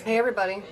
Hey everybody.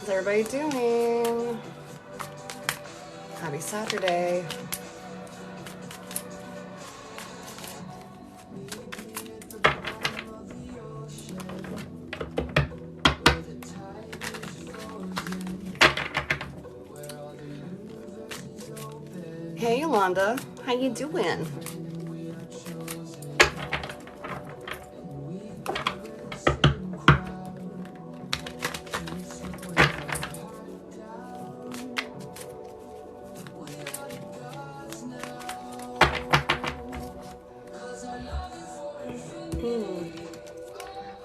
How's everybody doing? Happy Saturday. Hey Yolanda, how you doing?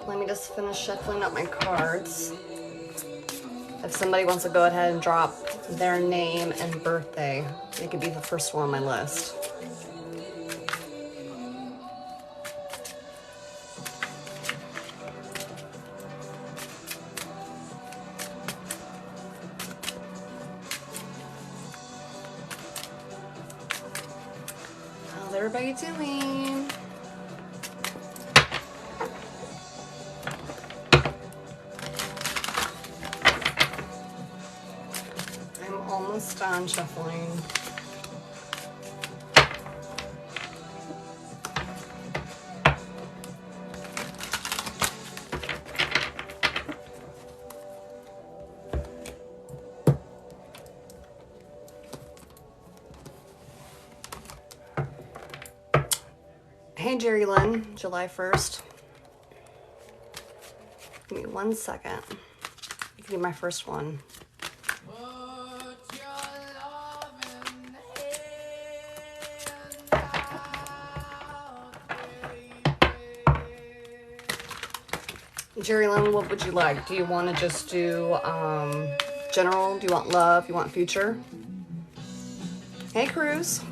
Let me just finish shuffling up my cards. If somebody wants to go ahead and drop their name and birthday, they could be the first one on my list. How's everybody doing? I'm almost done shuffling. Hey Jerry Lynn, July 1st. Give me 1 second. You can be my first one. Jerry Lynn, what would you like? Do you want to just do general? Do you want love? You want future? Hey Cruz.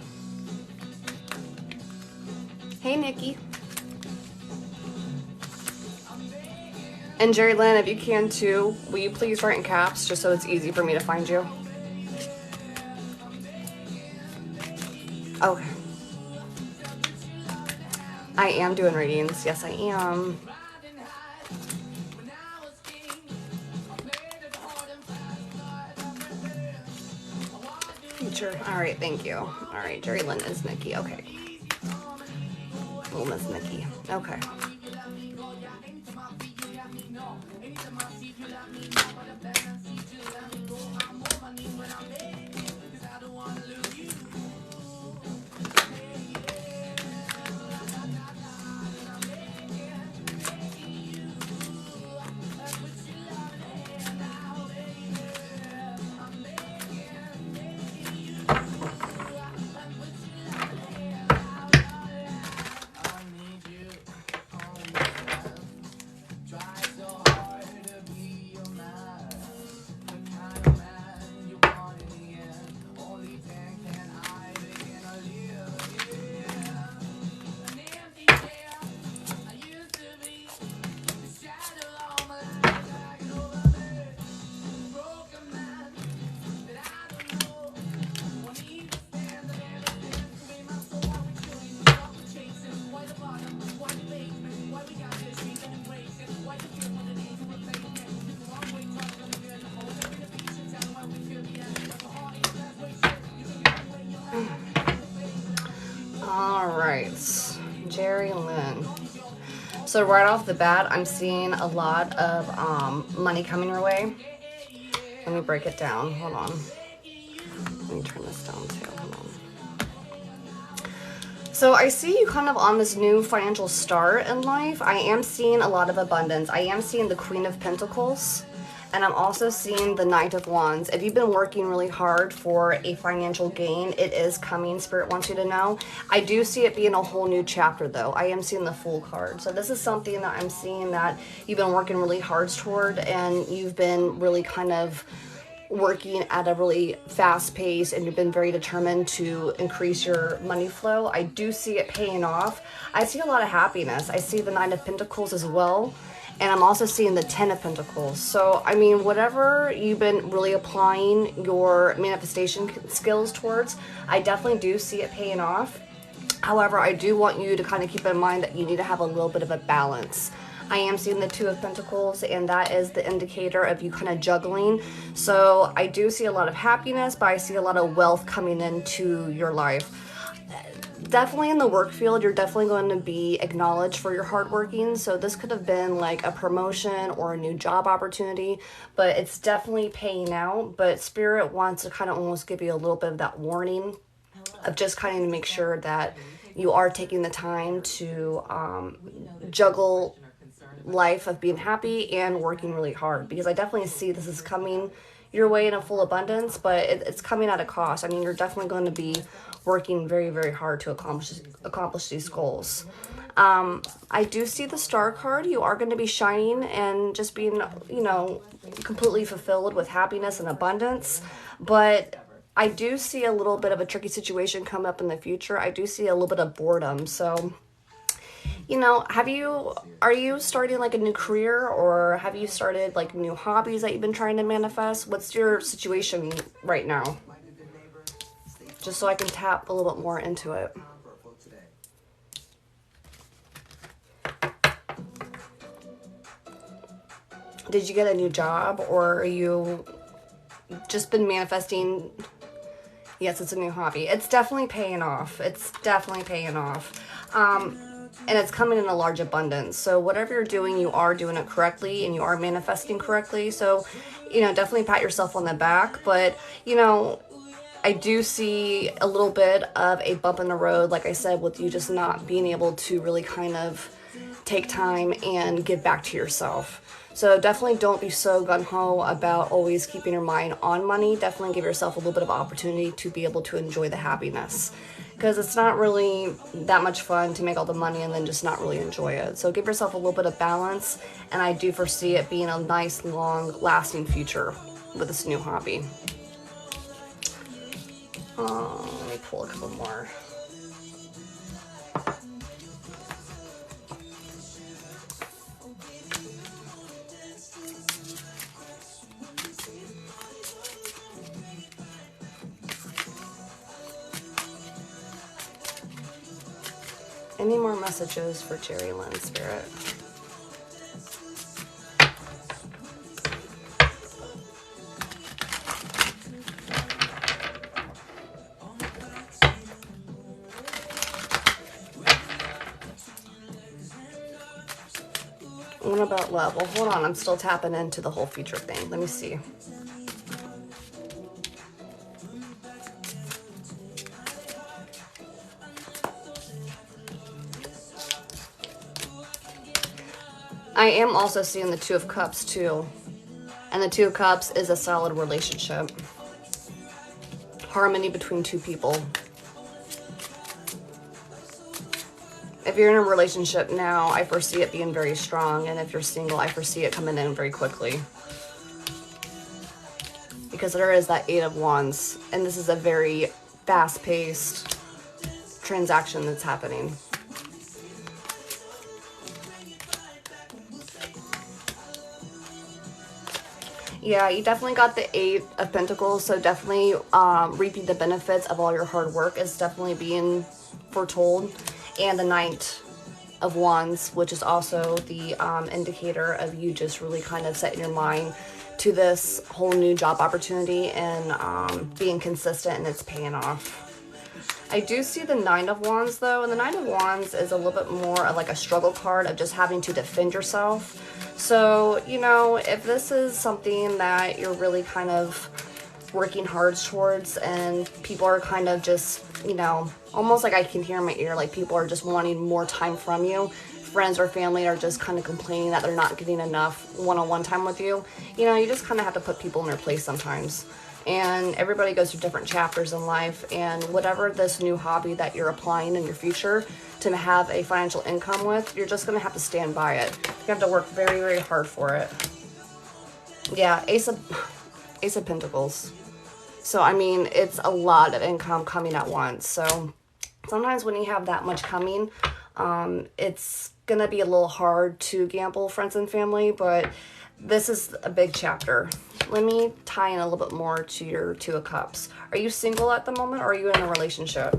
Hey Nikki. And Jerry Lynn, if you can too, will you please write in caps just so it's easy for me to find you? Okay. I am doing readings. Yes, I am. Future. All right, thank you. All right, Jerry Lynn is Nikki. Okay. Little Miss Nikki. Okay. All right, Jerry Lynn. So right off the bat, I'm seeing a lot of money coming your way. Let me break it down. Hold on. Let me turn this down too. Hold on. So I see you kind of on this new financial start in life. I am seeing a lot of abundance. I am seeing the Queen of Pentacles. And I'm also seeing the Knight of Wands. If you've been working really hard for a financial gain, it is coming. Spirit wants you to know. I do see it being a whole new chapter, though. I am seeing the Fool card. So this is something that I'm seeing that you've been working really hard toward, and you've been really kind of working at a really fast pace, and you've been very determined to increase your money flow. I do see it paying off. I see a lot of happiness. I see the Nine of Pentacles as well. And I'm also seeing the Ten of Pentacles. So, I mean, whatever you've been really applying your manifestation skills towards, I definitely do see it paying off. However, I do want you to kind of keep in mind that you need to have a little bit of a balance. I am seeing the Two of Pentacles, and that is the indicator of you kind of juggling. So I do see a lot of happiness, but I see a lot of wealth coming into your life. Definitely in the work field, you're definitely going to be acknowledged for your hard working. So this could have been like a promotion or a new job opportunity, but it's definitely paying out. But Spirit wants to kind of almost give you a little bit of that warning of just kind of make sure that you are taking the time to juggle life of being happy and working really hard, because I definitely see this is coming your way in a full abundance, but it's coming at a cost. I mean, you're definitely going to be working very, very hard to accomplish these goals. I do see the Star card. You are going to be shining and just being, you know, completely fulfilled with happiness and abundance. But I do see a little bit of a tricky situation come up in the future. I do see a little bit of boredom. So, you know, are you starting like a new career, or have you started like new hobbies that you've been trying to manifest? What's your situation right now? Just so I can tap a little bit more into it. Did you get a new job, or are you just been manifesting? Yes, it's a new hobby. It's definitely paying off. It's definitely paying off. And it's coming in a large abundance. So whatever you're doing, you are doing it correctly, and you are manifesting correctly. So, you know, definitely pat yourself on the back. But, you know, I do see a little bit of a bump in the road, like I said, with you just not being able to really kind of take time and give back to yourself. So definitely don't be so gung-ho about always keeping your mind on money. Definitely give yourself a little bit of opportunity to be able to enjoy the happiness, because it's not really that much fun to make all the money and then just not really enjoy it. So give yourself a little bit of balance, and I do foresee it being a nice, long, lasting future with this new hobby. Let me pull a couple more. Any more messages for Jerry Lynn, Spirit? What about love? Well, hold on. I'm still tapping into the whole future thing. Let me see. I am also seeing the Two of Cups too. And the Two of Cups is a solid relationship. Harmony between two people. If you're in a relationship now, I foresee it being very strong. And if you're single, I foresee it coming in very quickly. Because there is that Eight of Wands. And this is a very fast-paced transaction that's happening. Yeah, you definitely got the Eight of Pentacles, so definitely reaping the benefits of all your hard work is definitely being foretold. And the Knight of Wands, which is also the indicator of you just really kind of setting your mind to this whole new job opportunity and being consistent, and it's paying off. I do see the Nine of Wands though, and the Nine of Wands is a little bit more of like a struggle card of just having to defend yourself. So, you know, if this is something that you're really kind of working hard towards and people are kind of just, you know, almost like I can hear in my ear, like people are just wanting more time from you. Friends or family are just kind of complaining that they're not getting enough one-on-one time with you. You know, you just kind of have to put people in their place sometimes. And everybody goes through different chapters in life, and whatever this new hobby that you're applying in your future to have a financial income with, you're just going to have to stand by it. You have to work very, very hard for it. Yeah, Ace of Pentacles. So, I mean, it's a lot of income coming at once. So, sometimes when you have that much coming, it's going to be a little hard to gamble, friends and family, but this is a big chapter. Let me tie in a little bit more to your Two of Cups. Are you single at the moment, or are you in a relationship?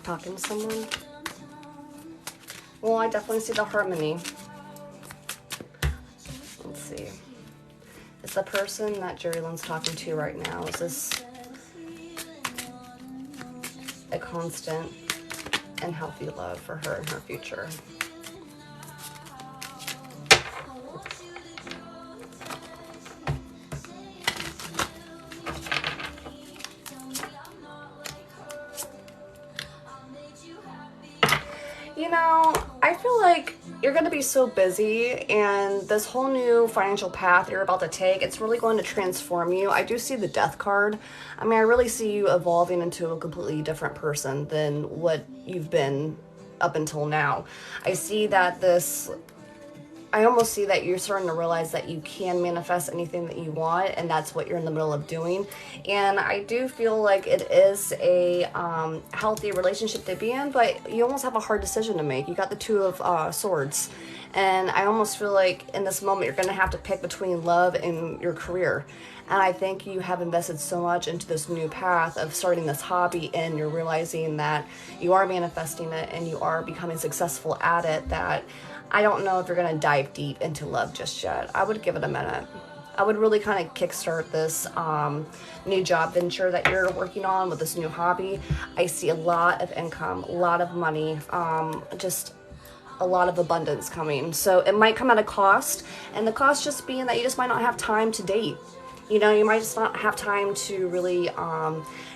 Talking to someone? Well, I definitely see the harmony. Let's see. Is the person that Jerry Lynn's talking to right now, is this a constant and healthy love for her in her future? You know, I feel like you're going to be so busy, and this whole new financial path you're about to take, it's really going to transform you. I do see the Death card. I mean, I really see you evolving into a completely different person than what you've been up until now. I see that I almost see that you're starting to realize that you can manifest anything that you want, and that's what you're in the middle of doing. And I do feel like it is a healthy relationship to be in, but you almost have a hard decision to make. You got the Two of Swords, and I almost feel like in this moment you're going to have to pick between love and your career. And I think you have invested so much into this new path of starting this hobby, and you're realizing that you are manifesting it and you are becoming successful at it, that I don't know if you're going to dive deep into love just yet. I would give it a minute. I would really kind of kickstart this new job venture that you're working on with this new hobby. I see a lot of income, a lot of money, just a lot of abundance coming. So it might come at a cost, and the cost just being that you just might not have time to date. You know, you might just not have time to really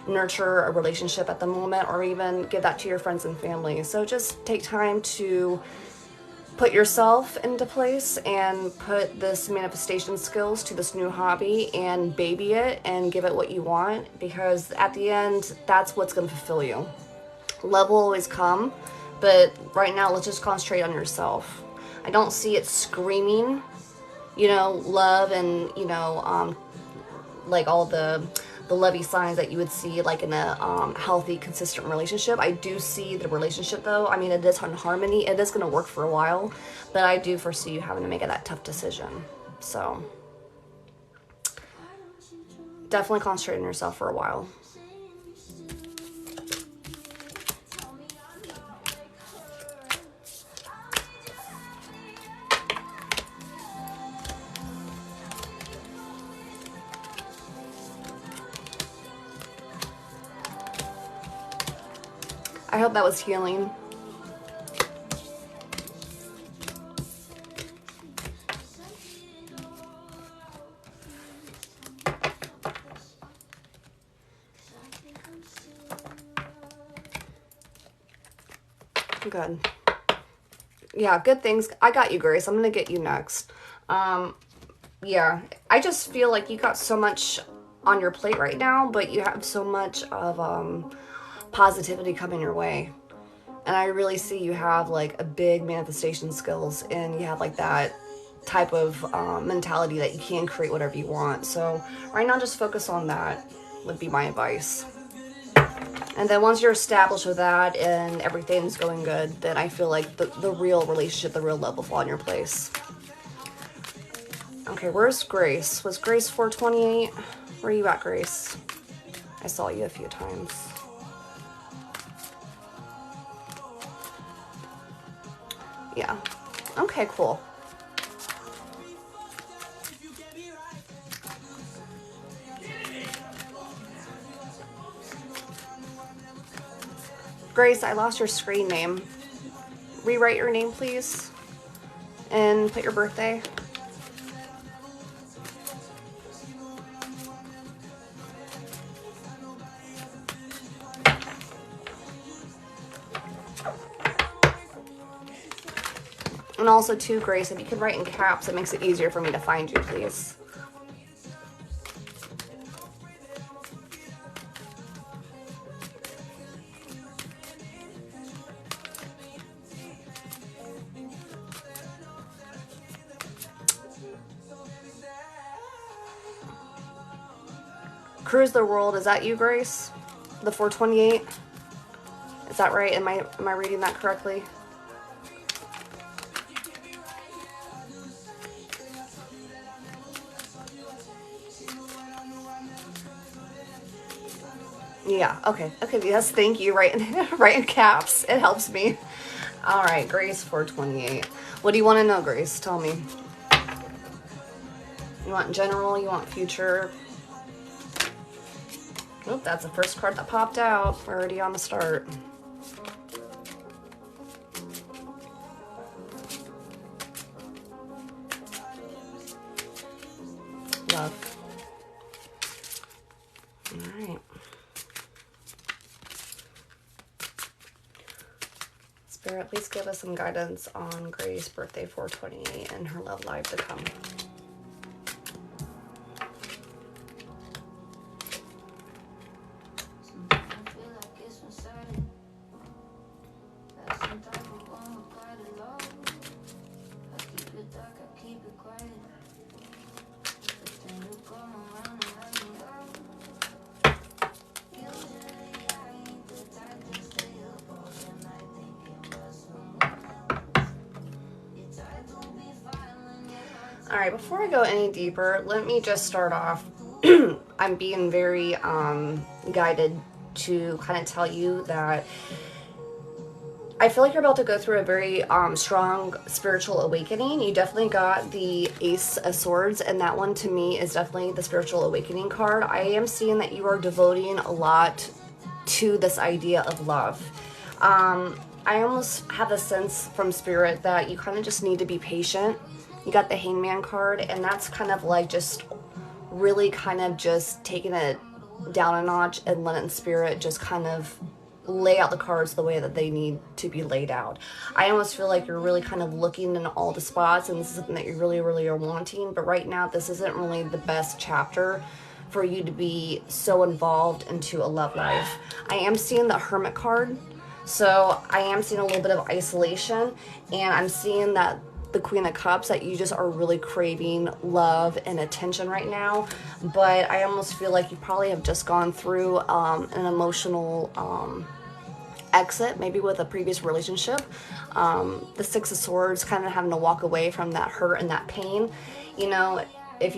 nurture a relationship at the moment, or even give that to your friends and family. So just take time to put yourself into place and put this manifestation skills to this new hobby and baby it and give it what you want, because at the end, that's what's going to fulfill you. Love will always come, but right now, let's just concentrate on yourself. I don't see it screaming, you know, love and, you know, like all the lovey signs that you would see like in a healthy, consistent relationship. I do see the relationship though. I mean, it is on harmony. It is going to work for a while, but I do foresee you having to make that tough decision. So definitely concentrate on yourself for a while. I hope that was healing. Good. Yeah, good things. I got you, Grace. I'm gonna get you next. Yeah, I just feel like you got so much on your plate right now, but you have so much of positivity coming your way, and I really see you have like a big manifestation skills, and you have like that type of mentality that you can create whatever you want. So right now, just focus on that would be my advice. And then once you're established with that and everything's going good, then I feel like the real relationship, the real love will fall in your place. Okay, where's Grace? Was Grace 428? Where are you at, Grace? I saw you a few times. Yeah. Okay, cool. Grace, I lost your screen name. Rewrite your name, please. And put your birthday. And also too, Grace, if you could write in caps, it makes it easier for me to find you, please. Cruise the World, is that you, Grace? The 428? Is that right? Am I reading that correctly? Yeah, okay. Okay, yes, thank you. Right in caps. It helps me. All right, Grace 428. What do you want to know, Grace? Tell me. You want general? You want future? Nope, that's the first card that popped out. We're already on the start. Love. All right. Spirit, please give us some guidance on Grace, birthday 428, and her love life to come. All right, before I go any deeper, let me just start off. I'm being very guided to kind of tell you that I feel like you're about to go through a very strong spiritual awakening. You definitely got the Ace of Swords, and that one to me is definitely the spiritual awakening card. I am seeing that you are devoting a lot to this idea of love. I almost have a sense from Spirit that you kind of just need to be patient. You got the Hangman card, and that's kind of like just really kind of just taking it down a notch and letting Spirit just kind of lay out the cards the way that they need to be laid out. I almost feel like you're really kind of looking in all the spots, and this is something that you really, really are wanting, but right now this isn't really the best chapter for you to be so involved into a love life. I am seeing the Hermit card, so I am seeing a little bit of isolation, and I'm seeing that the Queen of Cups, that you just are really craving love and attention right now. But I almost feel like you probably have just gone through an emotional exit, maybe with a previous relationship. The Six of Swords, kind of having to walk away from that hurt and that pain. You know, if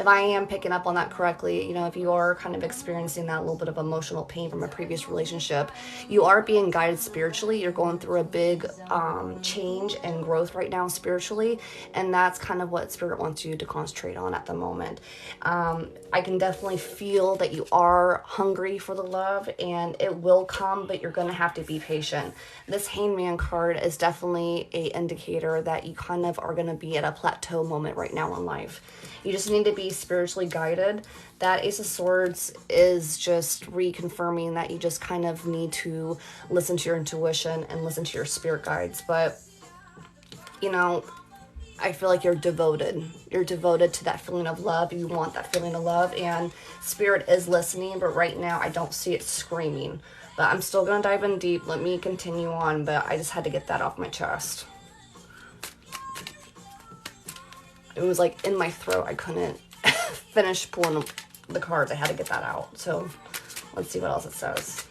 I am picking up on that correctly, you know, if you are kind of experiencing that little bit of emotional pain from a previous relationship, you are being guided spiritually. You're going through a big change and growth right now spiritually, and that's kind of what Spirit wants you to concentrate on at the moment. I can definitely feel that you are hungry for the love, and it will come, but you're going to have to be patient. This Hangman card is definitely a indicator that you kind of are going to be at a plateau moment right now in life. You just need to be spiritually guided. That Ace of Swords is just reconfirming that you just kind of need to listen to your intuition and listen to your spirit guides. But, you know, I feel like you're devoted. You're devoted to that feeling of love. You want that feeling of love, and Spirit is listening, but right now I don't see it screaming. But I'm still going to dive in deep. Let me continue on, but I just had to get that off my chest. It was like in my throat. I couldn't finish pulling the cards. I had to get that out. So let's see what else it says.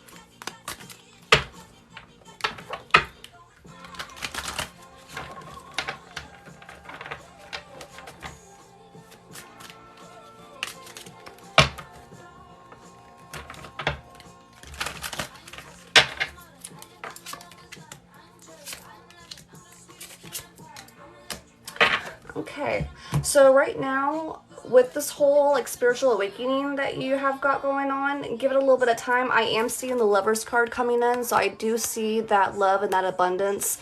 Okay, so right now with this whole like spiritual awakening that you have got going on, give it a little bit of time. I am seeing the Lovers card coming in, so I do see that love and that abundance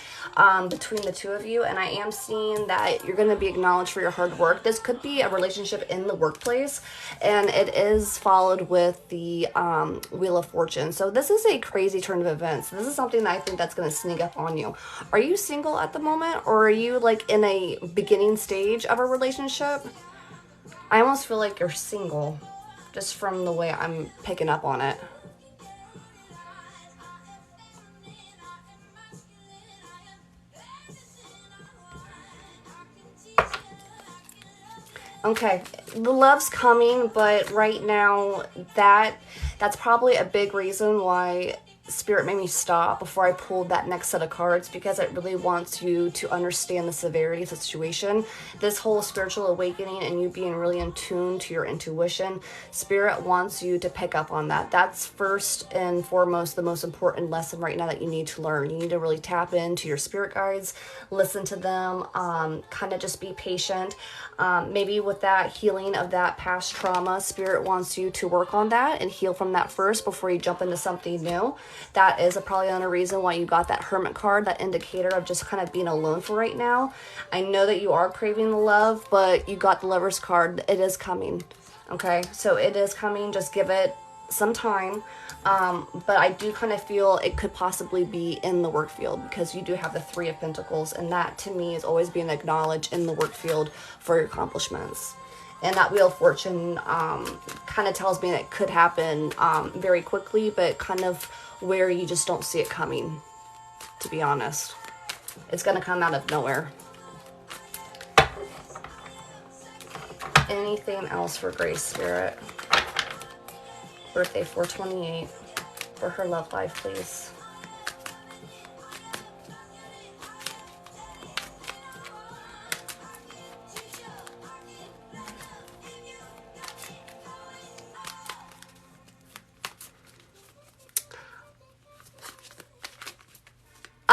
between the two of you, and I am seeing that you're going to be acknowledged for your hard work. This could be a relationship in the workplace, and it is followed with the Wheel of Fortune. So this is a crazy turn of events. This is something that I think that's going to sneak up on you. Are you single at the moment, or are you like in a beginning stage of a relationship? I almost feel like you're single, just from the way I'm picking up on it. Okay, the love's coming, but right now that's probably a big reason why Spirit made me stop before I pulled that next set of cards, because it really wants you to understand the severity of the situation. This whole spiritual awakening and you being really in tune to your intuition, Spirit wants you to pick up on that. That's first and foremost the most important lesson right now that you need to learn. You need to really tap into your spirit guides, listen to them, kind of just be patient. Maybe with that healing of that past trauma, Spirit wants you to work on that and heal from that first before you jump into something new. That is probably another reason why you got that Hermit card, that indicator of just kind of being alone for right now. I know that you are craving the love, but you got the Lovers card. It is coming. Okay, so it is coming. Just give it some time. But I do kind of feel it could possibly be in the work field, because you do have the Three of Pentacles, and that to me is always being acknowledged in the work field for your accomplishments. And that Wheel of Fortune kind of tells me that it could happen very quickly, but kind of where you just don't see it coming, to be honest. It's going to come out of nowhere. Anything else for Grace Spirit? Birthday 428 for her love life, please.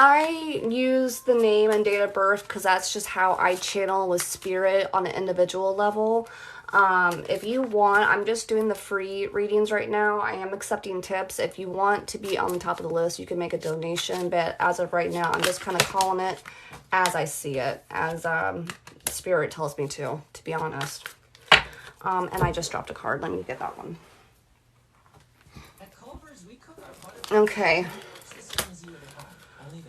I use the name and date of birth because that's just how I channel with Spirit on an individual level. If you want, I'm just doing the free readings right now. I am accepting tips. If you want to be on the top of the list, you can make a donation. But as of right now, I'm just kind of calling it as I see it, as Spirit tells me to be honest. And I just dropped a card. Let me get that one. Okay.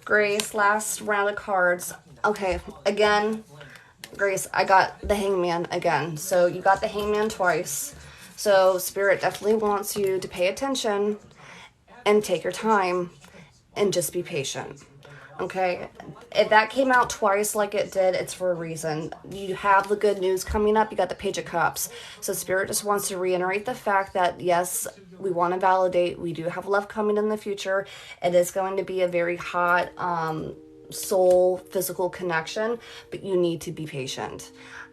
Grace, last round of cards. Okay, again, Grace, I got the Hangman again. So you got the Hangman twice. So Spirit definitely wants you to pay attention and take your time and just be patient. Okay, if that came out twice like it did, it's for a reason. You have the good news coming up. You got the Page of Cups. So Spirit just wants to reiterate the fact that, yes, we want to validate. We do have love coming in the future. It is going to be a very hot soul physical connection, but you need to be patient.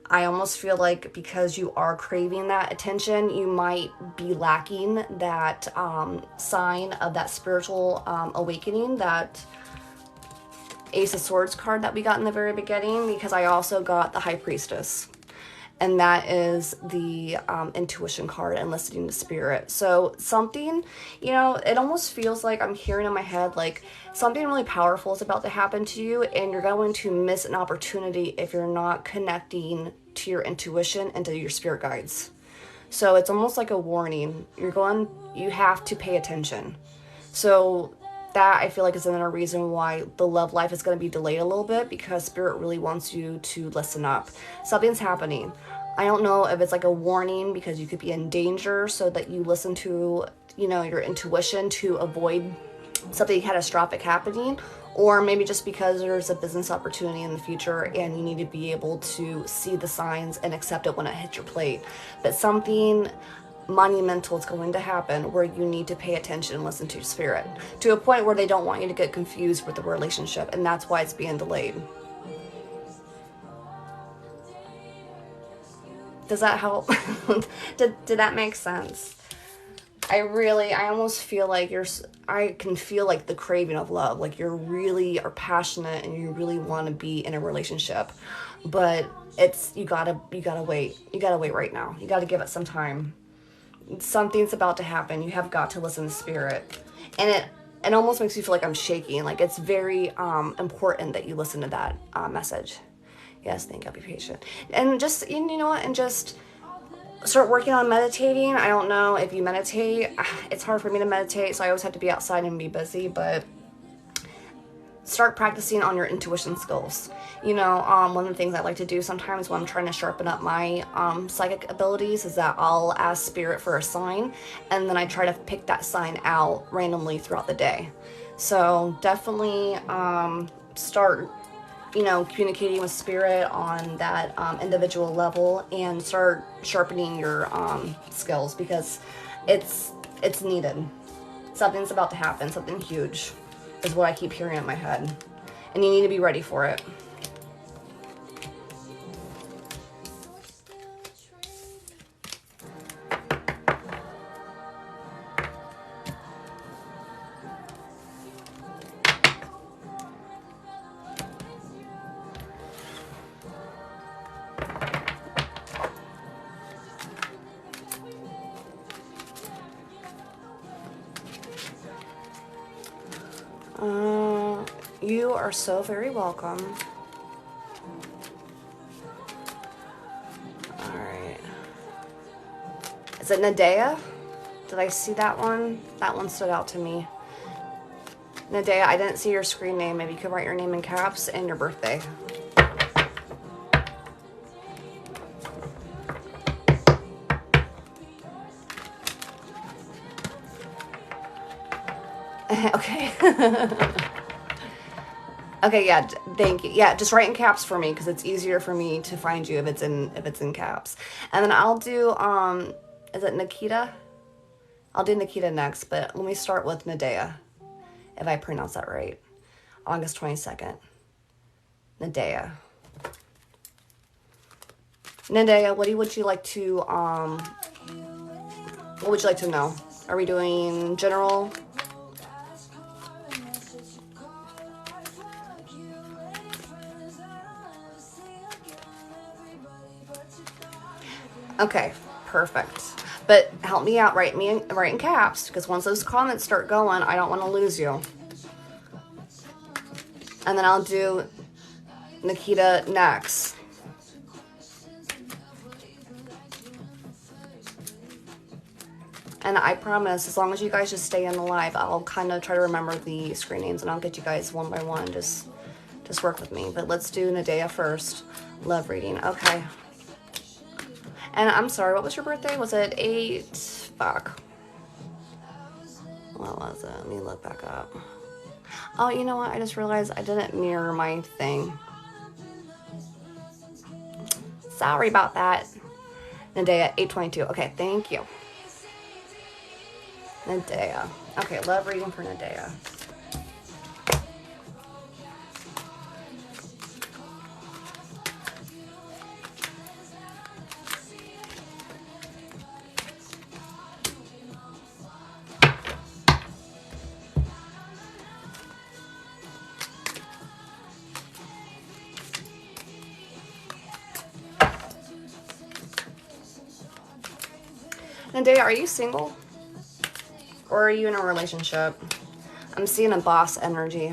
I almost feel like because you are craving that attention, you might be lacking that sign of that spiritual awakening, that Ace of Swords card that we got in the very beginning, because I also got the High Priestess, and that is the intuition card and listening to Spirit. So something, you know, it almost feels like I'm hearing in my head like something really powerful is about to happen to you, and you're going to miss an opportunity if you're not connecting to your intuition and to your spirit guides. So it's almost like a warning. You have to pay attention. So that I feel like is another reason why the love life is going to be delayed a little bit, because Spirit really wants you to listen up. Something's happening. I don't know if it's like a warning because you could be in danger, so that you listen to, you know, your intuition to avoid something catastrophic happening, or maybe just because there's a business opportunity in the future and you need to be able to see the signs and accept it when it hits your plate. But something monumental is going to happen where you need to pay attention and listen to your spirit, to a point where they don't want you to get confused with the relationship, and that's why it's being delayed. Does that help? did that make sense? I almost feel like I can feel like the craving of love. Like you really are passionate and you really want to be in a relationship. But you gotta wait. You gotta wait right now. You gotta give it some time. Something's about to happen. You have got to listen to spirit. And it almost makes you feel like I'm shaking. Like it's very important that you listen to that message. Yes, thank you. I'll be patient. And just, you know what? And just start working on meditating. I don't know if you meditate. It's hard for me to meditate, so I always have to be outside and be busy, but start practicing on your intuition skills. You know, one of the things I like to do sometimes when I'm trying to sharpen up my psychic abilities is that I'll ask spirit for a sign, and then I try to pick that sign out randomly throughout the day. So definitely start, you know, communicating with spirit on that individual level and start sharpening your skills, because it's needed. Something's about to happen. Something huge is what I keep hearing in my head, and you need to be ready for it. You are so very welcome. All right. Is it Nadea? Did I see that one? That one stood out to me. Nadea, I didn't see your screen name. Maybe you could write your name in caps and your birthday. Okay. Okay, yeah, thank you. Yeah, just write in caps for me because it's easier for me to find you if it's in caps. And then I'll do is it Nikita? I'll do Nikita next, but let me start with Nadea, if I pronounce that right. August 22nd. Nadea. Nadea, what would you like to what would you like to know? Are we doing general? Okay, perfect. But help me out, write in caps, because once those comments start going, I don't want to lose you. And then I'll do Nikita next. And I promise, as long as you guys just stay in the live, I'll kind of try to remember the screen names, and I'll get you guys one by one. Just work with me. But let's do Nadea first. Love reading. Okay. And I'm sorry, what was your birthday? Was it 8? Fuck. What was it? Let me look back up. Oh, you know what? I just realized I didn't mirror my thing. Sorry about that. Nadea, 822. Okay, thank you. Nadea. Okay, love reading for Nadea. Nadea, are you single? Or are you in a relationship? I'm seeing a boss energy.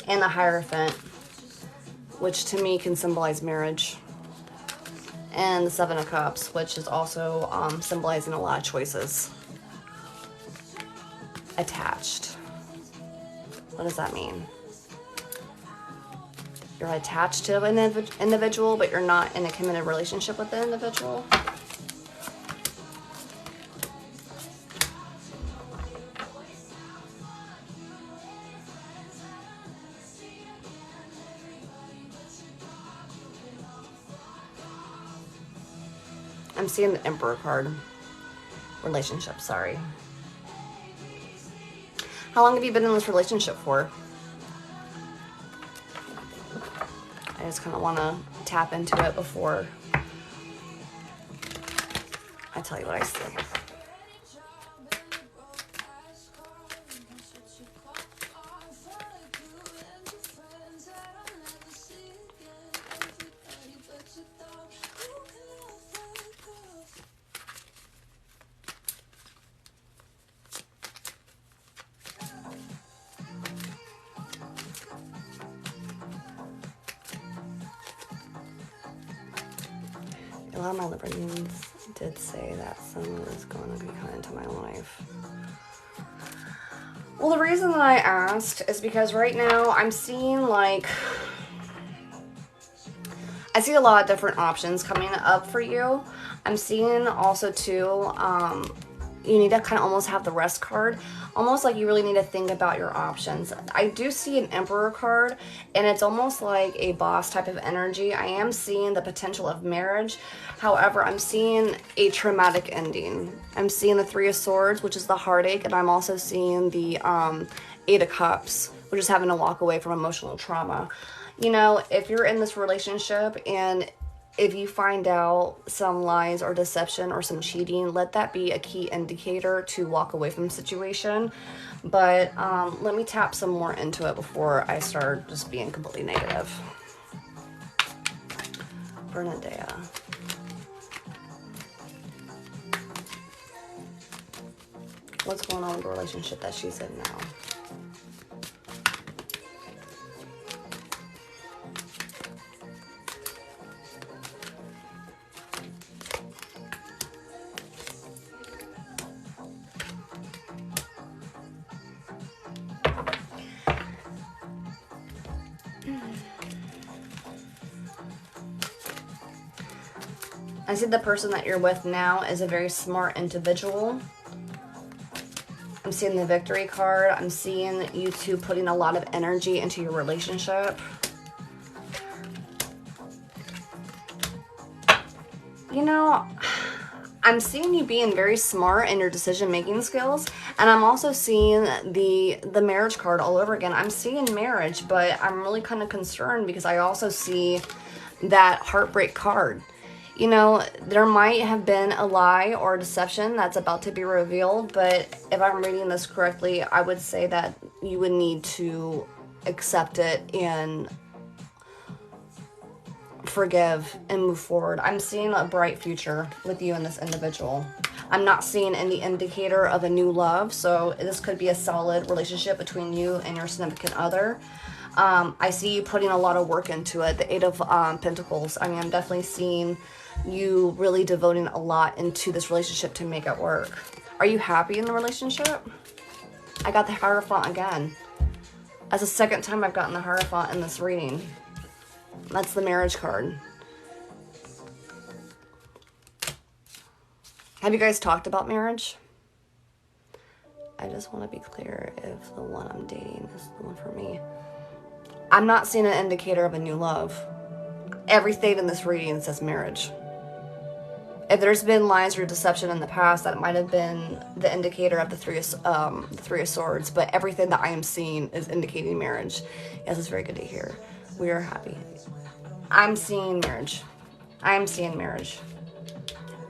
And the Hierophant, which to me can symbolize marriage. And the Seven of Cups, which is also symbolizing a lot of choices. Attached. What does that mean? You're attached to an individual, but you're not in a committed relationship with the individual. I'm seeing the Emperor card. Relationship, sorry. How long have you been in this relationship for? I just kind of want to tap into it before I tell you what I see. A lot of my Librians did say that someone is going to be coming into my life. Well, the reason that I asked is because right now I'm seeing like, I see a lot of different options coming up for you. I'm seeing also too, you need to kind of almost have the rest card. Almost like you really need to think about your options. I do see an Emperor card, and it's almost like a boss type of energy. I am seeing the potential of marriage. However, I'm seeing a traumatic ending. I'm seeing the Three of Swords, which is the heartache, and I'm also seeing the Eight of Cups, which is having to walk away from emotional trauma. You know, if you're in this relationship and if you find out some lies or deception or some cheating, let that be a key indicator to walk away from the situation. But let me tap some more into it before I start just being completely negative. Bernadette. What's going on with the relationship that she's in now? I see the person that you're with now is a very smart individual. I'm seeing the Victory card. I'm seeing you two putting a lot of energy into your relationship. You know, I'm seeing you being very smart in your decision-making skills, and I'm also seeing the marriage card all over again. I'm seeing marriage, but I'm really kind of concerned because I also see that heartbreak card. You know, there might have been a lie or a deception that's about to be revealed, but if I'm reading this correctly, I would say that you would need to accept it and forgive and move forward. I'm seeing a bright future with you and this individual. I'm not seeing any indicator of a new love, so this could be a solid relationship between you and your significant other. I see you putting a lot of work into it. The Eight of Pentacles. I mean, I'm definitely seeing you really devoting a lot into this relationship to make it work. Are you happy in the relationship? I got the Hierophant again. That's the second time I've gotten the Hierophant in this reading. That's the marriage card. Have you guys talked about marriage? I just want to be clear if the one I'm dating is the one for me. I'm not seeing an indicator of a new love. Everything in this reading says marriage. If there's been lies or deception in the past, that might have been the indicator of the Three of Swords. But everything that I am seeing is indicating marriage. Yes, it's very good to hear. We are happy. I'm seeing marriage. I'm seeing marriage.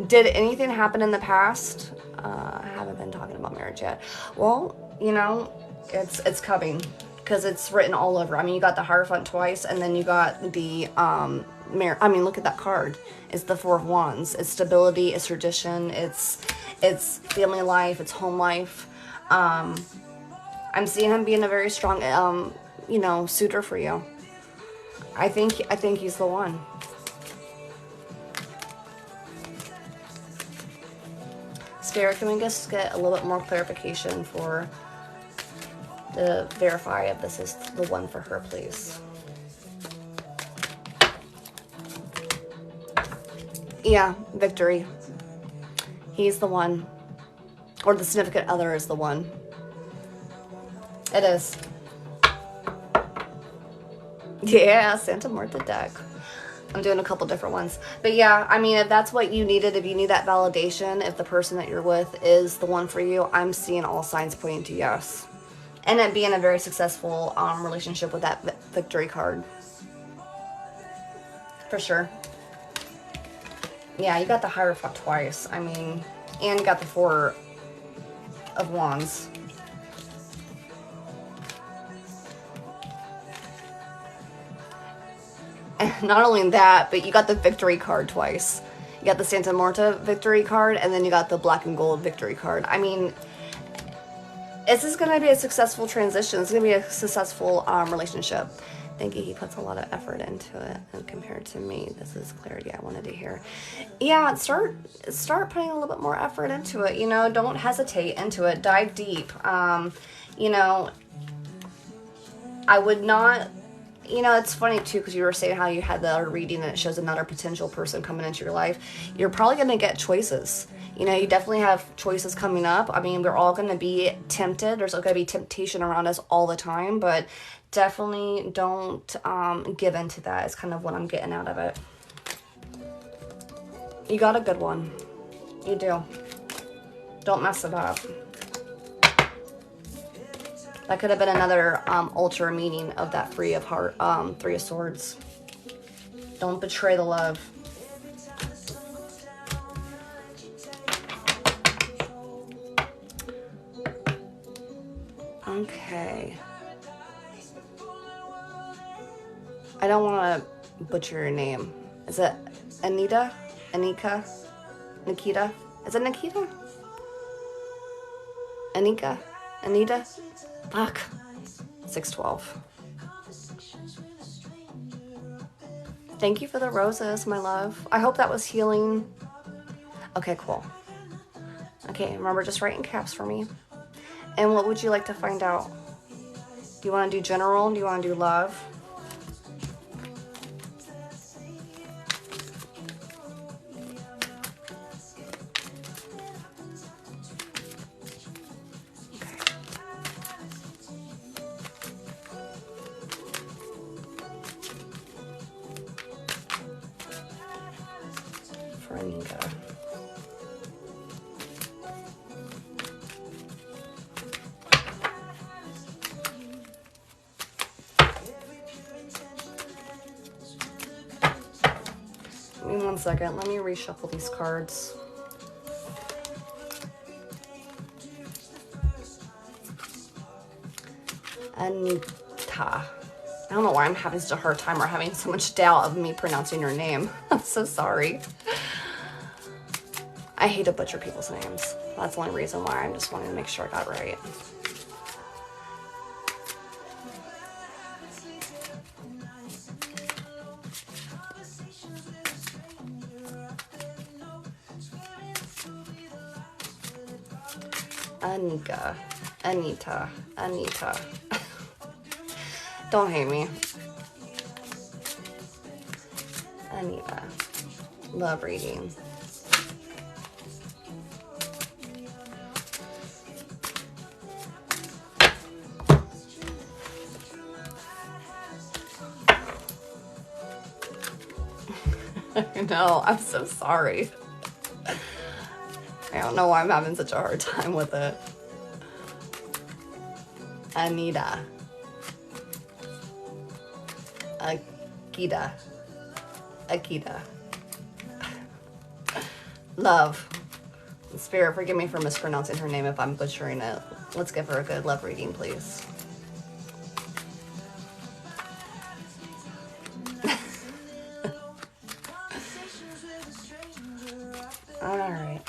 Did anything happen in the past? I haven't been talking about marriage yet. Well, you know, it's coming because it's written all over. I mean, you got the Hierophant twice, and then you got the I mean, look at that card. It's the Four of Wands. It's stability. It's tradition. It's family life. It's home life. I'm seeing him being a very strong, you know, suitor for you. I think he's the one. Spirit, can we just get a little bit more clarification to verify if this is the one for her, please? Yeah, Victory. He's the one. Or the significant other is the one. It is. Yeah, Santa Marta deck. I'm doing a couple different ones. But yeah, I mean, if that's what you needed, if you need that validation, if the person that you're with is the one for you, I'm seeing all signs pointing to yes. And it being a very successful relationship with that Victory card. For sure. Yeah, you got the Hierophant twice. I mean, and you got the Four of Wands. And not only that, but you got the Victory card twice. You got the Santa Marta Victory card, and then you got the Black and Gold Victory card. I mean, this is going to be a successful transition. It's going to be a successful relationship. think he puts a lot of effort into it, and compared to me, this is clarity I wanted to hear. Yeah, start putting a little bit more effort into it. You know, don't hesitate into it. Dive deep. You know, I would not. You know, it's funny too, because you were saying how you had the other reading and it shows another potential person coming into your life. You're probably going to get choices. You know, you definitely have choices coming up. I mean, we're all going to be tempted. There's going to be temptation around us all the time, but definitely don't give into that. Is kind of what I'm getting out of it. You got a good one. You do. Don't mess it up. That could have been another ultra meaning of that Three of Swords. Don't betray the love. Okay. I don't want to butcher your name. Is it Anita? Anika? Nikita? Is it Nikita? Anika? Anita? Fuck. 612. Thank you for the roses, my love. I hope that was healing. Okay, cool. Okay, remember, just write in caps for me. And what would you like to find out? Do you want to do general? Do you want to do love? Give me 1 second. Let me reshuffle these cards. Anita. I don't know why I'm having such a hard time or having so much doubt of me pronouncing your name. I'm so sorry. I hate to butcher people's names. That's the only reason why I'm just wanting to make sure I got it right. Anika, Anita, Anita. Don't hate me. Anita. Love reading. I know, I'm so sorry. I don't know why I'm having such a hard time with it. Anita. Akita. Akita. Love. Spirit, forgive me for mispronouncing her name if I'm butchering it. Let's give her a good love reading, please. All right.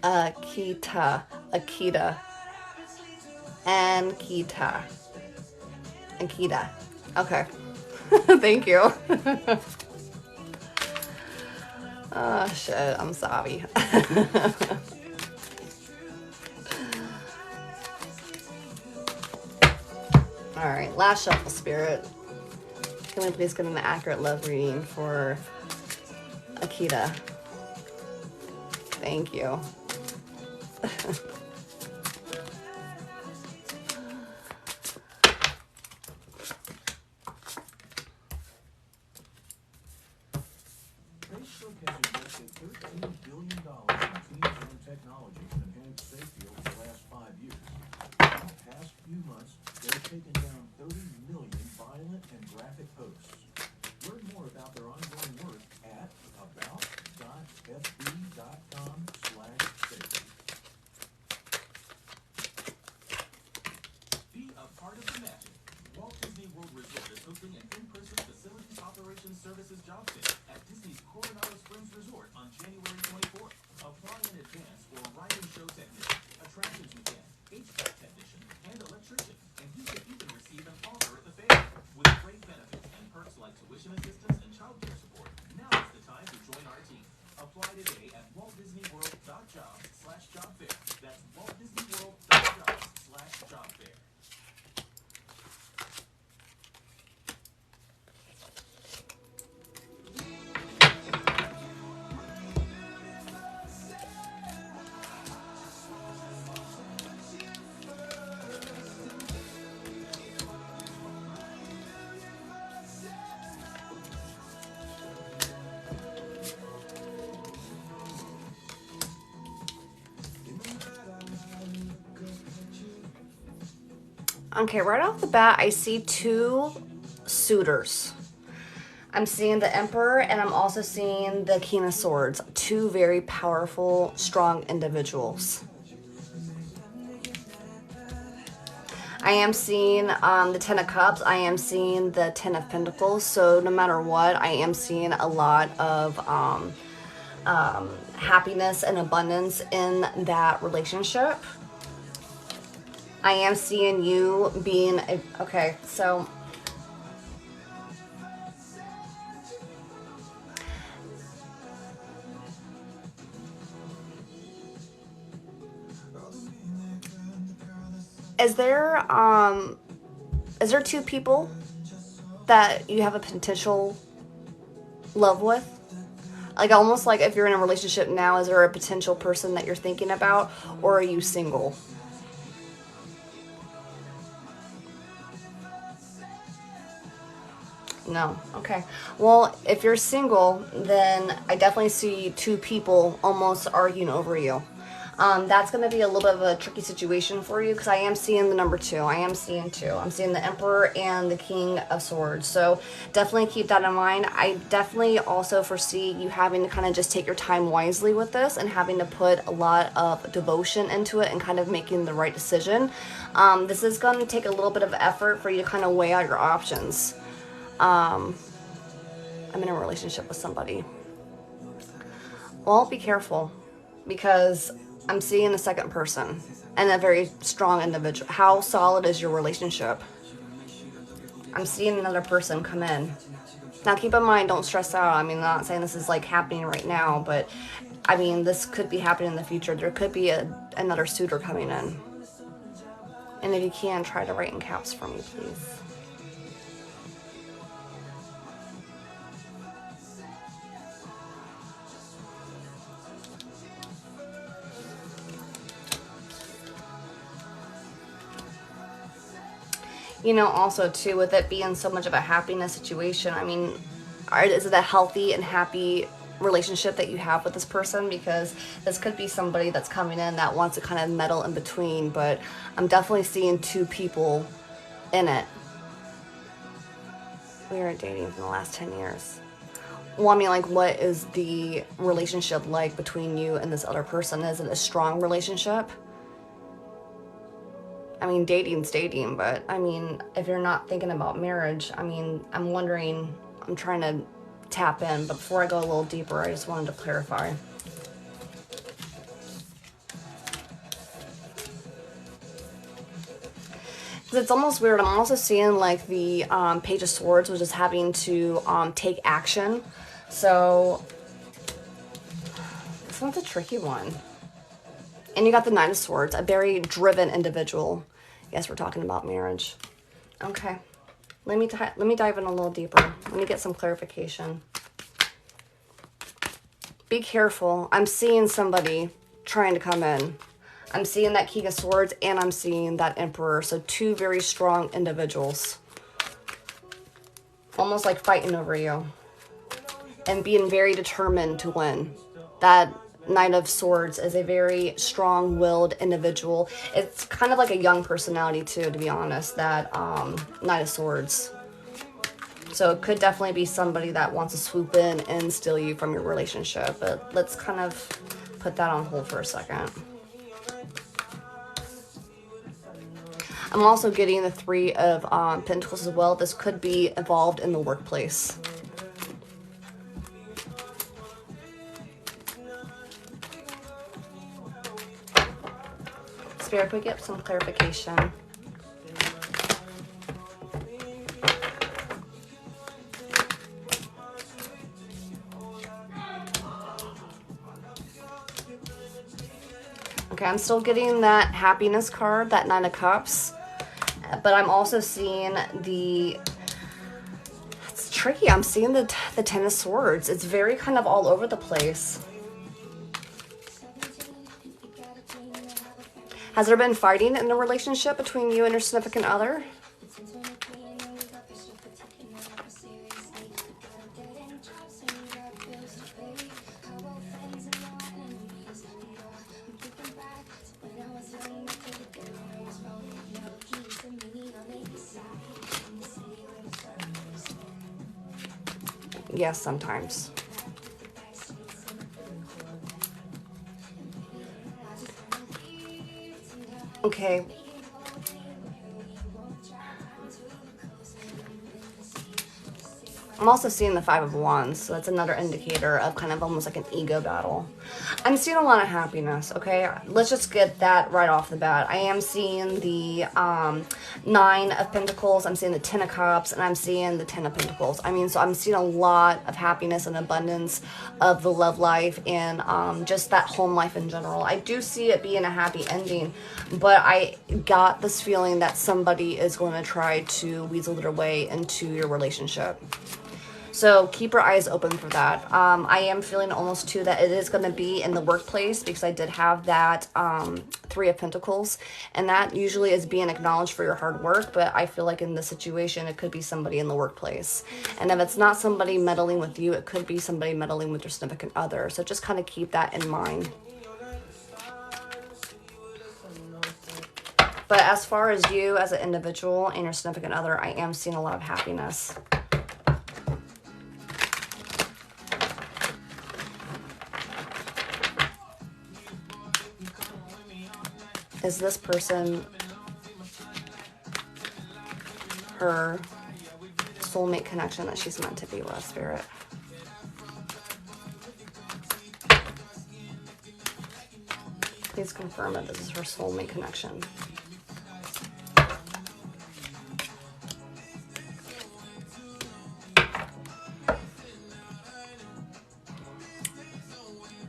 Akita, Akita, Ankita, Ankita. Okay. Thank you. Oh, shit. I'm sorry. All right. Last shuffle, Spirit. Can we please get an accurate love reading for Akita? Thank you. Facebook has invested $13 billion in clean zone technology to enhance safety over the last 5 years. In the past few months, they've taken down 30 million violent and graphic posts. Learn more about their ongoing work at about.fb.com/safety. Be a part of the magic. Walt Disney World Resort is hosting an in-person facilities operations services job fair at Disney's Coronado Springs Resort on January 24th. Okay, right off the bat, I see two suitors. I'm seeing the Emperor and I'm also seeing the King of Swords. Two very powerful, strong individuals. I am seeing the Ten of Cups. I am seeing the Ten of Pentacles. So no matter what, I am seeing a lot of happiness and abundance in that relationship. I am seeing you being okay, so is there two people that you have a potential love with? Like almost like if you're in a relationship now, is there a potential person that you're thinking about, or are you single? No. Okay. Well, if you're single, then I definitely see two people almost arguing over you. That's going to be a little bit of a tricky situation for you because I am seeing the number two. I am seeing two. I'm seeing the Emperor and the King of Swords. So definitely keep that in mind. I definitely also foresee you having to kind of just take your time wisely with this and having to put a lot of devotion into it and kind of making the right decision. This is going to take a little bit of effort for you to kind of weigh out your options. I'm in a relationship with somebody. Well, be careful because I'm seeing a second person and a very strong individual. How solid is your relationship? I'm seeing another person come in. Now, keep in mind, don't stress out. I mean, I'm not saying this is like happening right now, but I mean, this could be happening in the future. There could be another suitor coming in. And if you can, try to write in caps for me, please. You know, also too, with it being so much of a happiness situation, I mean, is it a healthy and happy relationship that you have with this person? Because this could be somebody that's coming in that wants to kind of meddle in between, but I'm definitely seeing two people in it. We were dating for the last 10 years. Well, I mean, like, what is the relationship like between you and this other person? Is it a strong relationship? I mean, dating's dating, but I mean, if you're not thinking about marriage, I mean, I'm wondering, I'm trying to tap in, but before I go a little deeper, I just wanted to clarify. Because it's almost weird. I'm also seeing like the Page of Swords, which is having to take action. So this one's a tricky one. And you got the Knight of Swords, a very driven individual. Yes, we're talking about marriage. Okay. Let me dive in a little deeper. Let me get some clarification. Be careful. I'm seeing somebody trying to come in. I'm seeing that King of Swords and I'm seeing that Emperor. So two very strong individuals. Almost like fighting over you. And being very determined to win. That Knight of Swords is a very strong-willed individual. It's kind of like a young personality too, to be honest, that Knight of Swords. So it could definitely be somebody that wants to swoop in and steal you from your relationship. But let's kind of put that on hold for a second. I'm also getting the Three of Pentacles as well. This could be involved in the workplace. Spirit, could we get some clarification? Okay, I'm still getting that happiness card, that Nine of Cups. But I'm also seeing it's tricky. I'm seeing the Ten of Swords. It's very kind of all over the place. Has there been fighting in the relationship between you and your significant other? Yes, sometimes. Okay. I'm also seeing the Five of Wands, so that's another indicator of kind of almost like an ego battle. I'm seeing a lot of happiness, okay? Let's just get that right off the bat. I am seeing the Nine of Pentacles, I'm seeing the Ten of Cups, and I'm seeing the Ten of Pentacles. I mean, so I'm seeing a lot of happiness and abundance of the love life and just that home life in general. I do see it being a happy ending, but I got this feeling that somebody is going to try to weasel their way into your relationship. So keep your eyes open for that. I am feeling almost too that it is going to be in the workplace, because I did have that Three of Pentacles, and that usually is being acknowledged for your hard work, but I feel like in this situation it could be somebody in the workplace. And if it's not somebody meddling with you, it could be somebody meddling with your significant other. So just kind of keep that in mind. But as far as you as an individual and your significant other, I am seeing a lot of happiness. Is this person her soulmate connection that she's meant to be with, Spirit? Please confirm that this is her soulmate connection.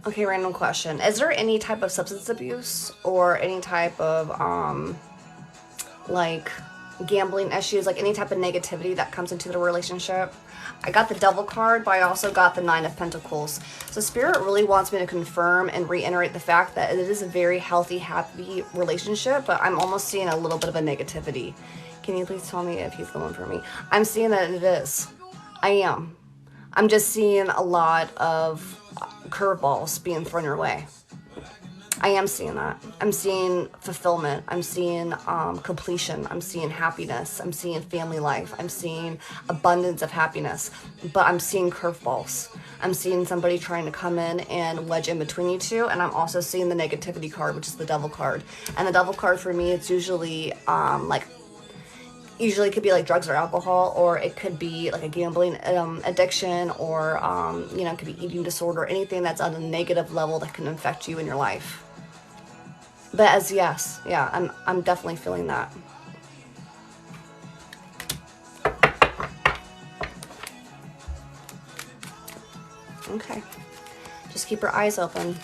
Okay, random question. Is there any type of substance abuse or any type of, like, gambling issues, like any type of negativity that comes into the relationship? I got the Devil card, but I also got the Nine of Pentacles. So Spirit really wants me to confirm and reiterate the fact that it is a very healthy, happy relationship, but I'm almost seeing a little bit of a negativity. Can you please tell me if he's the one for me? I'm seeing that it is. I am. I'm just seeing a lot of curveballs being thrown your way. I am seeing that. I'm seeing fulfillment. I'm seeing completion. I'm seeing happiness. I'm seeing family life. I'm seeing abundance of happiness. But I'm seeing curveballs. I'm seeing somebody trying to come in and wedge in between you two. And I'm also seeing the negativity card, which is the Devil card. And the Devil card for me, it's usually usually it could be like drugs or alcohol, or it could be like a gambling addiction, or you know, it could be eating disorder, anything that's on a negative level that can affect you in your life. But as yes, yeah, I'm definitely feeling that. Okay, just keep your eyes open.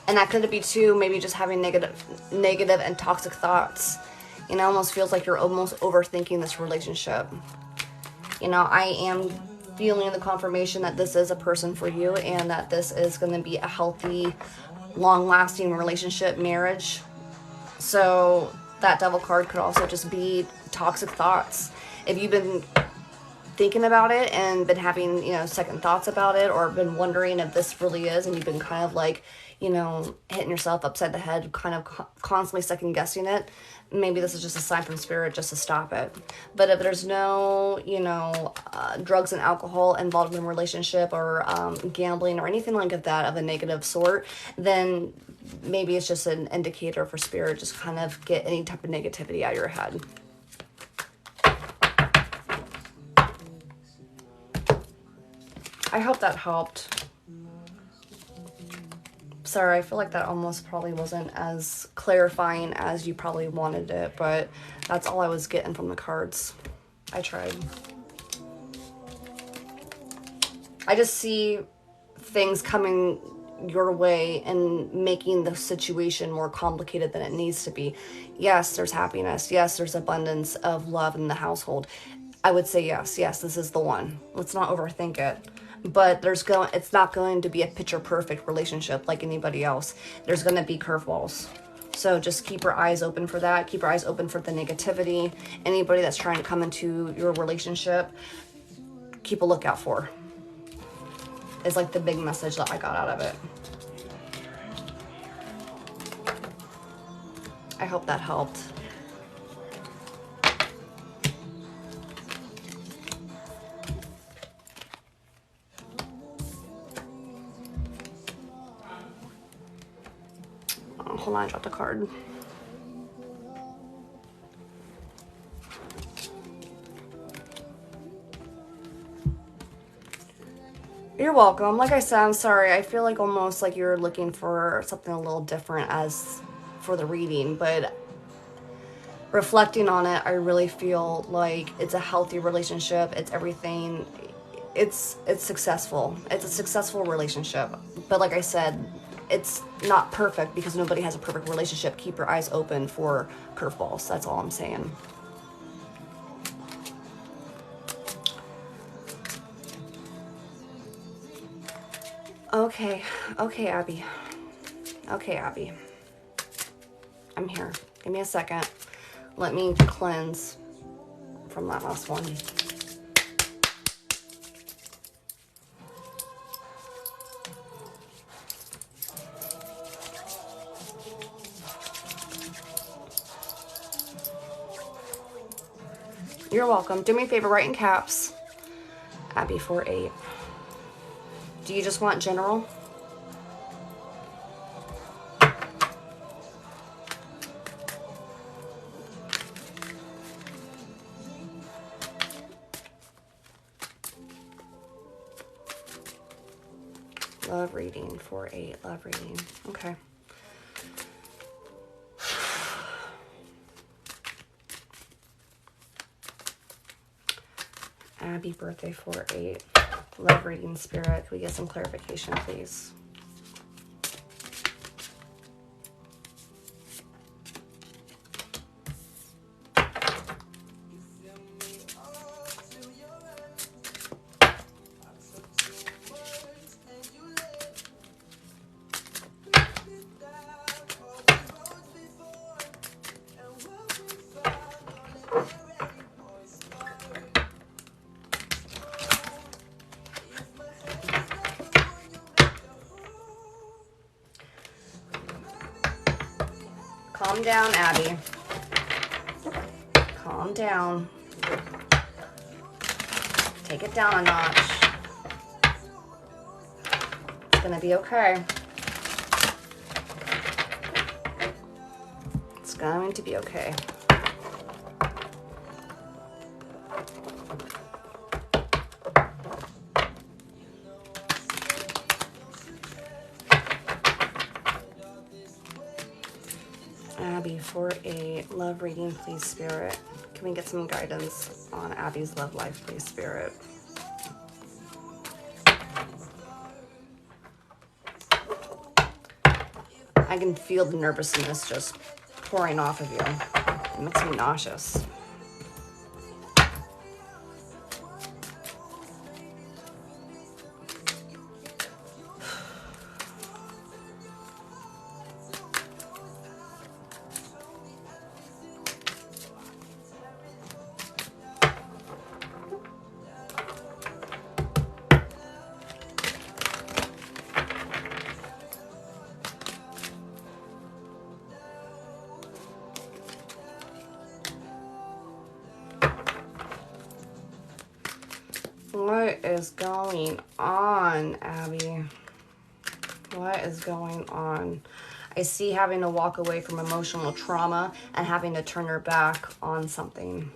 And that could be too, maybe just having negative and toxic thoughts. You know, almost feels like you're almost overthinking this relationship. You know, I am feeling the confirmation that this is a person for you, and that this is going to be a healthy, long-lasting relationship, marriage. So that Devil card could also just be toxic thoughts. If you've been thinking about it and been having, you know, second thoughts about it, or been wondering if this really is, and you've been kind of like, you know, hitting yourself upside the head, kind of constantly second guessing it, maybe this is just a sign from Spirit just to stop it. But if there's no, you know, drugs and alcohol involved in a relationship, or gambling or anything like that of a negative sort, then maybe it's just an indicator for Spirit, just kind of get any type of negativity out of your head. I hope that helped. Sorry, I feel like that almost probably wasn't as clarifying as you probably wanted it, but that's all I was getting from the cards. I tried. I just see things coming your way and making the situation more complicated than it needs to be. Yes, there's happiness. Yes, there's abundance of love in the household. I would say yes, this is the one. Let's not overthink it. But it's not going to be a picture perfect relationship like anybody else. There's going to be curveballs. So just keep your eyes open for that. Keep your eyes open for the negativity. Anybody that's trying to come into your relationship, keep a lookout for. Is like the big message that I got out of it. I hope that helped. hold on, I dropped a card. You're welcome. Like I said, I'm sorry. I feel like almost like you're looking for something a little different as for the reading, but reflecting on it, I really feel like it's a healthy relationship. It's everything. It's successful. It's a successful relationship. But like I said, it's not perfect because nobody has a perfect relationship. Keep your eyes open for curveballs. That's all I'm saying. Okay, Abby. Okay, Abby. I'm here. Give me a second. Let me cleanse from that last one. You're welcome. Do me a favor, write in caps. Abby 48. Do you just want general? Love reading, 4-8, love reading. Okay. Abby, birthday, 4-8. Love reading, spirit. Can we get some clarification, please? Calm down, Abby. Calm down. Take it down a notch. It's gonna be okay. It's going to be okay. Abby, 4-8, love reading, please, spirit. Can we get some guidance on Abby's love life, please, spirit? I can feel the nervousness just pouring off of you. It makes me nauseous. What is going on, Abby? What is going on? I see having to walk away from emotional trauma and having to turn your back on something.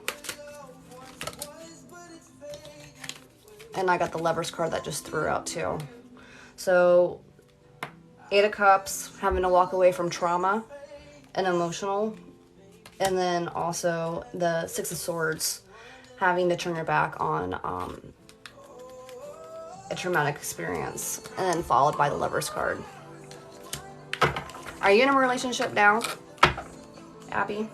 And I got the Lovers card that just threw out too. So, 8 of Cups, having to walk away from trauma and emotional. And then also the 6 of Swords, having to turn your back on a traumatic experience, and then followed by the Lovers card. Are you in a relationship now, Abby?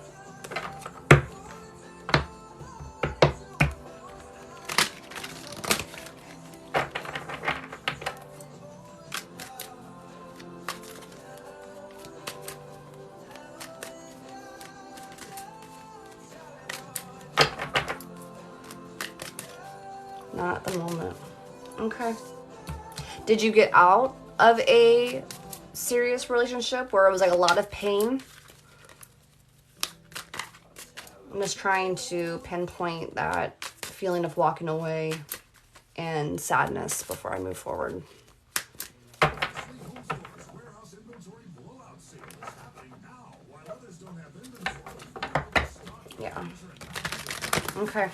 Not at the moment. Okay. Did you get out of a serious relationship where it was like a lot of pain? I'm just trying to pinpoint that feeling of walking away and sadness before I move forward. Okay.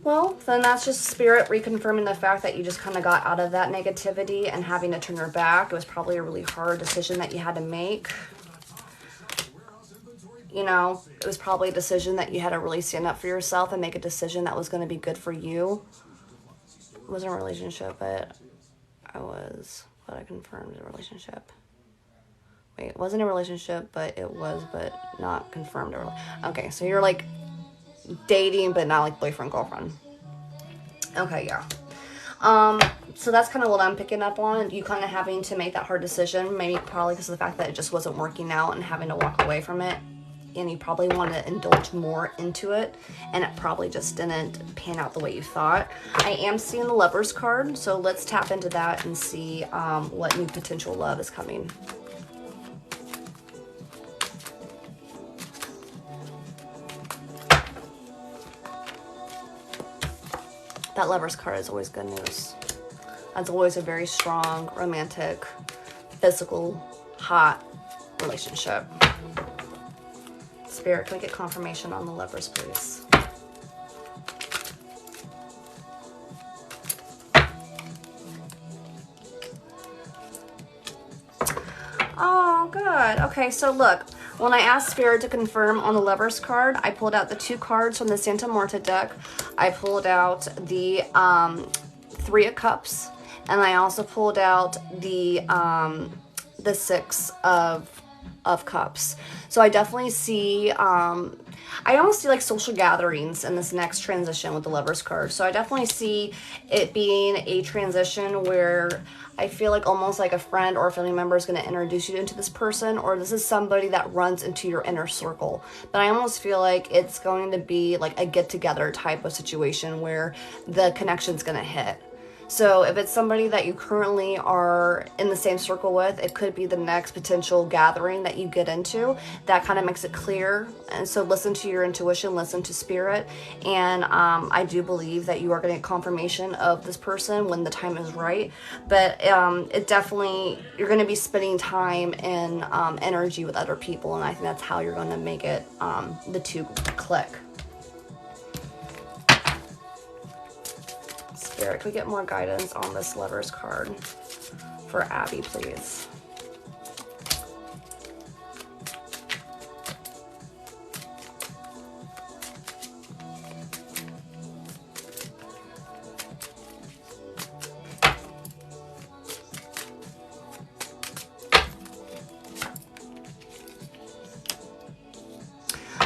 Well, then that's just Spirit reconfirming the fact that you just kind of got out of that negativity and having to turn your back. It was probably a really hard decision that you had to make. You know, it was probably a decision that you had to really stand up for yourself and make a decision that was going to be good for you. It wasn't a relationship, but I confirmed a relationship. Wait, it wasn't a relationship, but it was, but not confirmed. Okay, so you're like dating, but not like boyfriend, girlfriend. Okay, yeah. So that's kind of what I'm picking up on. You kind of having to make that hard decision, maybe probably because of the fact that it just wasn't working out and having to walk away from it. And you probably want to indulge more into it, and it probably just didn't pan out the way you thought. I am seeing the Lovers card, so let's tap into that and see what new potential love is coming. That Lovers card is always good news. That's always a very strong, romantic, physical, hot relationship. Spirit, can we get confirmation on the Lovers, please? Oh, good. Okay, so look, when I asked Spirit to confirm on the Lovers card, I pulled out the 2 cards from the Santa Marta deck. I pulled out the 3 of Cups, and I also pulled out the 6 of Cups. So I definitely see, I almost see like social gatherings in this next transition with the Lovers card. So I definitely see it being a transition where I feel like almost like a friend or a family member is going to introduce you into this person, or this is somebody that runs into your inner circle. But I almost feel like it's going to be like a get-together type of situation where the connection's going to hit. So if it's somebody that you currently are in the same circle with, it could be the next potential gathering that you get into. That kind of makes it clear. And so listen to your intuition, listen to Spirit. And I do believe that you are going to get confirmation of this person when the time is right. But it definitely, you're going to be spending time and energy with other people. And I think that's how you're going to make it, the 2 click. Spirit, can we get more guidance on this Lovers card for Abby, please?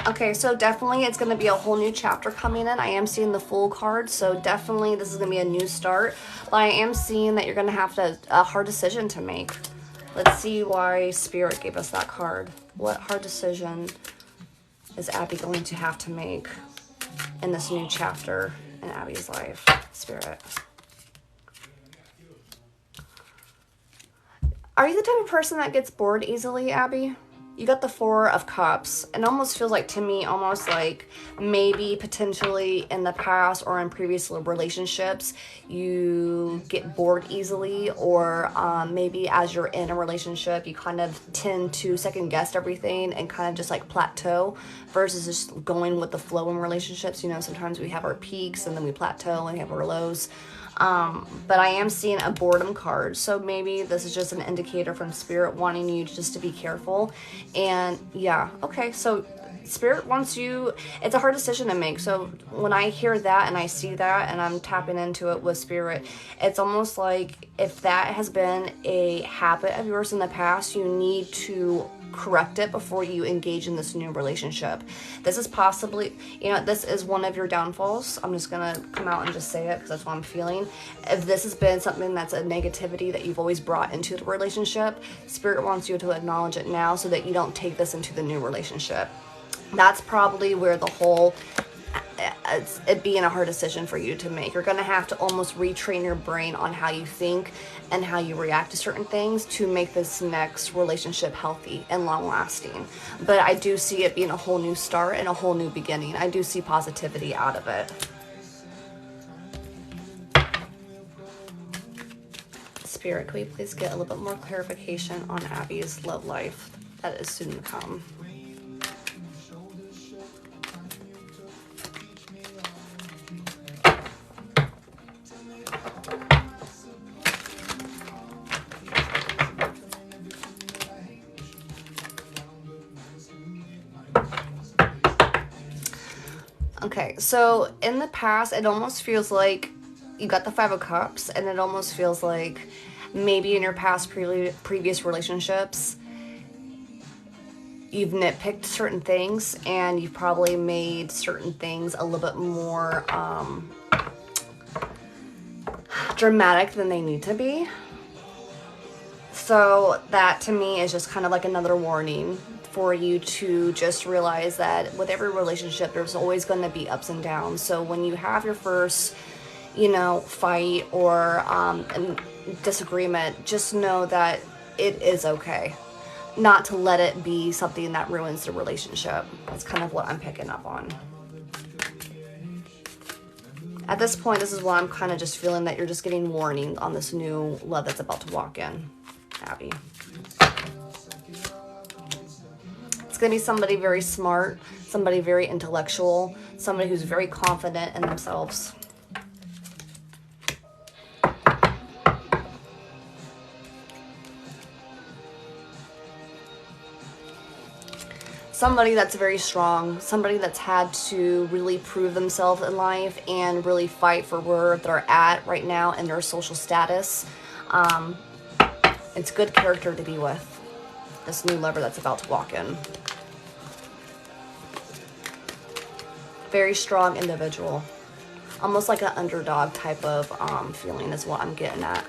Okay, so definitely it's going to be a whole new chapter coming in. I am seeing the Fool card, so definitely this is going to be a new start. But I am seeing that you're going to have a hard decision to make. Let's see why Spirit gave us that card. What hard decision is Abby going to have to make in this new chapter in Abby's life? Spirit. Are you the type of person that gets bored easily, Abby? You got the 4 of Cups. It almost feels like, to me, almost like maybe potentially in the past or in previous relationships, you get bored easily, or maybe as you're in a relationship, you kind of tend to second guess everything and kind of just like plateau versus just going with the flow in relationships. You know, sometimes we have our peaks and then we plateau and we have our lows. But I am seeing a boredom card. So maybe this is just an indicator from Spirit wanting you just to be careful. And yeah, okay. So Spirit wants you, it's a hard decision to make. So when I hear that and I see that and I'm tapping into it with Spirit, it's almost like if that has been a habit of yours in the past, you need to correct it before you engage in this new relationship. This is possibly, you know, this is one of your downfalls. I'm just gonna come out and just say it because that's what I'm feeling. If this has been something that's a negativity that you've always brought into the relationship, Spirit wants you to acknowledge it now so that you don't take this into the new relationship. That's probably where the whole it being a hard decision for you to make. You're going to have to almost retrain your brain on how you think and how you react to certain things to make this next relationship healthy and long lasting. But I do see it being a whole new start and a whole new beginning. I do see positivity out of it. Spirit, can we please get a little bit more clarification on Abby's love life that is soon to come? Okay, so in the past, it almost feels like you got the Five of Cups, and it almost feels like maybe in your past previous relationships, you've nitpicked certain things, and you've probably made certain things a little bit more dramatic than they need to be. So that to me is just kind of like another warning for you to just realize that with every relationship, there's always going to be ups and downs. So when you have your first, fight or disagreement, just know that it is okay not to let it be something that ruins the relationship. That's kind of what I'm picking up on. At this point, this is what I'm kind of just feeling, that you're just getting warning on this new love that's about to walk in, Abby. It's going to be somebody very smart, somebody very intellectual, somebody who's very confident in themselves. Somebody that's very strong, somebody that's had to really prove themselves in life and really fight for where they're at right now in their social status. It's good character to be with, this new lover that's about to walk in. Very strong individual. Almost like an underdog type of feeling is what I'm getting at.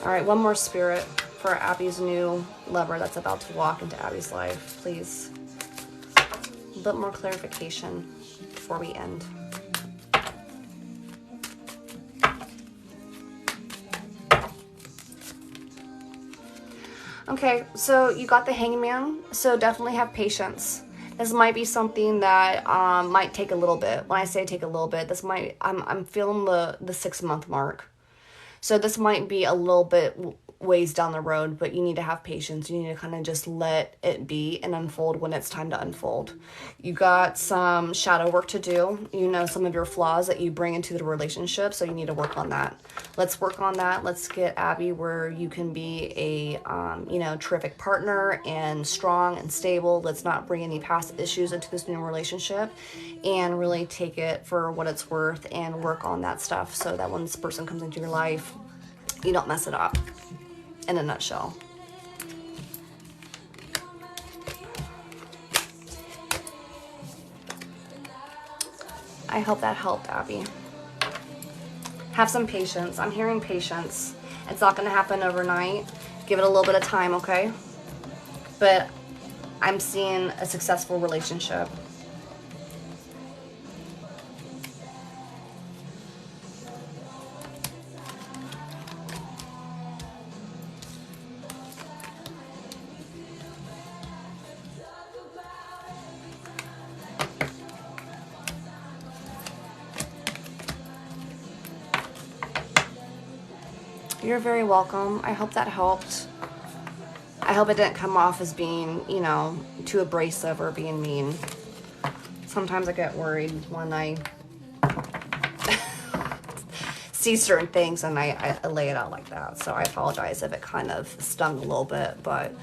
All right, one more spirit for Abby's new lover that's about to walk into Abby's life, please. A bit more clarification before we end. Okay, so you got the Hangman, so definitely have patience. This might be something that might take a little bit. When I say take a little bit, I'm feeling the 6 month mark. So this might be a little bit ways down the road, but you need to have patience. You need to kind of just let it be and unfold when it's time to unfold. You got some shadow work to do. Some of your flaws that you bring into the relationship, so you need to work on that. Let's work on that. Let's get Abby where you can be a, terrific partner and strong and stable. Let's not bring any past issues into this new relationship, and really take it for what it's worth and work on that stuff so that when this person comes into your life, you don't mess it up. In a nutshell. I hope that helped, Abby. Have some patience. I'm hearing patience. It's not going to happen overnight. Give it a little bit of time, okay? But I'm seeing a successful relationship. You're very welcome. I hope that helped. I hope it didn't come off as being, too abrasive or being mean. Sometimes I get worried when I see certain things and I lay it out like that. So I apologize if it kind of stung a little bit, but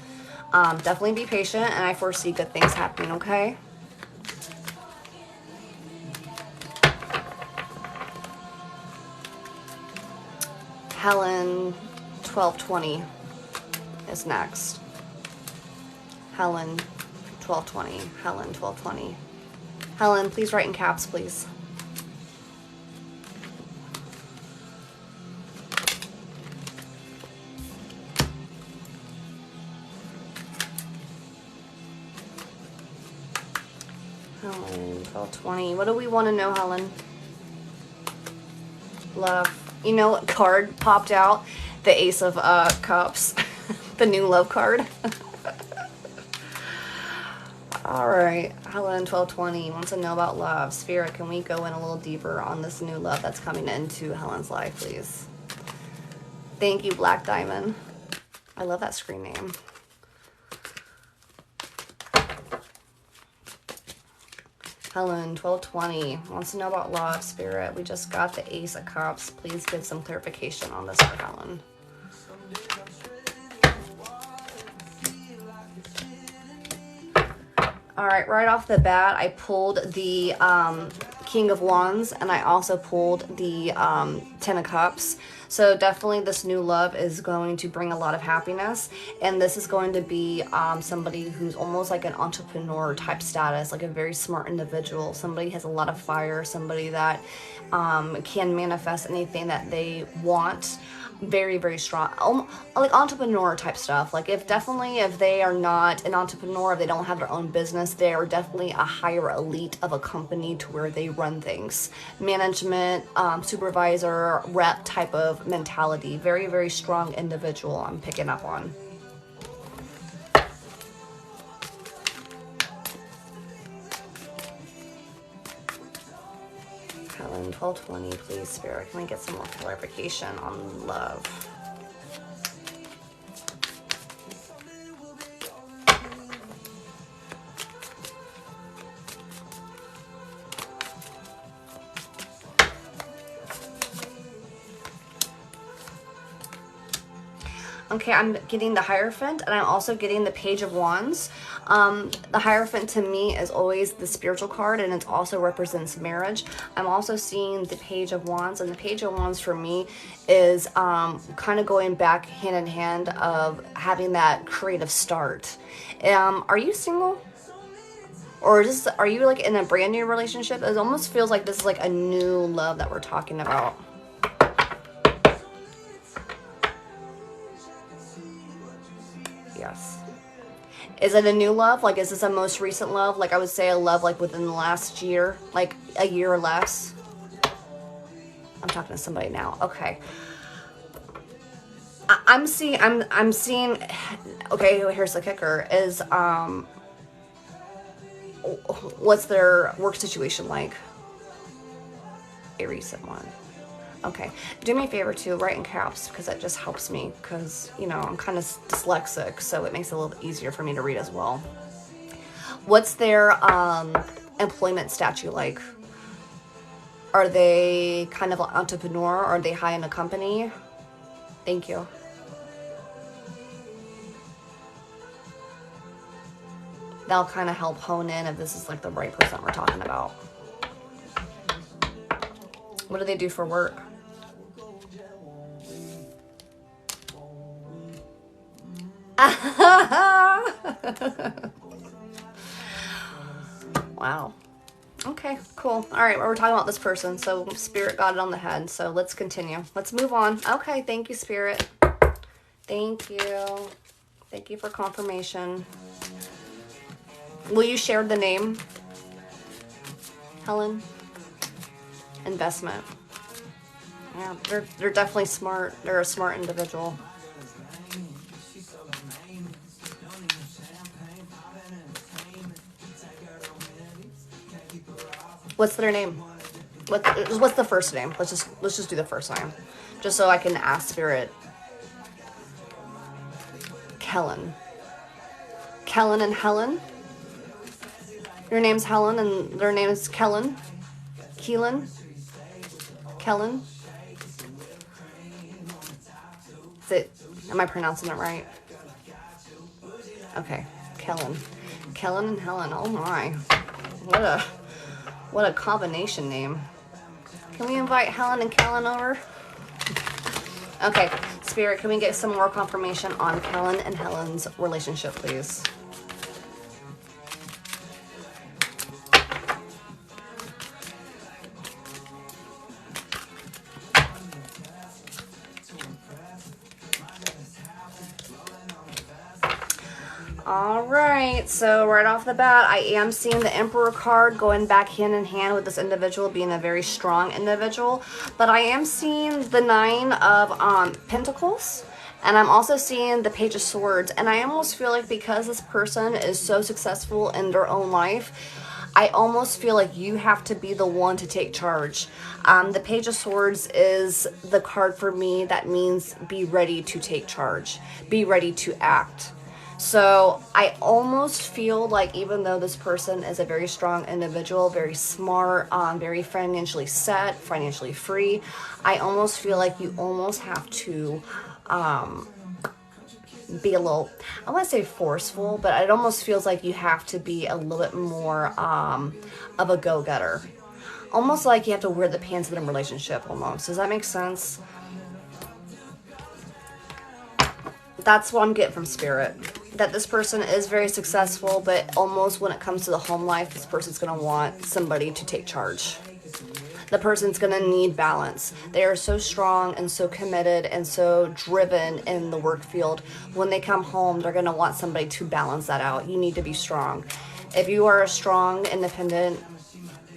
definitely be patient, and I foresee good things happening, okay? Helen 1220 is next. Helen 1220. Helen 1220. Helen, please write in caps, please. Helen 1220. What do we want to know, Helen? Love. You know what card popped out? The Ace of Cups. The new love card. Alright, Helen 1220 wants to know about love. Spirit, can we go in a little deeper on this new love that's coming into Helen's life, please? Thank you, Black Diamond. I love that screen name. Helen 1220 wants to know about love. Spirit, we just got the Ace of Cups. Please give some clarification on this for Helen. All right, right off the bat, I pulled the King of Wands, and I also pulled the Ten of Cups. So definitely this new love is going to bring a lot of happiness, and this is going to be somebody who's almost like an entrepreneur type status, like a very smart individual. Somebody has a lot of fire, somebody that can manifest anything that they want. Very, very strong, like entrepreneur type stuff. Like if they are not an entrepreneur, if they don't have their own business, they are definitely a higher elite of a company to where they run things, management, supervisor, rep type of mentality. Very, very strong individual I'm picking up on. Helen, 1220, please, Spirit. Can we get some more clarification on love? Okay, I'm getting the Hierophant, and I'm also getting the Page of Wands. The Hierophant to me is always the spiritual card, and it also represents marriage. I'm also seeing the Page of Wands, and the Page of Wands for me is kind of going back hand in hand of having that creative start. Are you single? Or are you like in a brand new relationship? It almost feels like this is like a new love that we're talking about. Yes. Is it a new love? Like, is this a most recent love? Like, I would say a love like within the last year, like a year or less. I'm talking to somebody now. Okay. I'm seeing, okay, here's the kicker is, what's their work situation like? A recent one. Okay, do me a favor too, write in caps, because that just helps me, because, you know, I'm kind of dyslexic, so it makes it a little bit easier for me to read as well. What's their employment statute like? Are they kind of an entrepreneur? Are they high in a company? Thank you. That'll kind of help hone in if this is like the right person we're talking about. What do they do for work? Wow. Okay, cool. All right, well, we're talking about this person, so Spirit got it on the head, so let's continue. Let's move on. Okay, thank you, Spirit. Thank you. Thank you for confirmation. Will you share the name? Helen? Investment. Yeah, they're definitely smart. They're a smart individual. What's their name? What's the first name? Let's just do the first name, just so I can ask Spirit. Kellen. Kellen and Helen. Your name's Helen and their name is Kellen. Keelan. Kellen. Is it? Am I pronouncing it right? Okay, Kellen. Kellen and Helen. Oh my! What a combination name. Can we invite Helen and Kellen over? Okay, Spirit, can we get some more confirmation on Kellen and Helen's relationship, please? All right, so right off the bat, I am seeing the Emperor card going back hand in hand with this individual being a very strong individual, but I am seeing the Nine of Pentacles, and I'm also seeing the Page of Swords, and I almost feel like because this person is so successful in their own life, I almost feel like you have to be the one to take charge. The Page of Swords is the card for me that means be ready to take charge, be ready to act. So I almost feel like even though this person is a very strong individual, very smart, very financially set, financially free, I almost feel like you almost have to be a little, I want to say forceful, but it almost feels like you have to be a little bit more of a go-getter. Almost like you have to wear the pants in a relationship almost. Does that make sense? That's what I'm getting from Spirit. That this person is very successful, but almost when it comes to the home life, this person's going to want somebody to take charge. The person's going to need balance. They are so strong and so committed and so driven in the work field. When they come home, they're going to want somebody to balance that out. You need to be strong. If you are a strong, independent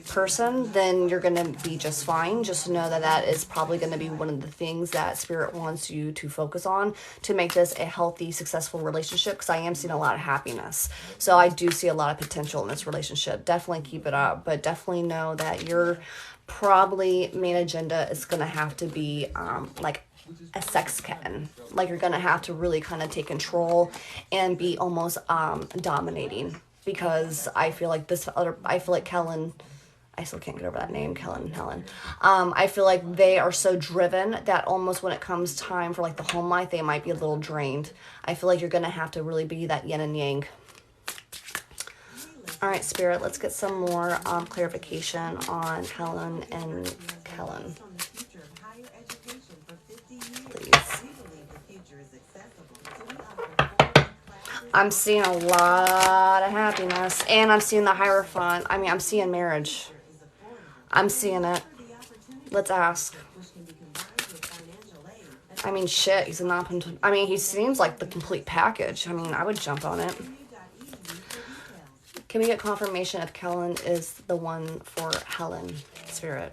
person, then you're going to be just fine. Just know that that is probably going to be one of the things that Spirit wants you to focus on to make this a healthy, successful relationship, because I am seeing a lot of happiness. So I do see a lot of potential in this relationship. Definitely keep it up, but definitely know that your probably main agenda is going to have to be like a sex kitten. Like you're going to have to really kind of take control and be almost dominating, because I feel like Kellen, I still can't get over that name, Kellen and Helen. I feel like they are so driven that almost when it comes time for like the home life, they might be a little drained. I feel like you're going to have to really be that yin and yang. All right, Spirit, let's get some more clarification on Helen and Kellen. Please. I'm seeing a lot of happiness, and I'm seeing the Hierophant. I mean, I'm seeing marriage. I'm seeing it. Let's ask. I mean, shit, he's he seems like the complete package. I mean, I would jump on it. Can we get confirmation if Kellen is the one for Helen, Spirit?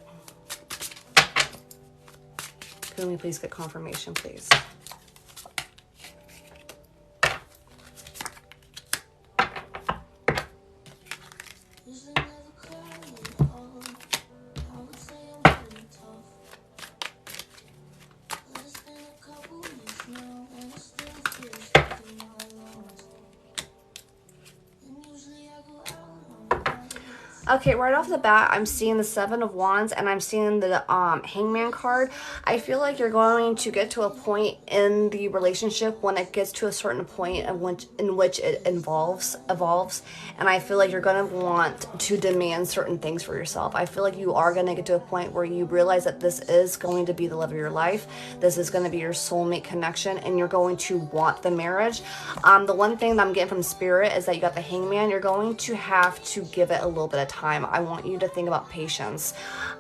Can we please get confirmation, please? Okay, right off the bat, I'm seeing the Seven of Wands and I'm seeing the Hangman card. I feel like you're going to get to a point in the relationship when it gets to a certain point in which it evolves. And I feel like you're going to want to demand certain things for yourself. I feel like you are going to get to a point where you realize that this is going to be the love of your life. This is going to be your soulmate connection, and you're going to want the marriage. The one thing that I'm getting from Spirit is that you got the Hangman. You're going to have to give it a little bit of time. I want you to think about patience.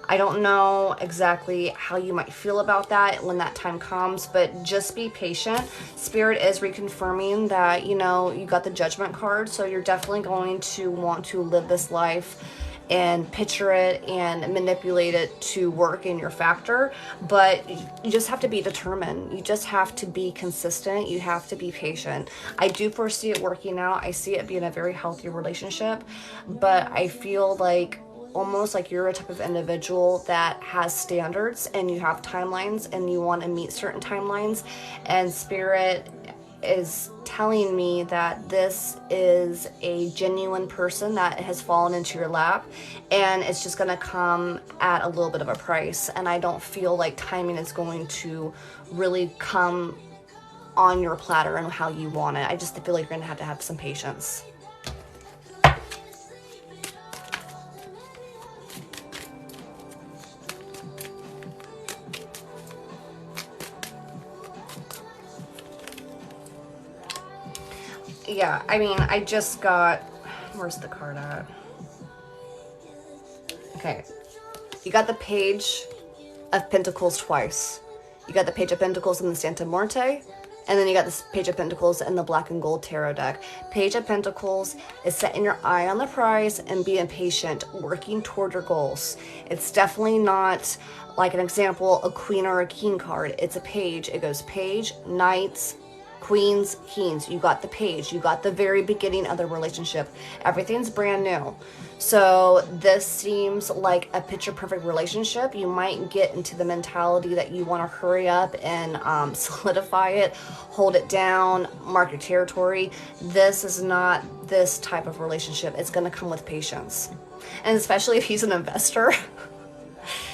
I don't know exactly how you might feel about that when that time comes, but just be patient. Spirit is reconfirming that, you got the Judgment card, so you're definitely going to want to live this life and picture it and manipulate it to work in your factor, but you just have to be determined. You just have to be consistent. You have to be patient. I do foresee it working out. I see it being a very healthy relationship, but I feel like almost like you're a type of individual that has standards and you have timelines and you want to meet certain timelines, and Spirit is telling me that this is a genuine person that has fallen into your lap, and it's just going to come at a little bit of a price. And I don't feel like timing is going to really come on your platter and how you want it. I just feel like you're going to have some patience. Yeah, I just got, where's the card at? Okay, you got the Page of Pentacles twice. You got the Page of Pentacles in the Santa Muerte, and then you got this Page of Pentacles in the Black and Gold Tarot deck. Page of Pentacles is setting your eye on the prize and being patient, working toward your goals. It's definitely not, like an example, a Queen or a King card. It's a Page. It goes Page, Knights, Queens, Kings. You got the Page. You got the very beginning of the relationship. Everything's brand new. So this seems like a picture perfect relationship. You might get into the mentality that you want to hurry up and solidify it, hold it down, mark your territory. This is not this type of relationship. It's going to come with patience. And especially if he's an investor.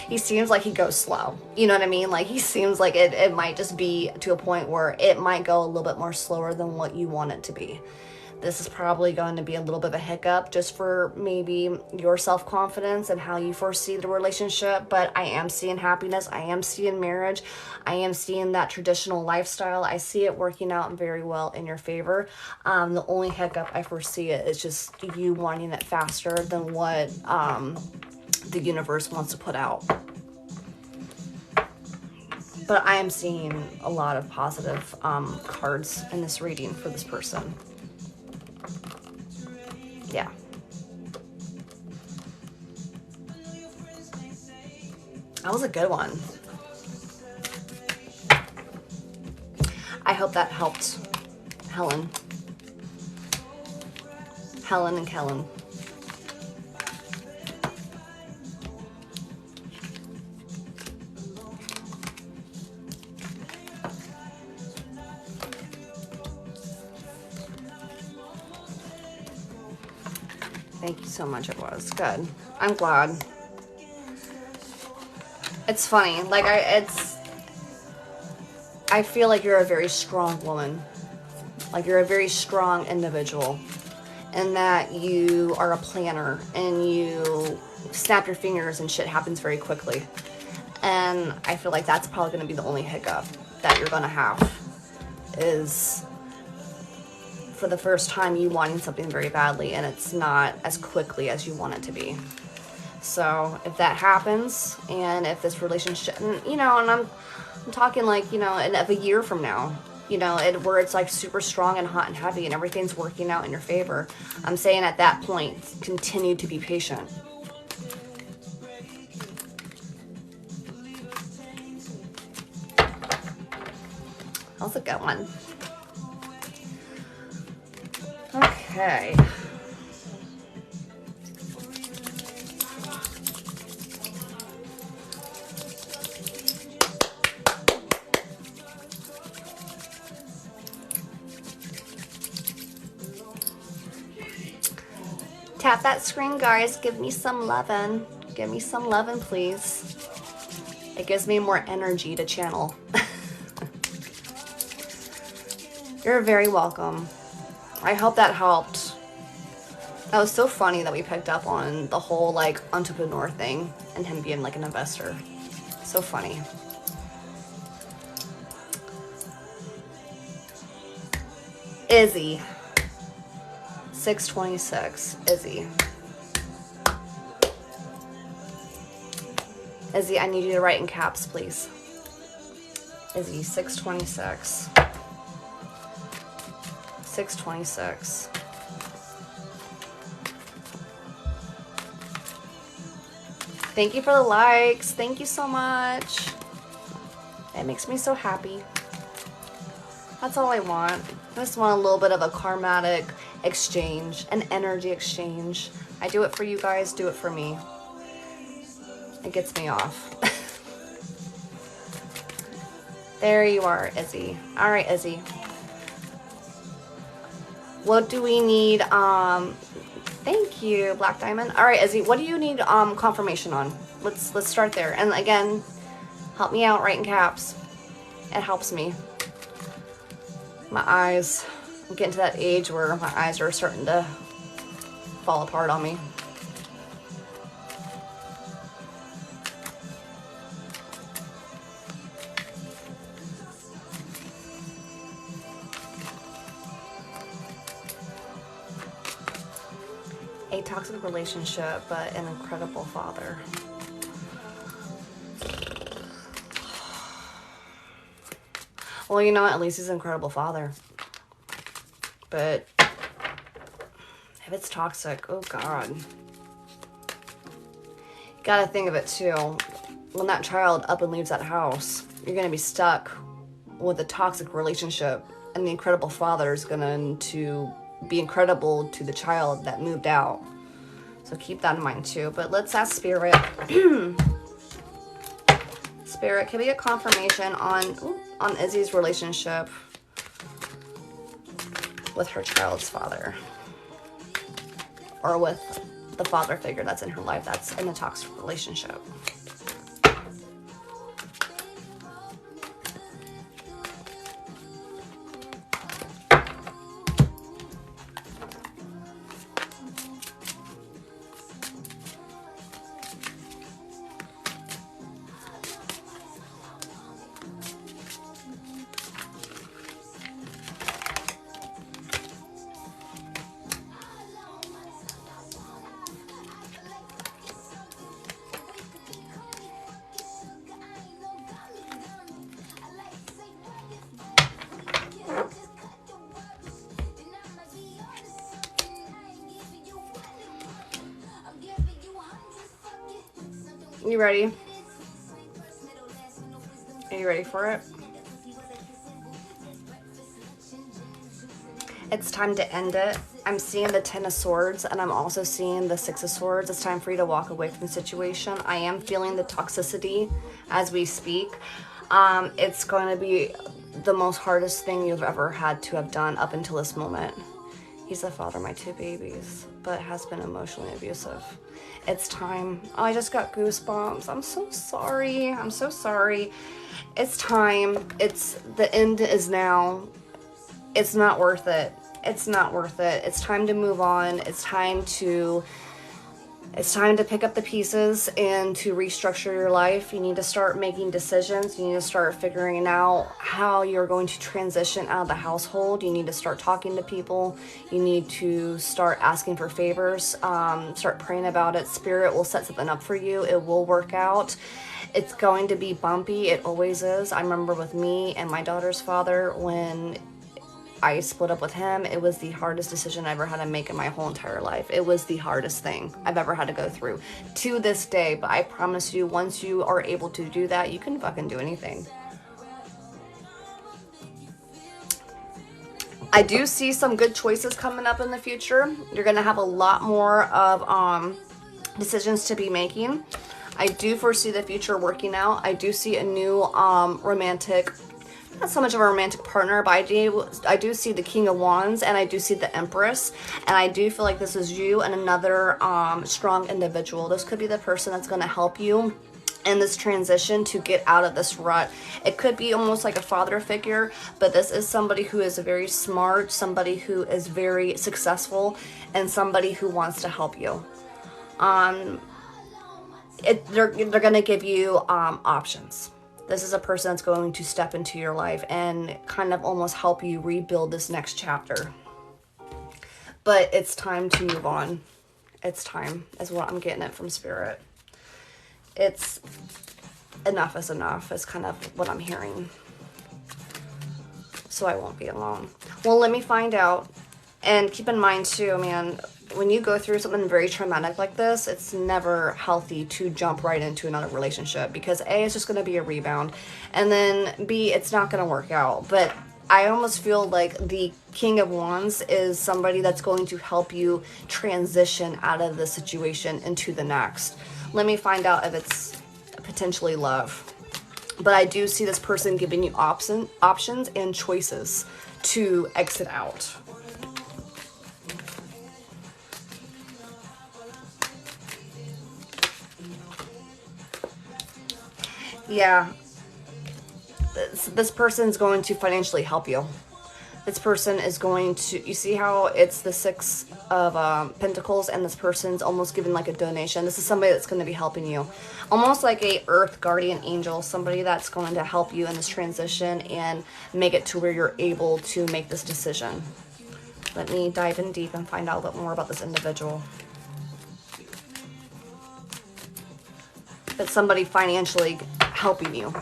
he seems like he goes slow. You know what I mean? Like, he seems like it might just be to a point where it might go a little bit more slower than what you want it to be. This is probably going to be a little bit of a hiccup just for maybe your self-confidence and how you foresee the relationship. But I am seeing happiness. I am seeing marriage. I am seeing that traditional lifestyle. I see it working out very well in your favor. The only hiccup I foresee is just you wanting it faster than what the universe wants to put out. But I am seeing a lot of positive cards in this reading for this person. Yeah. That was a good one. I hope that helped Helen. Helen and Kellen. Thank you so much. It was good. I'm glad. It's funny. Like, I feel like you're a very strong woman. Like, you're a very strong individual. And that you are a planner. And you snap your fingers and shit happens very quickly. And I feel like that's probably going to be the only hiccup that you're going to have. Is for the first time you wanting something very badly and it's not as quickly as you want it to be. So if that happens, and if this relationship, you know, and I'm talking like, you know, of a year from now, you know, where it's like super strong and hot and heavy and everything's working out in your favor, I'm saying at that point, continue to be patient. That was a good one. Okay. Tap that screen, guys. Give me some lovin'. Give me some lovin', please. It gives me more energy to channel. You're very welcome. I hope that helped. That was so funny that we picked up on the whole like entrepreneur thing and him being like an investor. So funny. Izzy. 626. Izzy. Izzy, I need you to write in caps, please. Izzy, 626. 626. Thank you for the likes. Thank you so much. It makes me so happy. That's all I want. I just want a little bit of a karmatic exchange, an energy exchange. I do it for you guys, do it for me. It gets me off. There you are, Izzy. All right, Izzy. What do we need? Thank you, Black Diamond. All right, Izzy, what do you need confirmation on? Let's start there. And again, help me out, write in caps. It helps me. My eyes, I'm getting to that age where my eyes are starting to fall apart on me. A toxic relationship, but an incredible father. Well, you know what? At least he's an incredible father. But if it's toxic, oh God. You gotta think of it too. When that child up and leaves that house, you're gonna be stuck with a toxic relationship, and the incredible father is going to be incredible to the child that moved out. So keep that in mind too. But let's ask Spirit. Spirit, can we get confirmation on Izzy's relationship with her child's father? Or with the father figure that's in her life that's in a toxic relationship? You ready? Are you ready for it? It's time to end it. I'm seeing the Ten of Swords, and I'm also seeing the Six of Swords. It's time for you to walk away from the situation. I am feeling the toxicity as we speak. It's going to be the most hardest thing you've ever had to have done up until this moment. He's the father of my 2 babies, but has been emotionally abusive. It's time. Oh, I just got goosebumps. I'm so sorry. I'm so sorry. It's time. The end is now. It's not worth it. It's not worth it. It's time to move on. It's time to pick up the pieces and to restructure your life. You need to start making decisions. You need to start figuring out how you're going to transition out of the household. You need to start talking to people. You need to start asking for favors. Start praying about it. Spirit will set something up for you. It will work out. It's going to be bumpy. It always is. I remember with me and my daughter's father, when I split up with him, it was the hardest decision I ever had to make in my whole entire life. It was the hardest thing I've ever had to go through to this day. But I promise you, once you are able to do that, you can fucking do anything. I do see some good choices coming up in the future. You're going to have a lot more of decisions to be making. I do foresee the future working out. I do see a new romantic, not so much of a romantic partner, but I do see the King of Wands, and I do see the Empress, and I do feel like this is you and another strong individual. This could be the person that's going to help you in this transition to get out of this rut. It could be almost like a father figure, but this is somebody who is very smart, somebody who is very successful, and somebody who wants to help you. They're going to give you options. This is a person that's going to step into your life and kind of almost help you rebuild this next chapter. But it's time to move on. It's time, is what I'm getting it from Spirit. It's enough is enough, is kind of what I'm hearing. So I won't be alone. Well, let me find out. And keep in mind too, man, when you go through something very traumatic like this, it's never healthy to jump right into another relationship, because A, it's just going to be a rebound, and then B, it's not going to work out. But I almost feel like the King of Wands is somebody that's going to help you transition out of the situation into the next. Let me find out if it's potentially love. But I do see this person giving you options and choices to exit out. Yeah, this person's going to financially help you. This person is going to, you see how it's the Six of Pentacles, and this person's almost giving like a donation. This is somebody that's going to be helping you. Almost like a earth guardian angel, somebody that's going to help you in this transition and make it to where you're able to make this decision. Let me dive in deep and find out a bit more about this individual. It's somebody financially helping you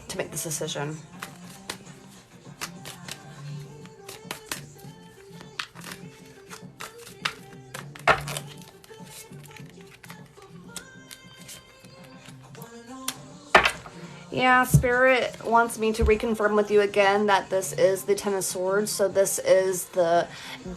to make this decision. Yeah, Spirit wants me to reconfirm with you again that this is the Ten of Swords. So this is the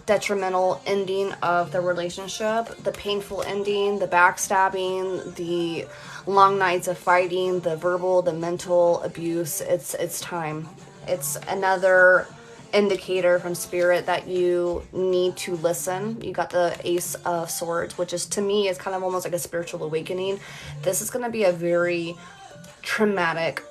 detrimental ending of the relationship, the painful ending, the backstabbing, the long nights of fighting, the verbal, the mental abuse. It's time. It's another indicator from Spirit that you need to listen. You got the Ace of Swords, which is, to me, is kind of almost like a spiritual awakening. This is going to be a very traumatic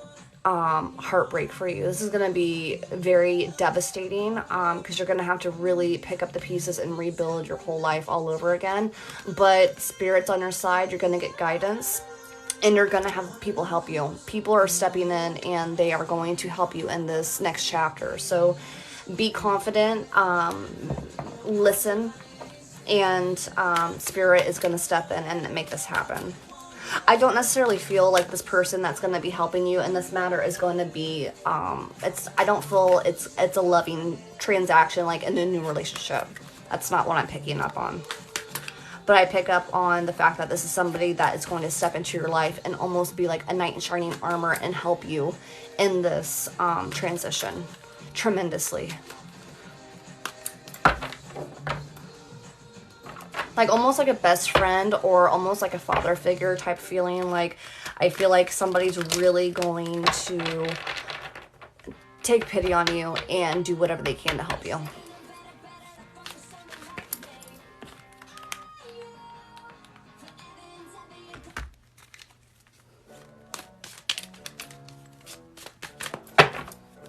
heartbreak for you. This is going to be very devastating because you're going to have to really pick up the pieces and rebuild your whole life all over again. But Spirit's on your side. You're going to get guidance, and you're going to have people help you. People are stepping in, and they are going to help you in this next chapter. So be confident, listen, and Spirit is going to step in and make this happen. I don't necessarily feel like this person that's going to be helping you in this matter is going to be, I don't feel it's a loving transaction, like in a new relationship. That's not what I'm picking up on. but I pick up on the fact that this is somebody that is going to step into your life and almost be like a knight in shining armor and help you in this transition tremendously. Like almost like a best friend or almost like a father figure type feeling. Like I feel like somebody's really going to take pity on you and do whatever they can to help you.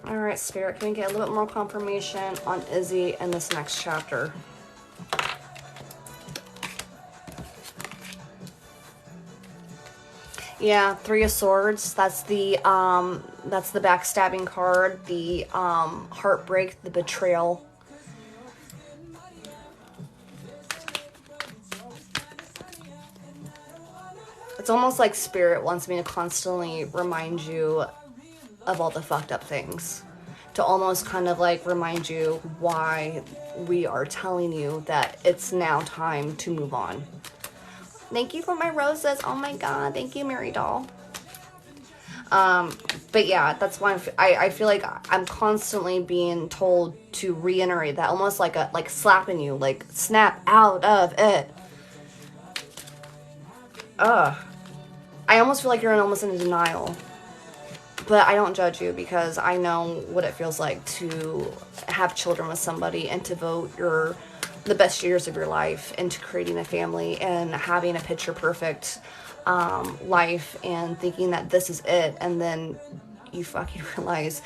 All right, Spirit, can we get a little bit more confirmation on Izzy in this next chapter? Yeah, Three of Swords. That's the backstabbing card, the heartbreak, the betrayal. It's almost like Spirit wants me to constantly remind you of all the fucked up things. To almost kind of like remind you why we are telling you that it's now time to move on. Thank you for my roses. Oh my God. Thank you, Mary Doll. But yeah, that's why I feel like I'm constantly being told to reiterate that, almost like slapping you, like snap out of it. I almost feel like you're almost in denial. But I don't judge you because I know what it feels like to have children with somebody and to devote the best years of your life into creating a family and having a picture perfect life and thinking that this is it, and then you fucking realize,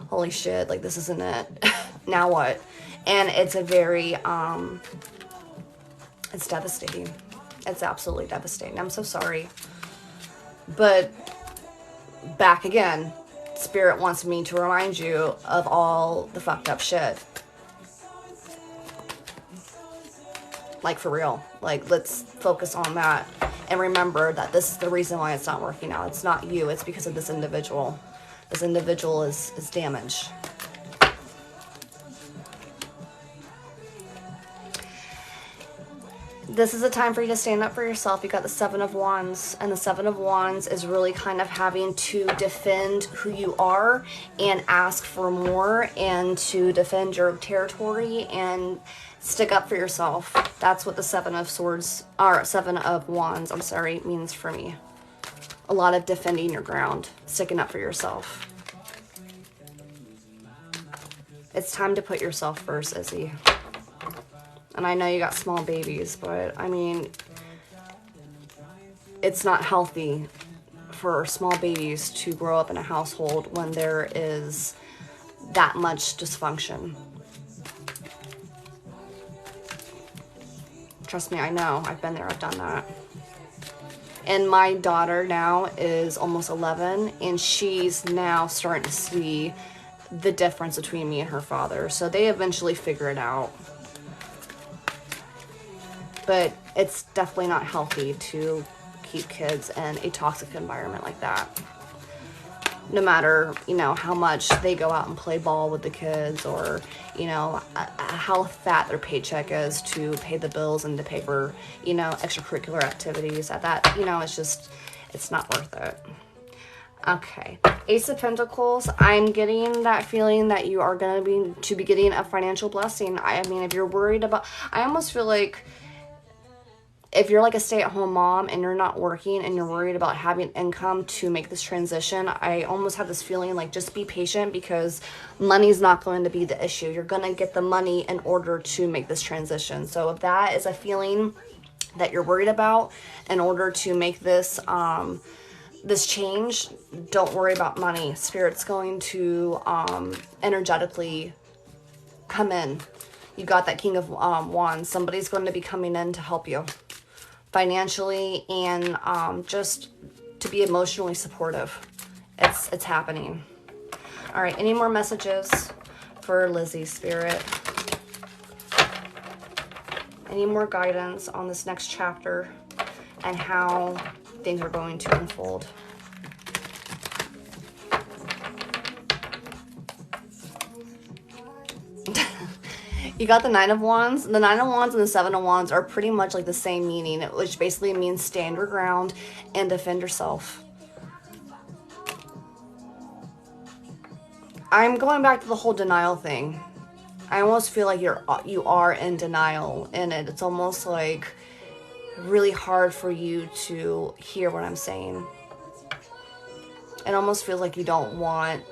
holy shit, like this isn't it. Now what? And it's a very it's devastating. It's absolutely devastating. I'm so sorry. But back again, Spirit wants me to remind you of all the fucked up shit. Like for real. Like let's focus on that and remember that this is the reason why it's not working out. It's not you. It's because of this individual. This individual is damaged. This is a time for you to stand up for yourself. You got the Seven of Wands, and the Seven of Wands is really kind of having to defend who you are and ask for more and to defend your territory and stick up for yourself. That's what the Seven of Wands, I'm sorry, means for me. A lot of defending your ground, sticking up for yourself. It's time to put yourself first, Izzy. And I know you got small babies, but I mean, it's not healthy for small babies to grow up in a household when there is that much dysfunction. Trust me, I know. I've been there. I've done that. And my daughter now is almost 11, and she's now starting to see the difference between me and her father. So they eventually figure it out. But it's definitely not healthy to keep kids in a toxic environment like that. No matter, you know, how much they go out and play ball with the kids, or, you know, how fat their paycheck is to pay the bills and to pay for, you know, extracurricular activities. At that, you know, it's not worth it. Okay, Ace of Pentacles. I'm getting that feeling that you are going to be getting a financial blessing. I mean, if you're worried about, I almost feel like if you're like a stay-at-home mom and you're not working and you're worried about having income to make this transition, I almost have this feeling like just be patient, because money's not going to be the issue. You're going to get the money in order to make this transition. So if that is a feeling that you're worried about in order to make this this change, don't worry about money. Spirit's going to energetically come in. You got that King of Wands. Somebody's going to be coming in to help you financially and just to be emotionally supportive. It's happening. All right, any more messages for Lizzie, Spirit? Any more guidance on this next chapter and how things are going to unfold? You got the Nine of Wands. The Nine of Wands and the Seven of Wands are pretty much like the same meaning, which basically means stand your ground and defend yourself. I'm going back to the whole denial thing. I almost feel like you are in denial, and it's almost like really hard for you to hear what I'm saying. It almost feels like you don't want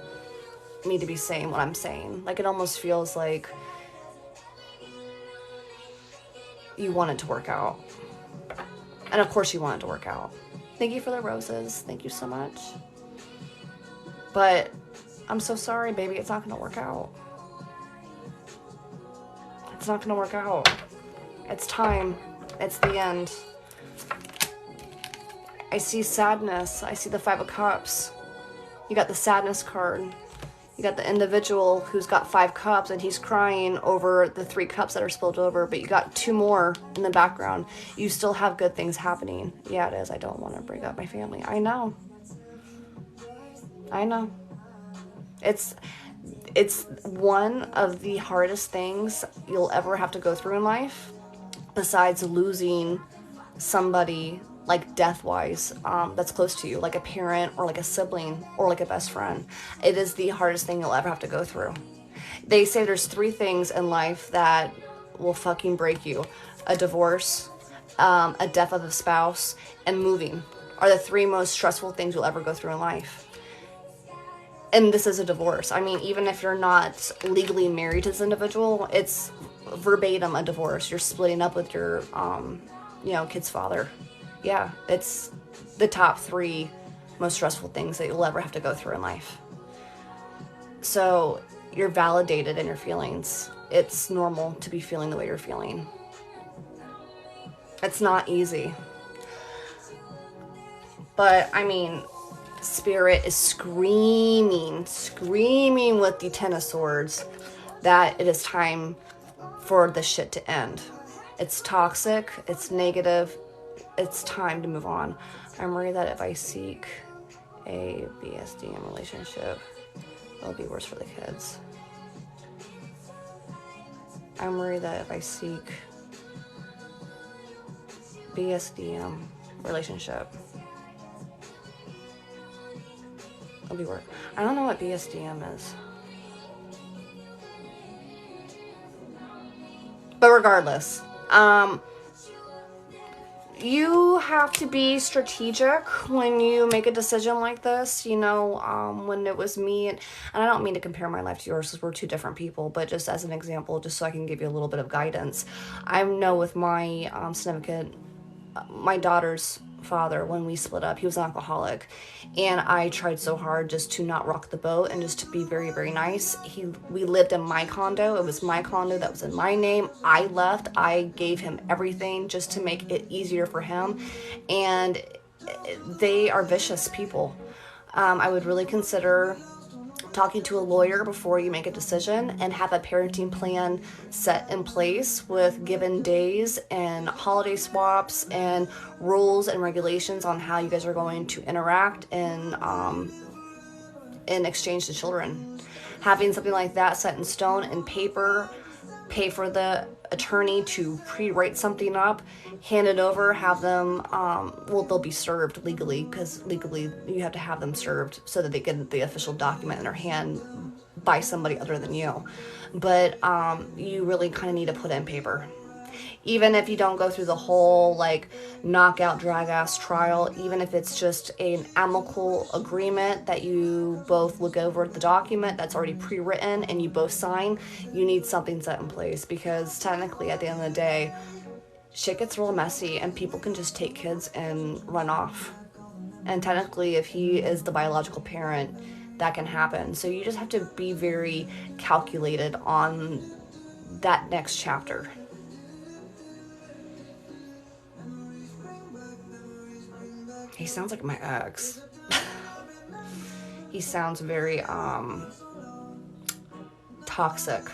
me to be saying what I'm saying. Like, it almost feels like you want it to work out. And of course you want it to work out. Thank you for the roses. Thank you so much. But I'm so sorry, baby. It's not going to work out. It's not going to work out. It's time. It's the end. I see sadness. I see the Five of Cups. You got the sadness card. You got the individual who's got 5 cups and he's crying over the 3 cups that are spilled over, but you got 2 more in the background. You still have good things happening. Yeah, it is. I don't want to break up my family. I know. I know. It's one of the hardest things you'll ever have to go through in life, besides losing somebody like death-wise, that's close to you, like a parent or like a sibling or like a best friend. It is the hardest thing you'll ever have to go through. They say there's 3 things in life that will fucking break you. A divorce, a death of a spouse, and moving are the 3 most stressful things you'll ever go through in life. And this is a divorce. I mean, even if you're not legally married to this individual, it's verbatim a divorce. You're splitting up with your, kid's father. Yeah, it's the top 3 most stressful things that you'll ever have to go through in life. So you're validated in your feelings. It's normal to be feeling the way you're feeling. It's not easy. But, I mean, Spirit is screaming with the 10 of Swords that it is time for the shit to end. It's toxic. It's negative. It's time to move on. I'm worried that if I seek a BSDM relationship, it'll be worse for the kids. I'm worried that if I seek BSDM relationship, it'll be worse. I don't know what BSDM is. But regardless, you have to be strategic when you make a decision like this. When it was me, and I don't mean to compare my life to yours because we're 2 different people, but just as an example, just so I can give you a little bit of guidance. I know with my significant, my daughter's father, when we split up, he was an alcoholic, and I tried so hard just to not rock the boat and just to be very, very nice. We lived in my condo. It was my condo that was in my name. I left. I gave him everything just to make it easier for him, and they are vicious people. I would really consider talking to a lawyer before you make a decision, and have a parenting plan set in place with given days and holiday swaps and rules and regulations on how you guys are going to interact and in exchange to children. Having something like that set in stone and paper, pay for the attorney to pre-write something up, hand it over, have them, they'll be served legally, because legally you have to have them served so that they get the official document in their hand by somebody other than you. But you really kind of need to put it in paper. Even if you don't go through the whole knockout drag ass trial, even if it's just an amicable agreement that you both look over the document that's already pre-written and you both sign, you need something set in place, because technically at the end of the day, shit gets real messy and people can just take kids and run off. And technically, if he is the biological parent, that can happen. So you just have to be very calculated on that next chapter. He sounds like my ex. He sounds very toxic.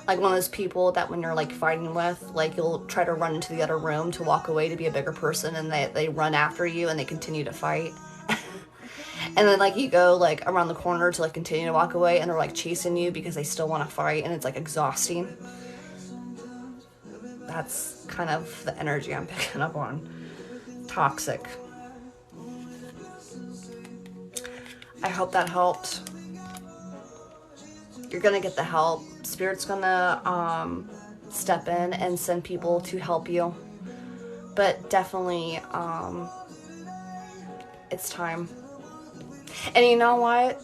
Like one of those people that when you're fighting with, you'll try to run into the other room to walk away to be a bigger person, and they run after you and they continue to fight. And then you go around the corner to continue to walk away, and they're chasing you because they still want to fight, and it's exhausting. That's kind of the energy I'm picking up on. Toxic. I hope that helped. You're gonna get the help. Spirit's gonna step in and send people to help you. But definitely, it's time. And you know what?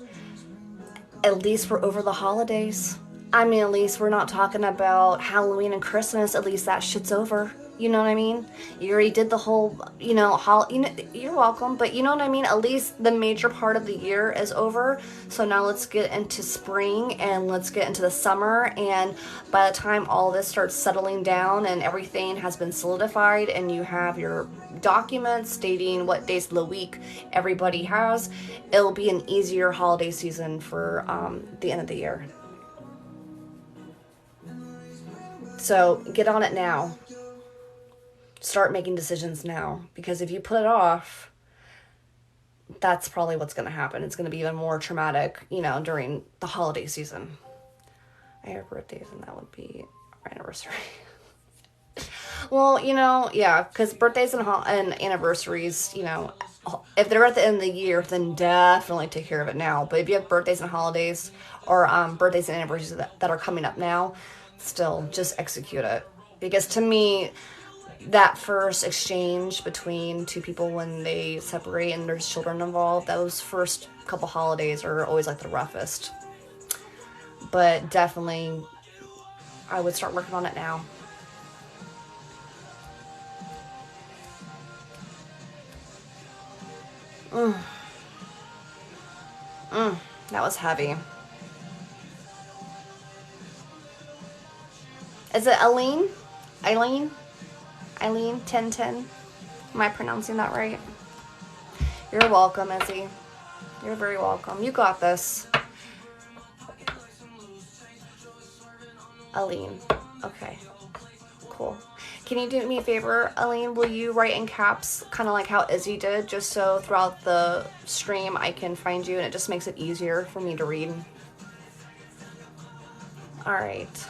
At least we're over the holidays. I mean, at least we're not talking about Halloween and Christmas. At least that shit's over. You know what I mean? You already did the whole, you're welcome. But you know what I mean? At least the major part of the year is over. So now let's get into spring and let's get into the summer. And by the time all this starts settling down and everything has been solidified and you have your documents stating what days of the week everybody has, it'll be an easier holiday season for the end of the year. So get on it now. Start making decisions now, because if you put it off, that's probably what's going to happen. It's going to be even more traumatic, during the holiday season. I have birthdays, and that would be our anniversary. Well, yeah, because birthdays and anniversaries, if they're at the end of the year, then definitely take care of it now. But if you have birthdays and holidays, or birthdays and anniversaries that are coming up now, still just execute it. Because to me, that first exchange between two people when they separate and there's children involved, those first couple holidays are always like the roughest. But definitely, I would start working on it now. That was heavy. Is it Eileen? Eileen 1010? Am I pronouncing that right? You're welcome, Izzy. You're very welcome. You got this. Eileen. Okay. Cool. Can you do me a favor, Eileen? Will you write in caps, kind of like how Izzy did, just so throughout the stream I can find you and it just makes it easier for me to read? All right.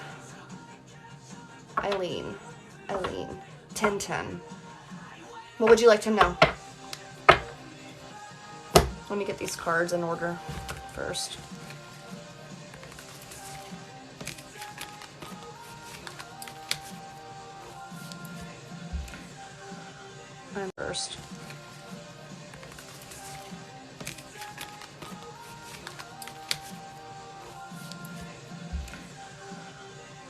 Eileen 1010. What would you like to know? Let me get these cards in order first. I'm first.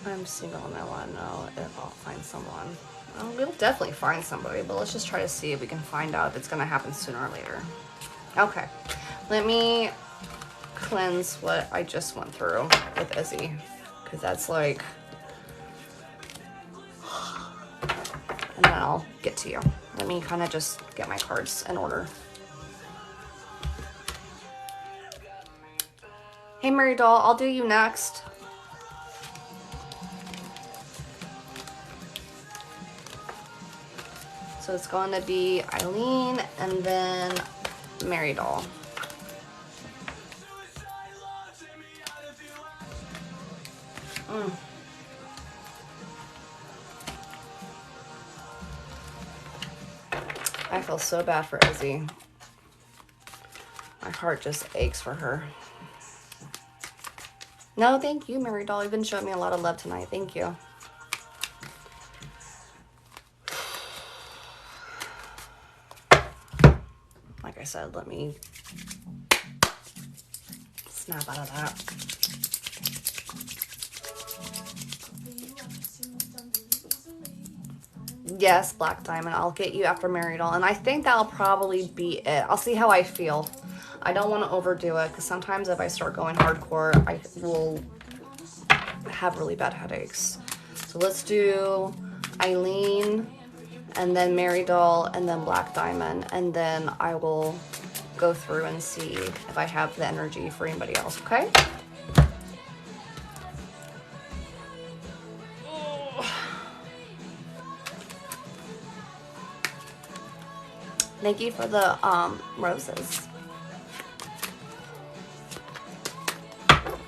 I'm single and I want to know if I'll find someone. Well, we'll definitely find somebody, but let's just try to see if we can find out if it's going to happen sooner or later. Okay, let me cleanse what I just went through with Izzy, because that's like, and then I'll get to you. Let me kind of just get my cards in order. Hey, Mary Doll, I'll do you next. So it's going to be Eileen and then Mary Doll. I feel so bad for Izzy. My heart just aches for her. No, thank you, Mary Doll. You've been showing me a lot of love tonight. Thank you. Like I said, let me snap out of that. Yes, Black Diamond. I'll get you after Mary Doll. And I think that'll probably be it. I'll see how I feel. I don't want to overdo it, because sometimes if I start going hardcore, I will have really bad headaches. So let's do Eileen, and then Mary Doll, and then Black Diamond. And then I will go through and see if I have the energy for anybody else, okay? Thank you for the roses.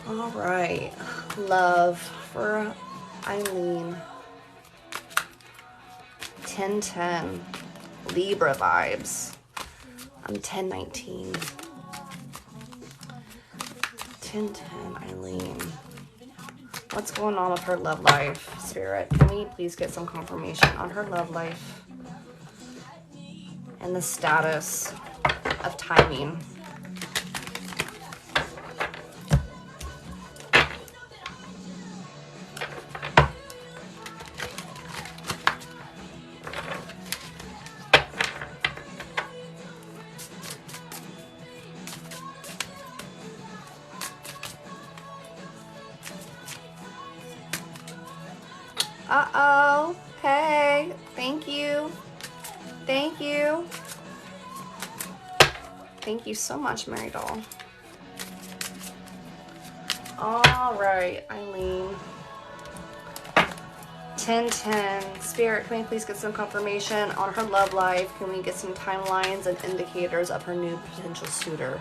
All right, love for Eileen. 10-10. Libra vibes. I'm 10-19. 10-10, Eileen. What's going on with her love life, Spirit? Can we please get some confirmation on her love life and the status of timing? Uh-oh. Hey, thank you. Thank you. Thank you so much, Mary Doll. All right, Eileen. 10-10. Spirit, can we please get some confirmation on her love life? Can we get some timelines and indicators of her new potential suitor?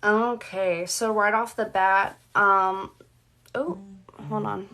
Okay, so right off the bat, oh, hold on.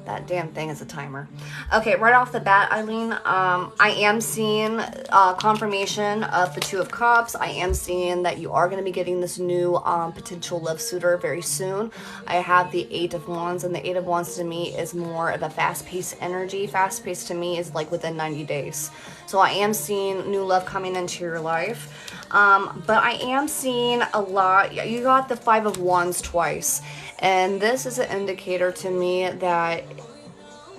That damn thing is a timer. Okay, right off the bat, Eileen, I am seeing confirmation of the Two of Cups. I am seeing that you are going to be getting this new potential love suitor very soon. I have the Eight of Wands, and the Eight of Wands to me is more of a fast-paced energy. Fast-paced to me is like within 90 days. So I am seeing new love coming into your life. But I am seeing a lot. You got the Five of Wands twice. And this is an indicator to me that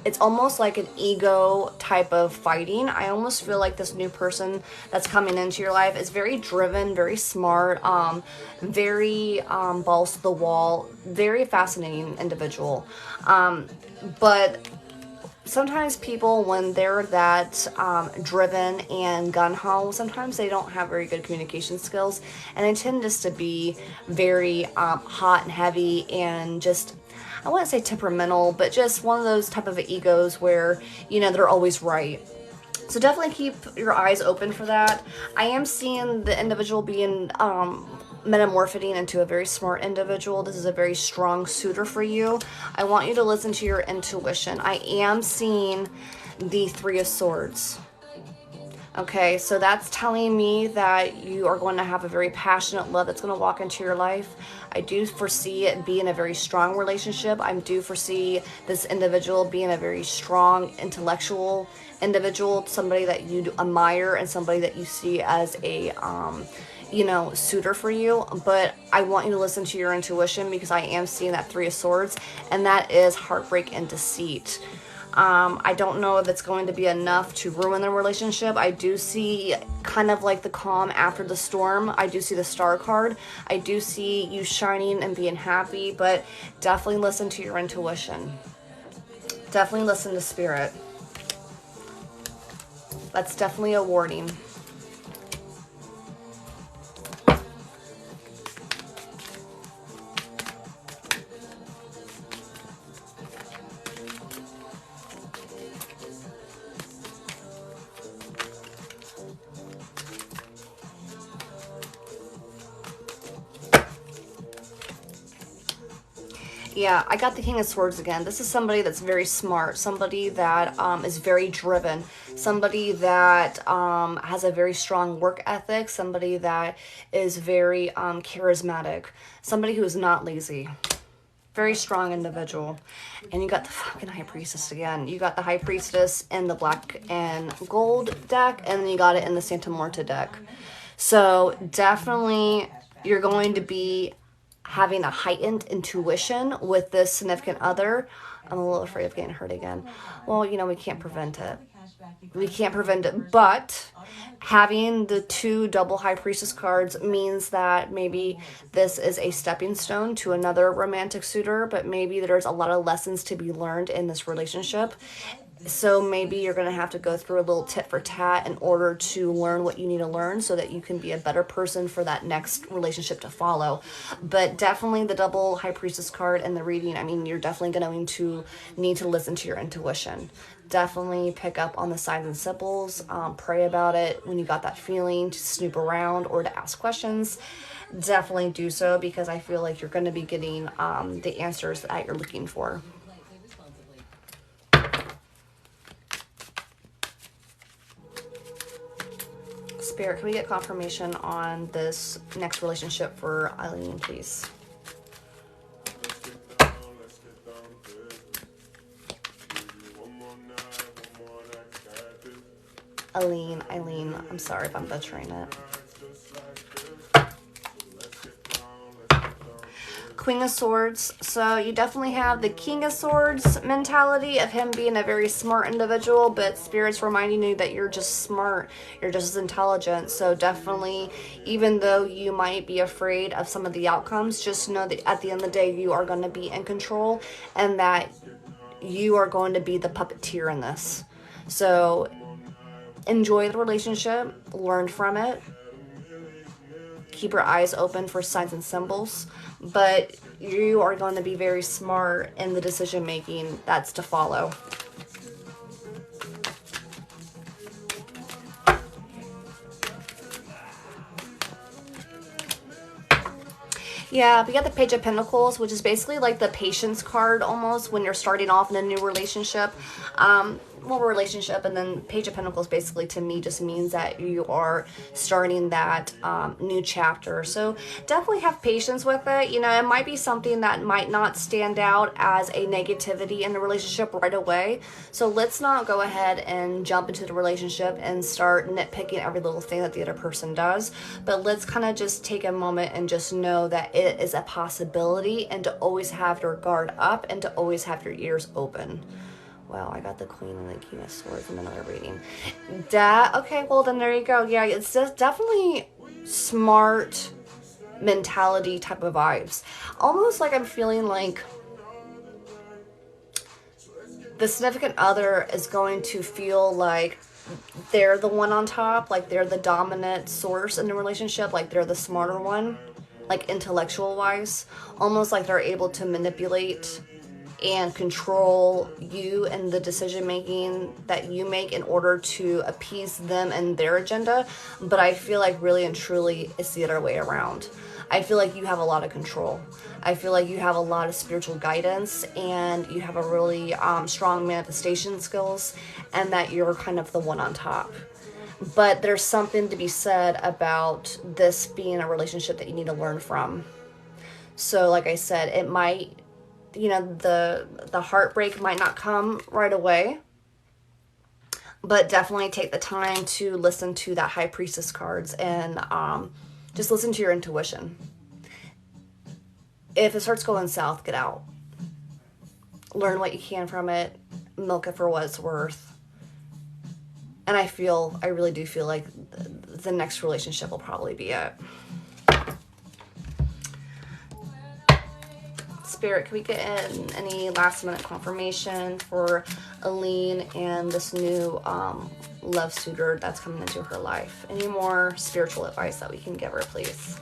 it's almost like an ego type of fighting. I almost feel like this new person that's coming into your life is very driven, very smart, very balls to the wall, very fascinating individual. But sometimes people, when they're that driven and gung-ho, sometimes they don't have very good communication skills, and they tend just to be very hot and heavy and just, I wouldn't say temperamental, but just one of those type of egos where, you know, they're always right. So definitely keep your eyes open for that. I am seeing the individual being metamorphing into a very smart individual. This is a very strong suitor for you. I want you to listen to your intuition. I am seeing the Three of Swords. Okay, so that's telling me that you are going to have a very passionate love that's going to walk into your life. I do foresee it being a very strong relationship. I do foresee this individual being a very strong intellectual individual, somebody that you admire and somebody that you see as a you know, suitor for you. But I want you to listen to your intuition, because I am seeing that Three of Swords, and that is heartbreak and deceit. I don't know if it's going to be enough to ruin the relationship. I do see kind of like the calm after the storm. I do see the Star card. I do see you shining and being happy, but definitely listen to your intuition. Definitely listen to Spirit. That's definitely a warning. Yeah, I got the King of Swords again. This is somebody that's very smart, somebody that is very driven, somebody that has a very strong work ethic, somebody that is very charismatic, somebody who is not lazy. very strong individual. And you got the fucking High Priestess again. You got the High Priestess in the black and gold deck, and then you got it in the Santa Marta deck. So definitely you're going to be having a heightened intuition with this significant other. I'm a little afraid of getting hurt again. Well, you know, we can't prevent it. We can't prevent it, but having the 2 double High Priestess cards means that maybe this is a stepping stone to another romantic suitor, but maybe there's a lot of lessons to be learned in this relationship. So maybe you're going to have to go through a little tit for tat in order to learn what you need to learn so that you can be a better person for that next relationship to follow. But definitely the double High Priestess card and the reading, I mean, you're definitely going to need to listen to your intuition. Definitely pick up on the signs and symbols, pray about it when you got that feeling to snoop around or to ask questions. Definitely do so, because I feel like you're going to be getting the answers that you're looking for. Spirit, can we get confirmation on this next relationship for Eileen, please? Eileen, I'm sorry if I'm butchering it. Queen of Swords. So you definitely have the King of Swords mentality of him being a very smart individual, but Spirit's reminding you that you're just smart. You're just as intelligent. So definitely, even though you might be afraid of some of the outcomes, just know that at the end of the day, you are going to be in control and that you are going to be the puppeteer in this. So enjoy the relationship, learn from it, keep your eyes open for signs and symbols, but you are going to be very smart in the decision making that's to follow. Yeah, we got the Page of Pentacles, which is basically like the patience card almost when you're starting off in a new relationship. Relationship, and then Page of Pentacles basically to me just means that you are starting that new chapter. So definitely have patience with it. You know, it might be something that might not stand out as a negativity in the relationship right away. So let's not go ahead and jump into the relationship and start nitpicking every little thing that the other person does. But let's kind of just take a moment and just know that it is a possibility, and to always have your guard up and to always have your ears open. Wow, I got the Queen and the King of Swords in another reading. Okay, well then there you go. Yeah, it's just definitely smart mentality type of vibes. Almost like I'm feeling like the significant other is going to feel like they're the one on top, like they're the dominant source in the relationship, like they're the smarter one, like intellectual wise. Almost like they're able to manipulate and control you and the decision making that you make in order to appease them and their agenda. But I feel like really and truly it's the other way around. I feel like you have a lot of control. I feel like you have a lot of spiritual guidance, and you have a really strong manifestation skills, and that you're kind of the one on top. But there's something to be said about this being a relationship that you need to learn from. So like I said, it might, you know, the heartbreak might not come right away, but definitely take the time to listen to that High Priestess cards and just listen to your intuition. If it starts going south, get out. Learn what you can from it. Milk it for what it's worth. And I really do feel like the next relationship will probably be it. Spirit, can we get in any last minute confirmation for Eileen and this new love suitor that's coming into her life? Any more spiritual advice that we can give her, please?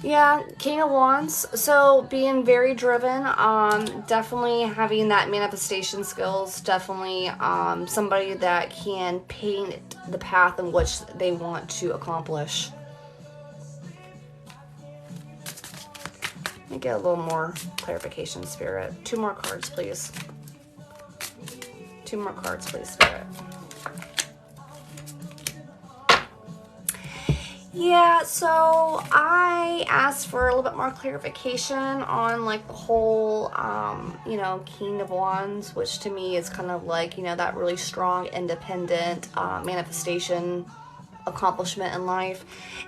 Yeah, King of Wands. So being very driven, definitely having that manifestation skills, definitely somebody that can paint the path in which they want to accomplish. Let me get a little more clarification, Spirit. 2 more cards, please. 2 more cards, please, Spirit. Yeah, so I asked for a little bit more clarification on like the whole, you know, King of Wands, which to me is kind of like, you know, that really strong, independent manifestation accomplishment in life.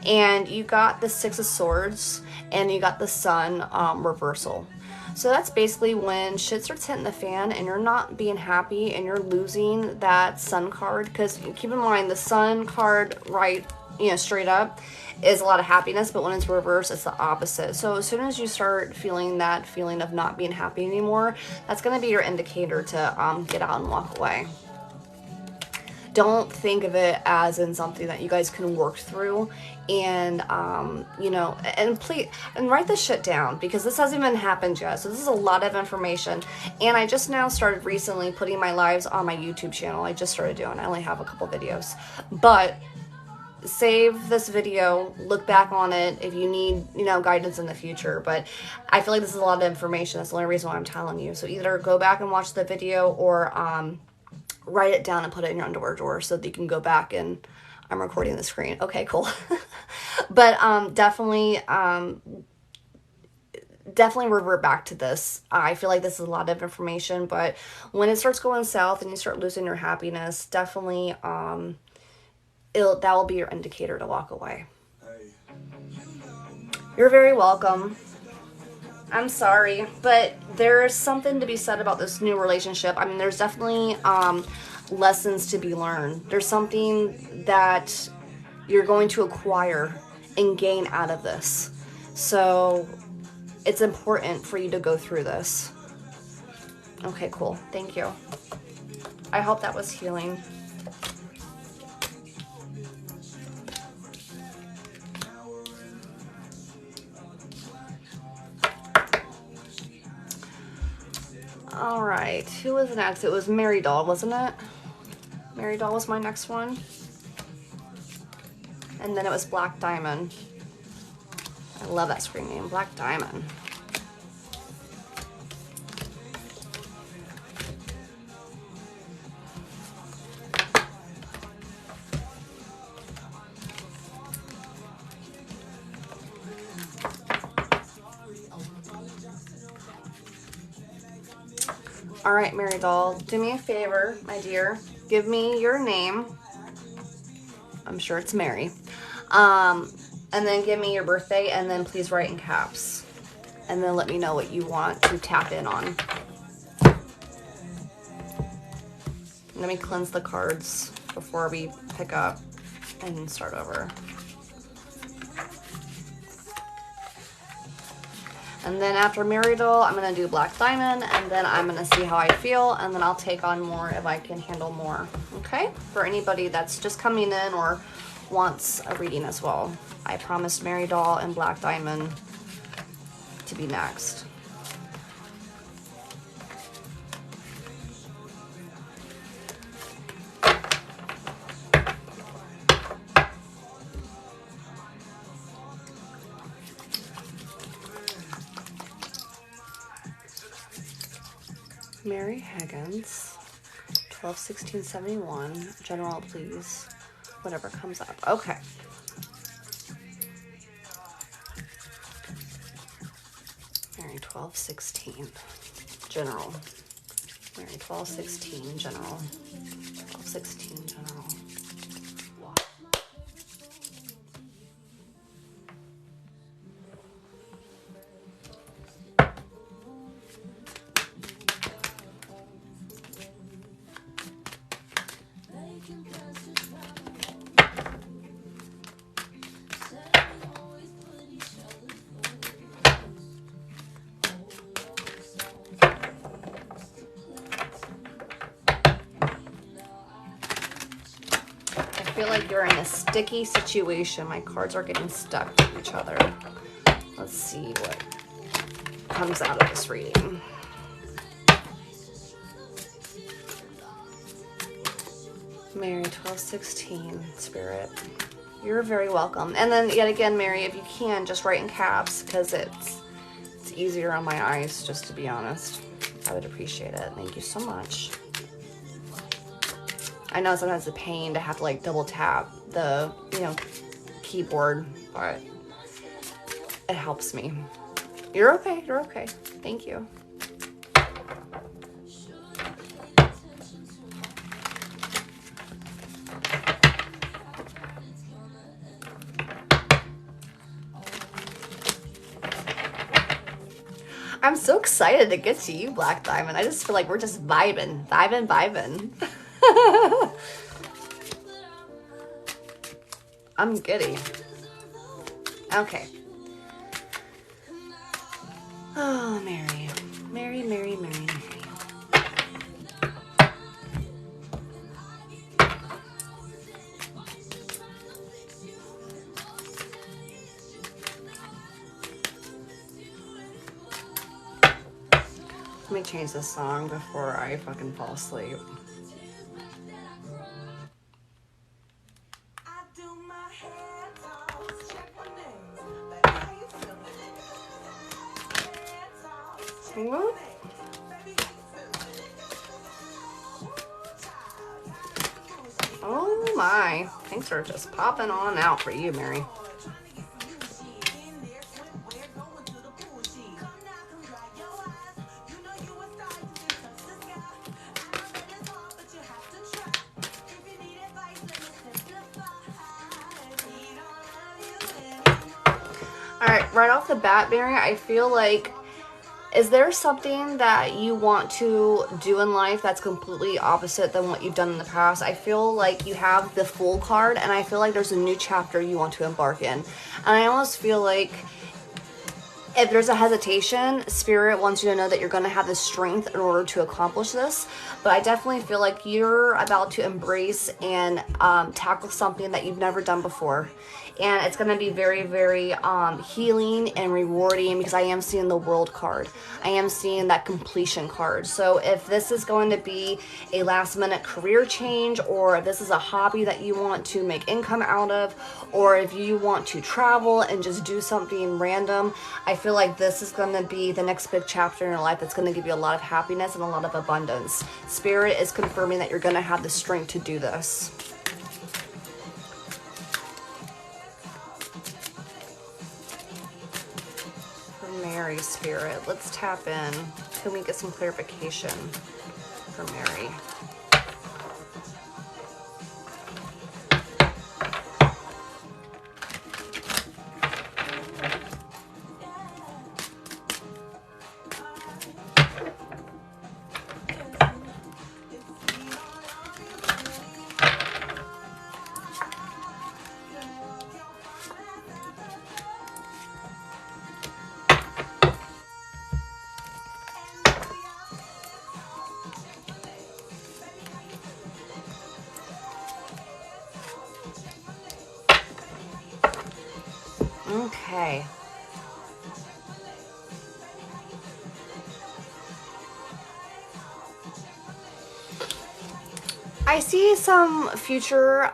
And you got the 6 of Swords and you got the Sun reversal. So that's basically when shit starts hitting the fan and you're not being happy and you're losing that Sun card. Because keep in mind, the Sun card, right, you know, straight up is a lot of happiness, but when it's reversed, it's the opposite. So as soon as you start feeling that feeling of not being happy anymore, that's going to be your indicator to get out and walk away. Don't think of it as in something that you guys can work through, and you know, and please, and write this shit down, because this hasn't even happened yet. So this is a lot of information, and I just now started recently putting my lives on my YouTube channel. I just started doing. I only have a couple videos, but save this video, look back on it if you need, you know, guidance in the future. But I feel like this is a lot of information. That's the only reason why I'm telling you. So either go back and watch the video, or write it down and put it in your underwear drawer so that you can go back and I'm recording the screen. Okay, cool. But definitely revert back to this. I feel like this is a lot of information, but when it starts going south and you start losing your happiness, definitely that will be your indicator to walk away. You're very welcome. I'm sorry, but there's something to be said about this new relationship. I mean, there's definitely lessons to be learned. There's something that you're going to acquire and gain out of this. So it's important for you to go through this. Okay, cool. Thank you. I hope that was healing. All right, who was next? It was Mary Doll, wasn't it? Mary Doll was my next one. And then it was Black Diamond. I love that screen name, Black Diamond. All right, Mary Doll, do me a favor, my dear. Give me your name. I'm sure it's Mary. And then give me your birthday, and then please write in caps. And then let me know what you want to tap in on. Let me cleanse the cards before we pick up and start over. And then after Mary Doll, I'm going to do Black Diamond, and then I'm going to see how I feel, and then I'll take on more if I can handle more, okay? For anybody that's just coming in or wants a reading as well. I promised Mary Doll and Black Diamond to be next. Mary Higgins, 121671. General, please. Whatever comes up. Okay. Mary 1216. General. Mary 1216. General. 1216. General. I feel like you're in a sticky situation. My cards are getting stuck to each other. Let's see what comes out of this reading. Mary 1216, Spirit. You're very welcome. And then yet again, Mary, if you can, just write in caps, because it's easier on my eyes, just to be honest. I would appreciate it. Thank you so much. I know sometimes it's a pain to have to like double tap the, you know, keyboard, but it helps me. You're okay. You're okay. Thank you. I'm so excited to get to you, Black Diamond. I just feel like we're just vibing. I'm giddy. Okay. Oh, Mary. Mary, Mary, Mary, Mary. Let me change this song before I fucking fall asleep. What? Oh my. Things are just popping on out for you, Mary. Alright, right off the bat, Mary, I feel like, is there something that you want to do in life that's completely opposite than what you've done in the past? I feel like you have the Fool card, and I feel like there's a new chapter you want to embark in. And I almost feel like if there's a hesitation, Spirit wants you to know that you're going to have the strength in order to accomplish this. But I definitely feel like you're about to embrace and tackle something that you've never done before. And it's going to be very, very healing and rewarding, because I am seeing the World card. I am seeing that completion card. So if this is going to be a last minute career change, or if this is a hobby that you want to make income out of, or if you want to travel and just do something random, I feel like this is going to be the next big chapter in your life that's going to give you a lot of happiness and a lot of abundance. Spirit is confirming that you're going to have the strength to do this. Mary, Spirit, let's tap in. Can we get some clarification for Mary? Okay. I see some future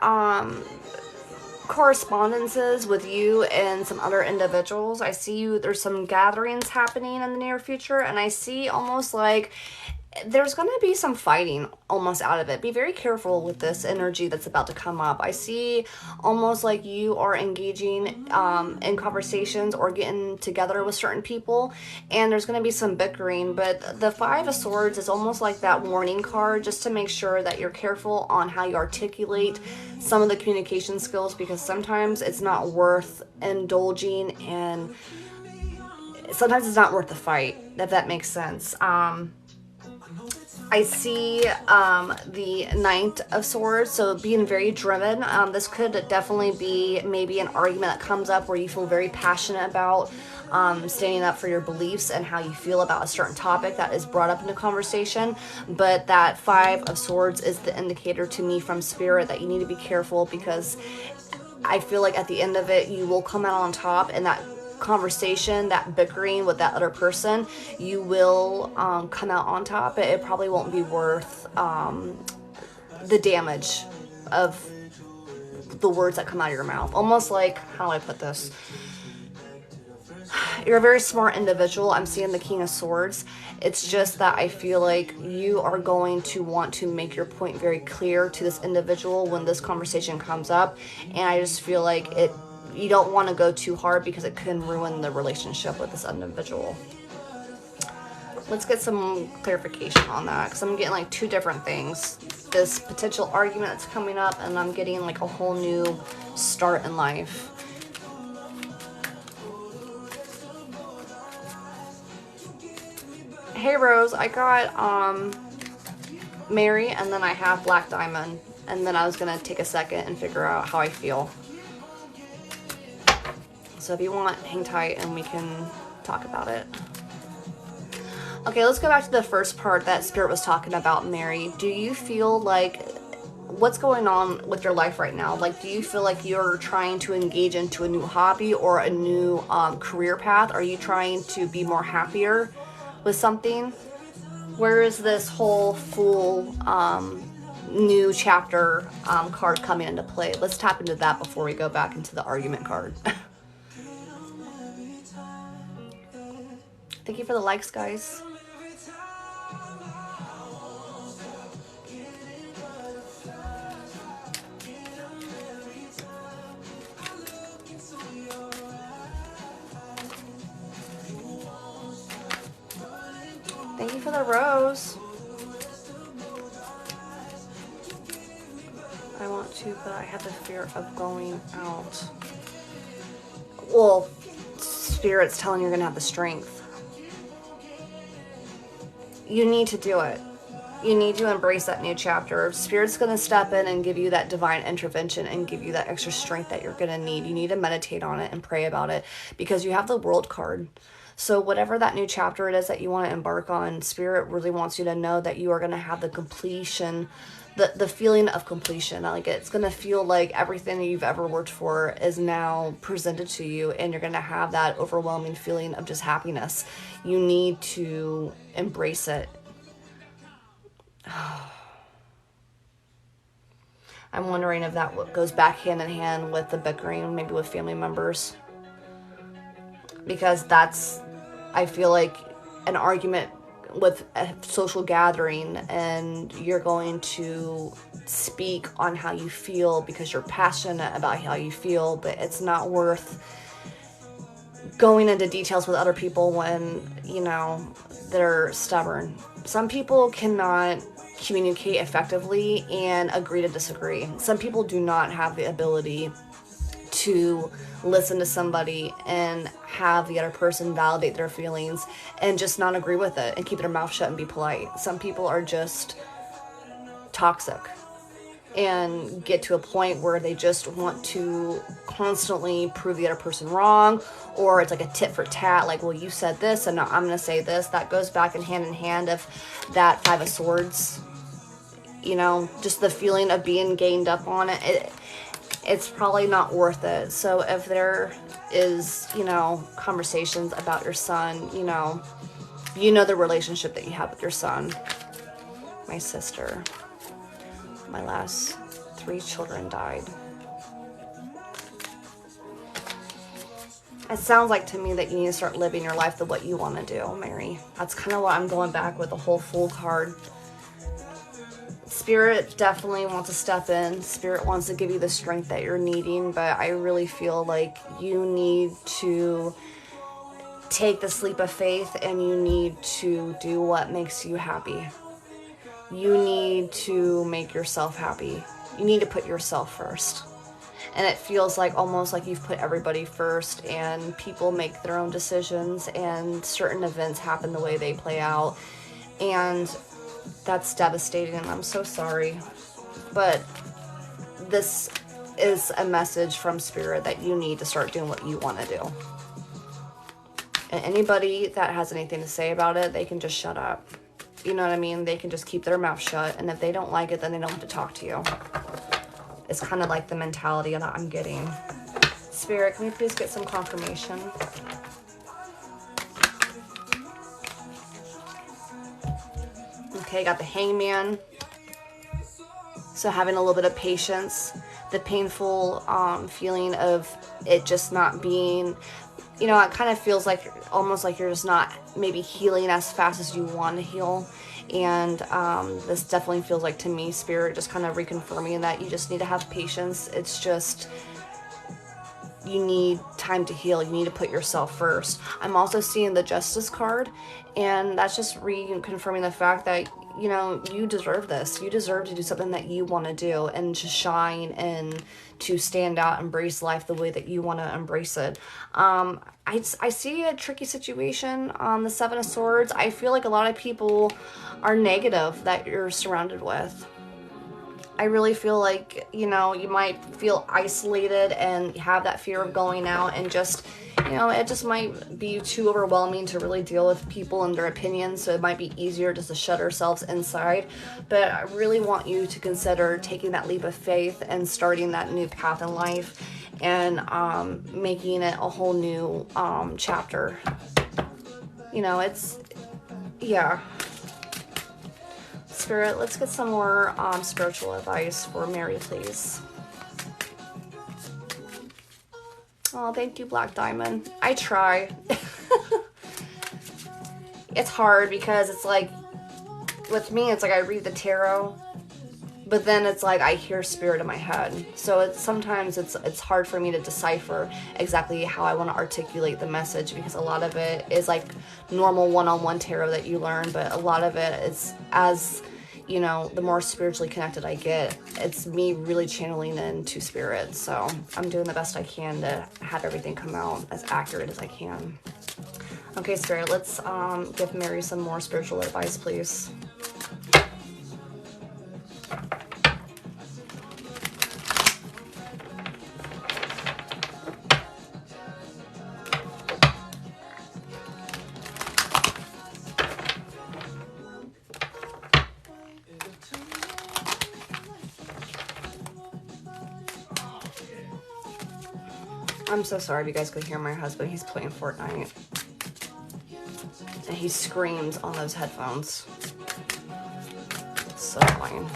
correspondences with you and some other individuals. I see you, there's some gatherings happening in the near future, and I see almost like there's going to be some fighting almost out of it. Be very careful with this energy that's about to come up. I see almost like you are engaging in conversations or getting together with certain people, and there's going to be some bickering. But the Five of Swords is almost like that warning card, just to make sure that you're careful on how you articulate some of the communication skills, because sometimes it's not worth indulging in. Sometimes it's not worth the fight, if that makes sense. I see the Knight of Swords, so being very driven. This could definitely be maybe an argument that comes up where you feel very passionate about standing up for your beliefs and how you feel about a certain topic that is brought up in a conversation. But that Five of Swords is the indicator to me from Spirit that you need to be careful, because I feel like at the end of it, you will come out on top, and that conversation, that bickering with that other person, you will come out on top. It probably won't be worth the damage of the words that come out of your mouth. Almost like, how do I put this? You're a very smart individual. I'm seeing the King of Swords. It's just that I feel like you are going to want to make your point very clear to this individual when this conversation comes up. And I just feel like you don't want to go too hard because it can ruin the relationship with this individual. Let's get some clarification on that, because I'm getting like two different things. This potential argument that's coming up, and I'm getting like a whole new start in life. Hey Rose, I got Mary, and then I have Black Diamond, and then I was gonna take a second and figure out how I feel. So if you want, hang tight and we can talk about it. Okay, let's go back to the first part that Spirit was talking about, Mary. Do you feel like, what's going on with your life right now? Like, do you feel like you're trying to engage into a new hobby or a new career path? Are you trying to be more happier with something? Where is this whole full new chapter card coming into play? Let's tap into that before we go back into the argument card. Thank you for the likes, guys. Thank you for the rose. I want to, but I have the fear of going out. Well, Spirit's telling you're gonna have the strength. You need to do it. You need to embrace that new chapter. Spirit's gonna step in and give you that divine intervention and give you that extra strength that you're gonna need. You need to meditate on it and pray about it, because you have the World card. So whatever that new chapter it is that you want to embark on, Spirit really wants you to know that you are going to have the completion, the feeling of completion. Like, it's going to feel like everything you've ever worked for is now presented to you, and you're going to have that overwhelming feeling of just happiness. You need to embrace it. I'm wondering if that goes back hand in hand with the bickering, maybe with family members. Because that's, I feel like, an argument with a social gathering, and you're going to speak on how you feel because you're passionate about how you feel, but it's not worth going into details with other people when, you know, they're stubborn. Some people cannot communicate effectively and agree to disagree. Some people do not have the ability to listen to somebody and have the other person validate their feelings and just not agree with it and keep their mouth shut and be polite. Some people are just toxic and get to a point where they just want to constantly prove the other person wrong, or it's like a tit for tat, like, well, you said this and now I'm going to say this. That goes back in hand of that Five of Swords, you know, just the feeling of being gained up on it. It's probably not worth it. So if there is, you know, conversations about your son, you know the relationship that you have with your son. My sister, my last 3 children died. It sounds like to me that you need to start living your life the what you want to do, Mary. That's kind of what I'm going back with the whole Fool card. Spirit definitely wants to step in. Spirit wants to give you the strength that you're needing, but I really feel like you need to take the leap of faith and you need to do what makes you happy. You need to make yourself happy. You need to put yourself first. And it feels like almost like you've put everybody first, and people make their own decisions and certain events happen the way they play out. And that's devastating, and I'm so sorry. But this is a message from Spirit that you need to start doing what you want to do. And anybody that has anything to say about it, they can just shut up. You know what I mean? They can just keep their mouth shut, and if they don't like it, then they don't have to talk to you. It's kind of like the mentality that I'm getting. Spirit, can we please get some confirmation? Okay, got the Hangman. So having a little bit of patience. The painful feeling of it just not being... you know, it kind of feels like almost like you're just not maybe healing as fast as you want to heal. And this definitely feels like, to me, Spirit just kind of reconfirming that you just need to have patience. It's just, you need time to heal. You need to put yourself first. I'm also seeing the Justice card, and that's just reconfirming the fact that, you know, you deserve this. You deserve to do something that you want to do and to shine and to stand out, embrace life the way that you want to embrace it. I see a tricky situation on the Seven of Swords. I feel like a lot of people are negative that you're surrounded with. I really feel like, you know, you might feel isolated and have that fear of going out, and just, you know, it just might be too overwhelming to really deal with people and their opinions. So it might be easier just to shut ourselves inside. But I really want you to consider taking that leap of faith and starting that new path in life, and making it a whole new chapter. You know, it's, yeah. Spirit, let's get some more spiritual advice for Mary, please. Oh, thank you, Black Diamond. I try. It's hard because it's like, with me, it's like I read the tarot, but then it's like I hear Spirit in my head. So it's sometimes it's hard for me to decipher exactly how I want to articulate the message, because a lot of it is like normal one-on-one tarot that you learn, but a lot of it is, as you know, the more spiritually connected I get, it's me really channeling into Spirit. So I'm doing the best I can to have everything come out as accurate as I can. Okay, Spirit, let's give Mary some more spiritual advice, please. I'm so sorry if you guys could hear my husband. He's playing Fortnite. And he screams on those headphones. It's so annoying.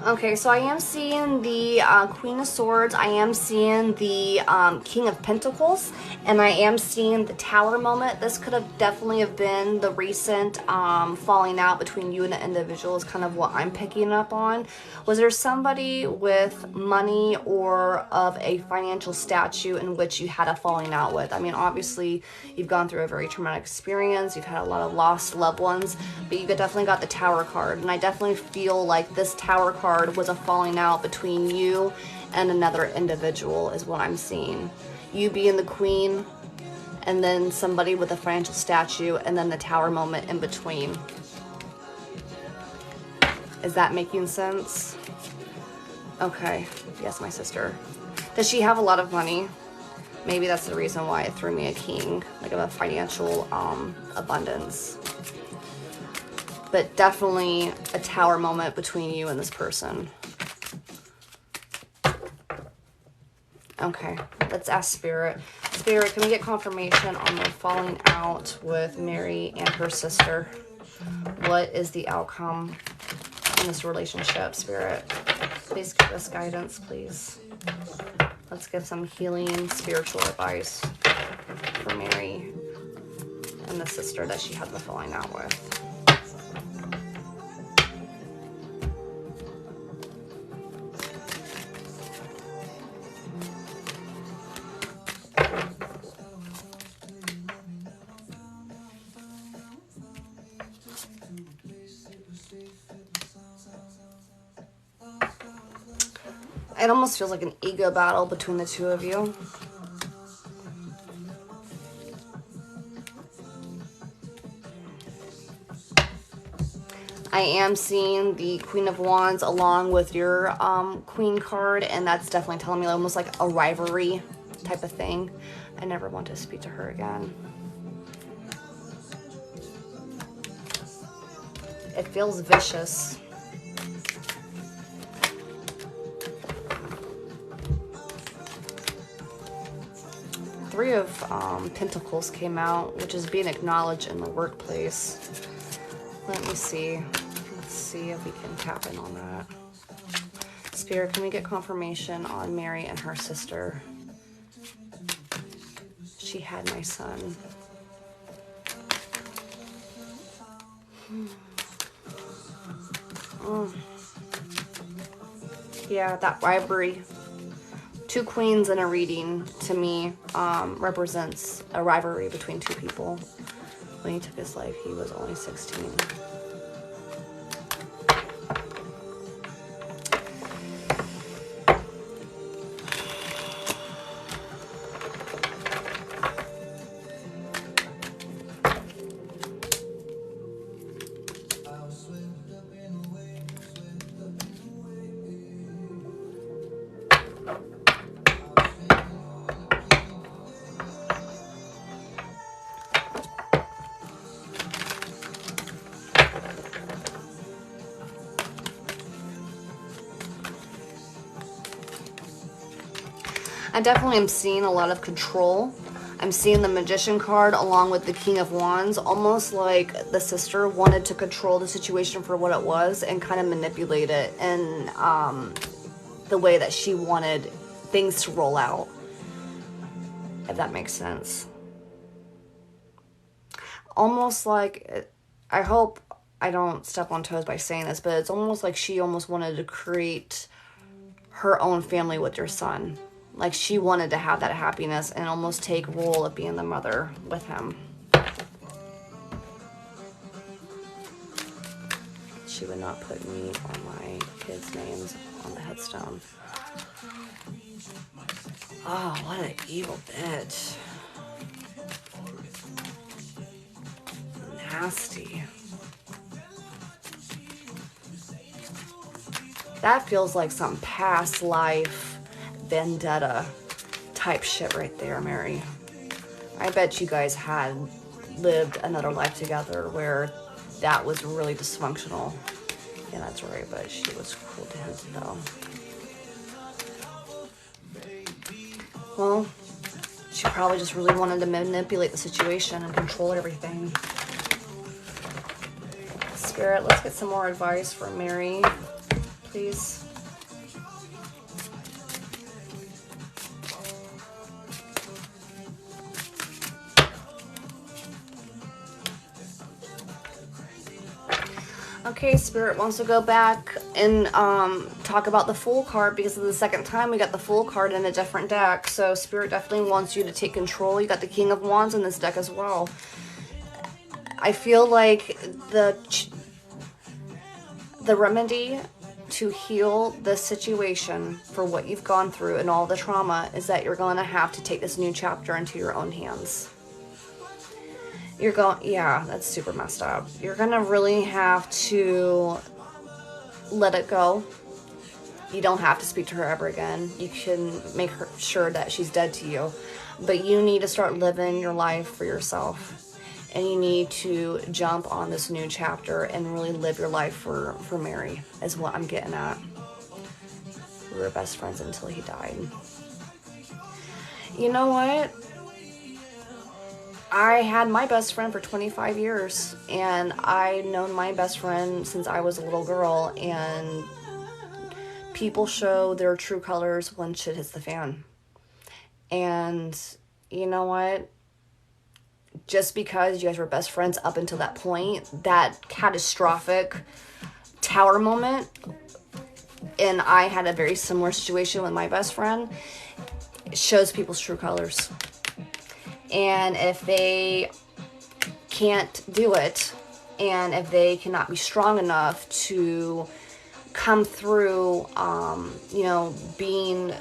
Okay, so I am seeing the Queen of Swords. I am seeing the King of Pentacles. And I am seeing the Tower moment. This could have definitely have been the recent falling out between you and an individual, is kind of what I'm picking up on. Was there somebody with money or of a financial statue in which you had a falling out with? I mean, obviously, you've gone through a very traumatic experience. You've had a lot of lost loved ones. But you definitely got the Tower card. And I definitely feel like this Tower card was a falling out between you and another individual, is what I'm seeing. You being the queen, and then somebody with a financial statue, and then the Tower moment in between. Is that making sense? Okay. Yes, my sister. Does she have a lot of money? Maybe that's the reason why it threw me a king, like of a financial abundance. But definitely a Tower moment between you and this person. Okay, let's ask Spirit. Spirit, can we get confirmation on the falling out with Mary and her sister? What is the outcome in this relationship, Spirit? Please give us guidance, please. Let's get some healing spiritual advice for Mary and the sister that she had the falling out with. It almost feels like an ego battle between the two of you. I am seeing the Queen of Wands along with your Queen card, and that's definitely telling me almost like a rivalry type of thing. I never want to speak to her again. It feels vicious. Three of Pentacles came out, which is being acknowledged in the workplace. Let me see. Let's see if we can tap in on that. Spirit, can we get confirmation on Mary and her sister? She had my son. Yeah, that rivalry. Two queens in a reading, to me, represents a rivalry between two people. When he took his life, he was only 16. I definitely am seeing a lot of control. I'm seeing the Magician card along with the King of Wands, almost like the sister wanted to control the situation for what it was and kind of manipulate it in the way that she wanted things to roll out, if that makes sense. Almost like, I hope I don't step on toes by saying this, but it's almost like she almost wanted to create her own family with your son. Like she wanted to have that happiness and almost take role of being the mother with him. She would not put me on my kids' names on the headstone. Oh, what an evil bitch. Nasty. That feels like some past life vendetta type shit right there, Mary. I bet you guys had lived another life together where that was really dysfunctional. Yeah, that's right, but she was cool to him though. Well, she probably just really wanted to manipulate the situation and control everything. Spirit, let's get some more advice from Mary, please. Okay, Spirit wants to go back and talk about the Fool card because of the second time we got the Fool card in a different deck. So Spirit definitely wants you to take control. You got the King of Wands in this deck as well. I feel like the remedy to heal this situation for what you've gone through and all the trauma is that you're going to have to take this new chapter into your own hands. You're going, yeah, that's super messed up. You're gonna really have to let it go. You don't have to speak to her ever again. You can make her sure that she's dead to you. But you need to start living your life for yourself. And you need to jump on this new chapter and really live your life for Mary, is what I'm getting at. We were best friends until he died. You know what? I had my best friend for 25 years, and I've known my best friend since I was a little girl, and people show their true colors when shit hits the fan. And you know what? Just because you guys were best friends up until that point, that catastrophic tower moment, and I had a very similar situation with my best friend, it shows people's true colors. And if they can't do it, and if they cannot be strong enough to come through, you know, being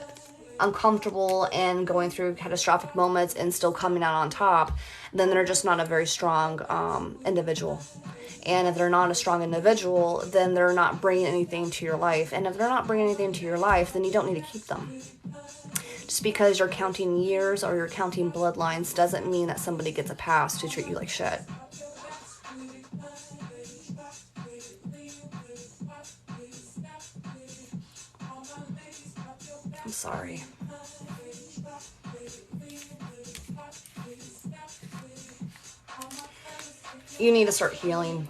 uncomfortable and going through catastrophic moments and still coming out on top, then they're just not a very strong individual. And if they're not a strong individual, then they're not bringing anything to your life. And if they're not bringing anything to your life, then you don't need to keep them. Just because you're counting years or you're counting bloodlines doesn't mean that somebody gets a pass to treat you like shit. I'm sorry. you need to start healing.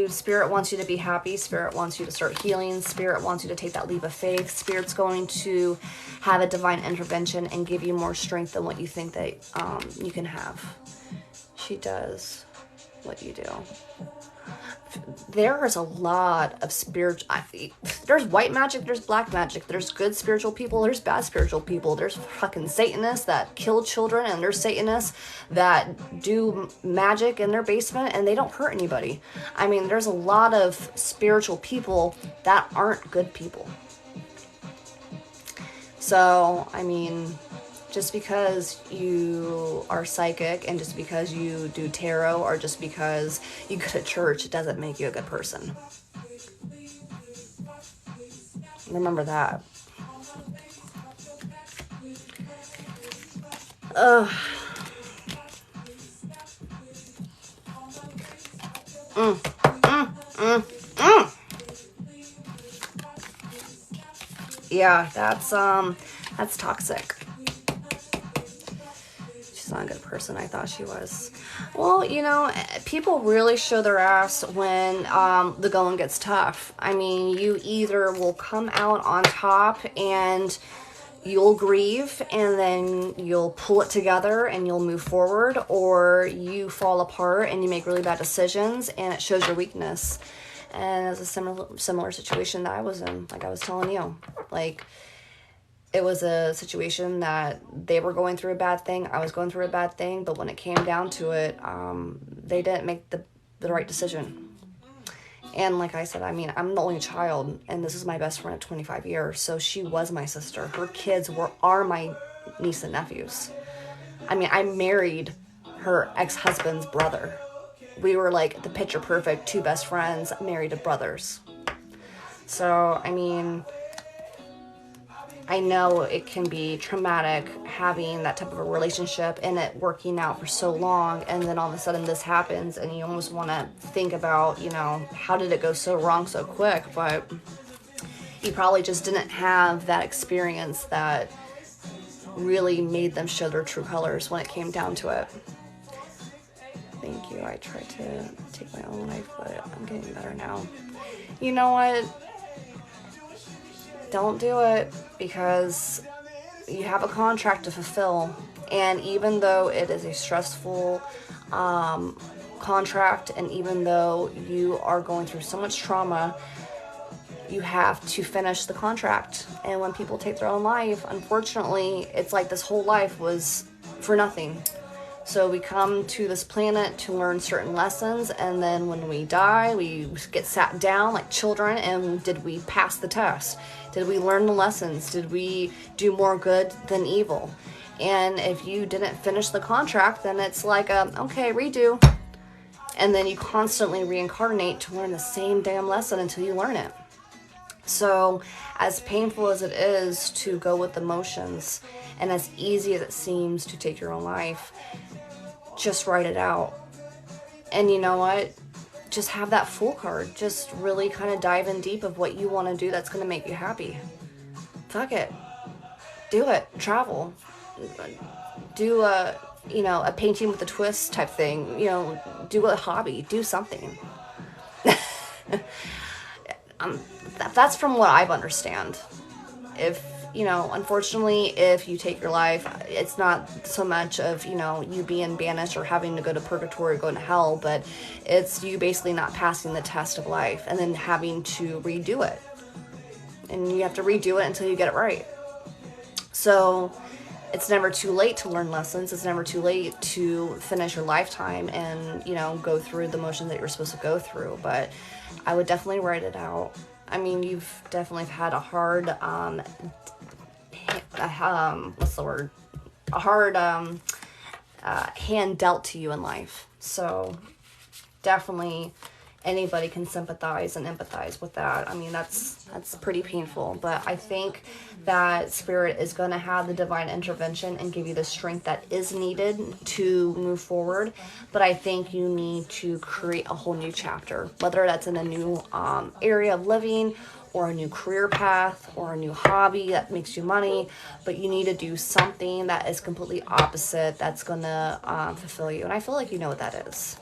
Spirit wants you to be happy. Spirit wants you to start healing. Spirit wants you to take that leap of faith. Spirit's going to have a divine intervention and give you more strength than what you think that you can have. She does what you do. There is a lot of spiritual. There's white magic, there's black magic, there's good spiritual people, there's bad spiritual people, there's fucking Satanists that kill children, and there's Satanists that do magic in their basement and they don't hurt anybody. I mean, there's a lot of spiritual people that aren't good people. So, I mean, just because you are psychic and just because you do tarot or just because you go to church, it doesn't make you a good person. Remember that. Yeah, that's toxic. She's not a good person. I thought she was. Well, you know, people really show their ass when the going gets tough. I mean, you either will come out on top and you'll grieve and then you'll pull it together and you'll move forward, or you fall apart and you make really bad decisions and it shows your weakness. And it's a similar situation that I was in, like I was telling you. Like, it was a situation that they were going through a bad thing, I was going through a bad thing, but when it came down to it, they didn't make the right decision. And like I said, I mean, I'm the only child, and this is my best friend of 25 years, so she was my sister. Her kids are my niece and nephews. I mean, I married her ex-husband's brother. We were like the picture perfect two best friends married to brothers. So, I mean, I know it can be traumatic having that type of a relationship and it working out for so long, and then all of a sudden this happens and you almost want to think about, you know, how did it go so wrong so quick? But you probably just didn't have that experience that really made them show their true colors when it came down to it. Thank you. I tried to take my own life, but I'm getting better now. You know what? Don't do it, because you have a contract to fulfill, and even though it is a stressful contract, and even though you are going through so much trauma, you have to finish the contract. And when people take their own life, unfortunately, it's like this whole life was for nothing. So we come to this planet to learn certain lessons, and then when we die, we get sat down like children, and did we pass the test? Did we learn the lessons? Did we do more good than evil? And if you didn't finish the contract, then it's like, okay, redo. And then you constantly reincarnate to learn the same damn lesson until you learn it. So as painful as it is to go with emotions, and as easy as it seems to take your own life, just write it out. And you know what? Just have that Fool card. Just really kind of dive in deep of what you want to do that's going to make you happy. Fuck it. Do it. Travel. Do a painting with a twist type thing. You know, do a hobby. Do something. That's from what I've understand. If, you know, unfortunately, if you take your life, it's not so much of, you know, you being banished or having to go to purgatory or go to hell, but it's you basically not passing the test of life and then having to redo it. And you have to redo it until you get it right. So it's never too late to learn lessons. It's never too late to finish your lifetime and, you know, go through the motion that you're supposed to go through. But I would definitely write it out. I mean, you've definitely had a hard, hand dealt to you in life. So definitely anybody can sympathize and empathize with that. I mean, that's pretty painful, but I think that Spirit is going to have the divine intervention and give you the strength that is needed to move forward. But I think you need to create a whole new chapter, whether that's in a new area of living or a new career path or a new hobby that makes you money, but you need to do something that is completely opposite that's going to fulfill you. And I feel like you know what that is.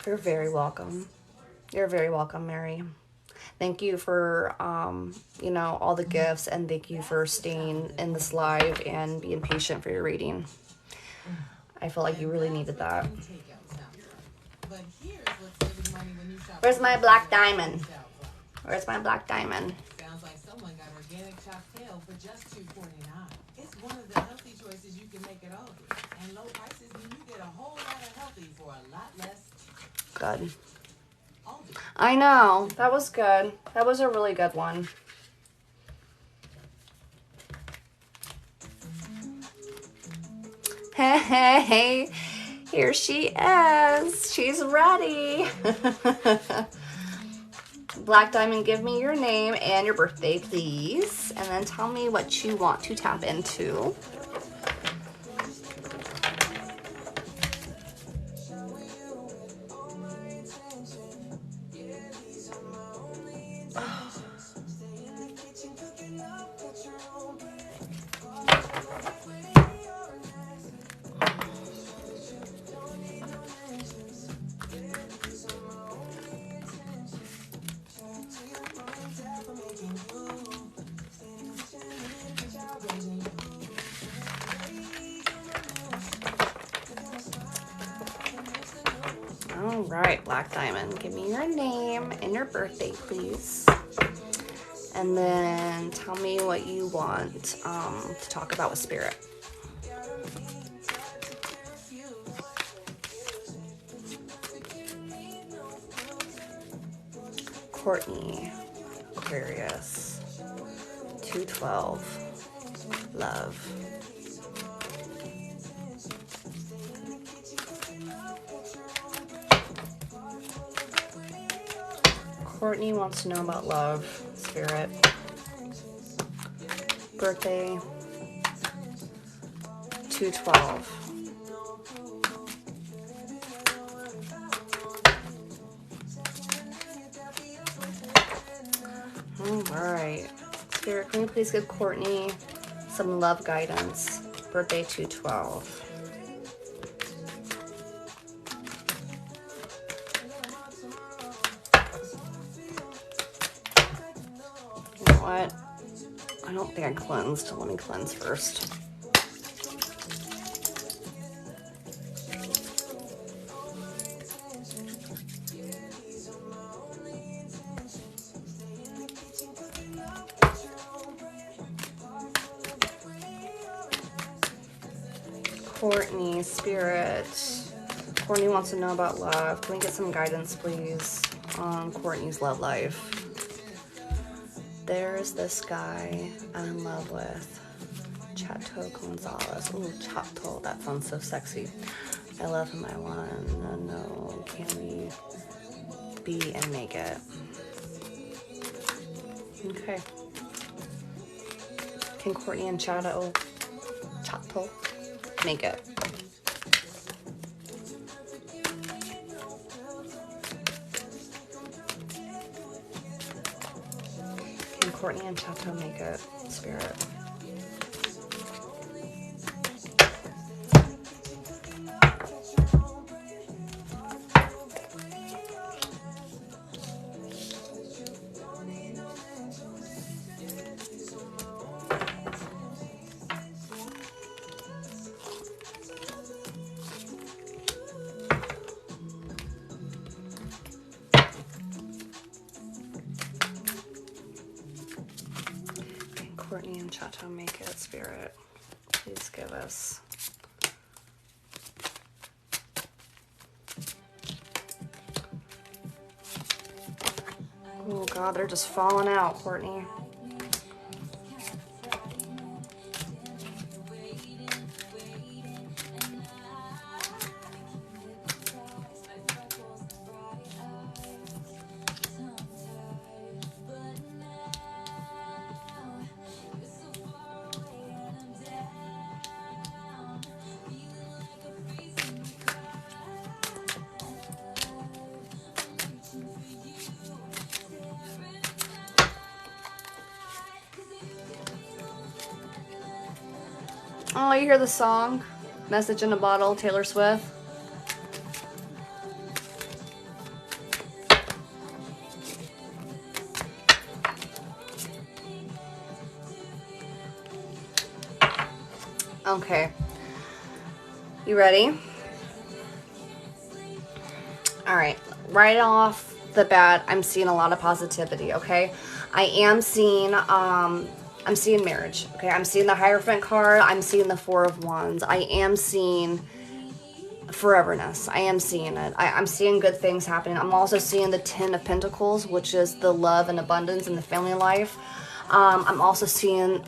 You're very welcome. You're very welcome, Mary. Thank you for, you know, all the gifts, and thank you for staying in this live and being patient for your reading. I feel like you really needed that. Where's my black diamond? Where's my black diamond? Sounds like someone got organic chopped kale for just $2.49. It's one of the healthy choices you can make at Aldi. And low prices mean you get a whole lot of healthy for a lot less. Good. Aldi. I know. That was good. That was a really good one. Hey, here she is. She's ready. Black Diamond, give me your name and your birthday, please. And then tell me what you want to tap into. All right, Black Diamond, give me your name and your birthday, please. And then tell me what you want to talk about with Spirit. Courtney, Aquarius, 212, love. Courtney wants to know about love, Spirit. Birthday, 212. All right. Spirit, can you please give Courtney some love guidance? Birthday, 212. You know what? I don't think I cleansed. Let me cleanse first. Courtney, Spirit. Courtney wants to know about love. Can we get some guidance, please, on Courtney's love life? There's this guy I'm in love with. Chato Gonzalez. Ooh, Chato. That sounds so sexy. I love him. I want to know, can we be and make it? Okay. Can Courtney and Chato make it? Can Courtney and Chato make it, Spirit? Courtney and Chato make it, Spirit? Please give us. Oh God, they're just falling out, Courtney. Oh, you hear the song? Message in a Bottle, Taylor Swift. Okay. You ready? All right. Right off the bat, I'm seeing a lot of positivity, okay? I am seeing, I'm seeing marriage, okay? I'm seeing the Hierophant card. I'm seeing the Four of Wands. I am seeing foreverness. I am seeing it. I'm seeing good things happening. I'm also seeing the Ten of Pentacles, which is the love and abundance in the family life. I'm also seeing,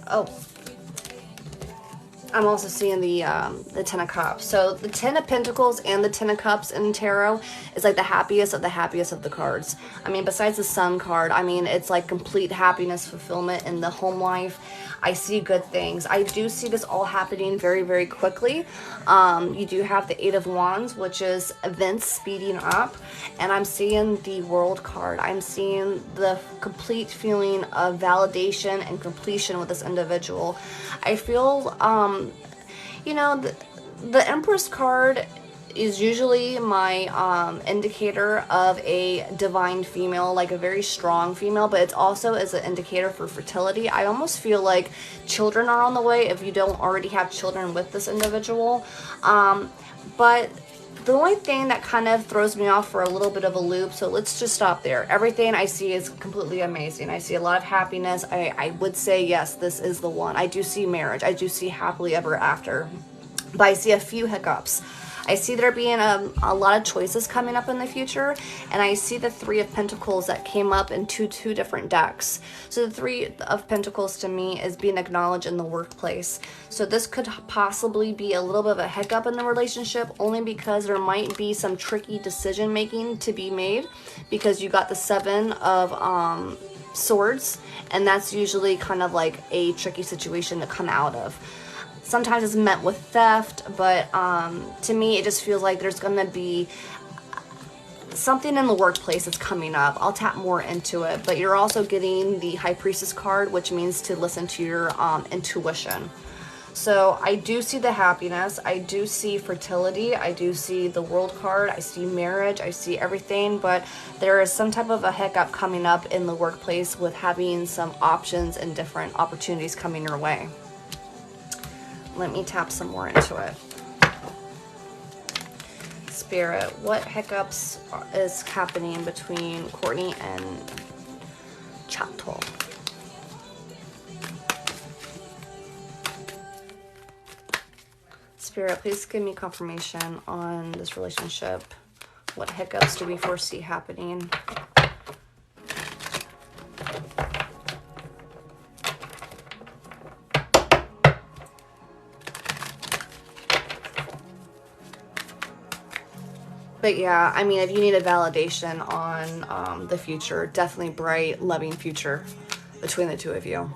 I'm also seeing the Ten of Cups. So the Ten of Pentacles and the Ten of Cups in tarot is like the happiest of the cards. I mean, besides the Sun card, I mean, it's like complete happiness, fulfillment in the home life. I see good things. I do see this all happening very, very quickly. You do have the Eight of Wands, which is events speeding up. And I'm seeing the World card. I'm seeing the complete feeling of validation and completion with this individual. I feel, you know, the Empress card is usually my indicator of a divine female, like a very strong female, but it's also as an indicator for fertility. I almost feel like children are on the way if you don't already have children with this individual. But the only thing that kind of throws me off for a little bit of a loop, so let's just stop there. Everything I see is completely amazing. I see a lot of happiness. I would say, yes, this is the one. I do see marriage. I do see happily ever after. But I see a few hiccups. I see there being a lot of choices coming up in the future, and I see the Three of Pentacles that came up in two different decks. So the Three of Pentacles to me is being acknowledged in the workplace. So this could possibly be a little bit of a hiccup in the relationship, only because there might be some tricky decision making to be made, because you got the Seven of Swords, and that's usually kind of like a tricky situation to come out of. Sometimes it's met with theft, but to me, it just feels like there's going to be something in the workplace that's coming up. I'll tap more into it, but you're also getting the High Priestess card, which means to listen to your intuition. So I do see the happiness. I do see fertility. I do see the World card. I see marriage. I see everything, but there is some type of a hiccup coming up in the workplace with having some options and different opportunities coming your way. Let me tap some more into it. Spirit, what hiccups is happening between Courtney and Chato? Spirit, please give me confirmation on this relationship. What hiccups do we foresee happening? But yeah, I mean, if you need a validation on the future, definitely bright, loving future between the two of you.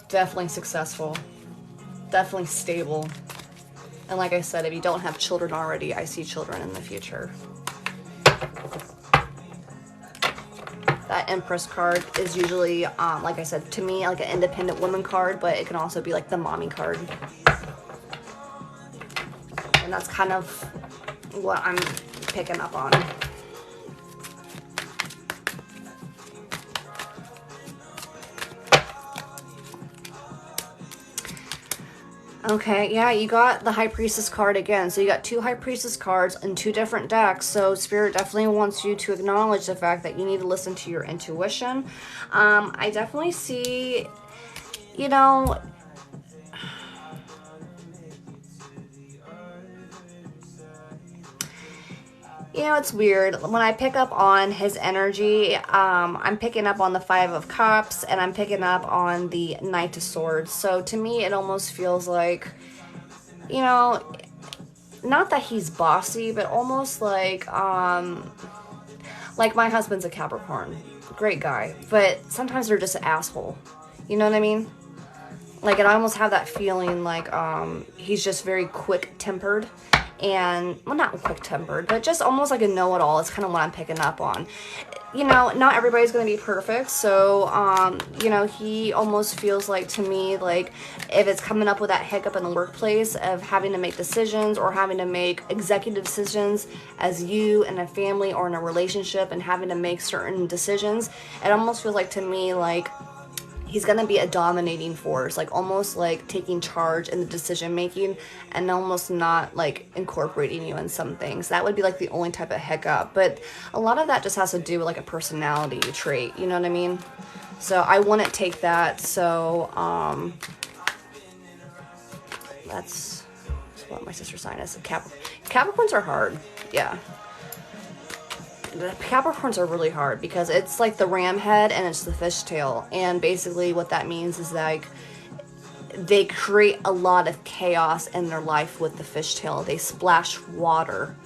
Definitely successful. Definitely stable. And like I said, if you don't have children already, I see children in the future. That Empress card is usually, like I said, to me, like an independent woman card, but it can also be like the mommy card. And that's kind of what I'm picking up on. Okay, yeah, you got the High Priestess card again. So you got two High Priestess cards in two different decks. So Spirit definitely wants you to acknowledge the fact that you need to listen to your intuition. I definitely see, you know, it's weird. When I pick up on his energy, I'm picking up on the Five of Cups, and I'm picking up on the Knight of Swords. So to me, it almost feels like, you know, not that he's bossy, but almost like my husband's a Capricorn. Great guy. But sometimes they're just an asshole. You know what I mean? Like, I almost have that feeling like he's just very quick-tempered. And, well, not quick-tempered, but just almost like a know-it-all. It's kind of what I'm picking up on. You know, not everybody's going to be perfect. So, you know, he almost feels like, to me, like, if it's coming up with that hiccup in the workplace of having to make decisions or having to make executive decisions as you in a family or in a relationship and having to make certain decisions, it almost feels like, to me, like, he's going to be a dominating force, like almost like taking charge in the decision making and almost not like incorporating you in some things. That would be like the only type of hiccup. But a lot of that just has to do with like a personality trait, you know what I mean? So I wouldn't take that. So that's what my sister's sign is. Capricorns are hard. Yeah. The Capricorns are really hard because it's like the ram head and it's the fishtail. And basically what that means is like they create a lot of chaos in their life with the fishtail. They splash water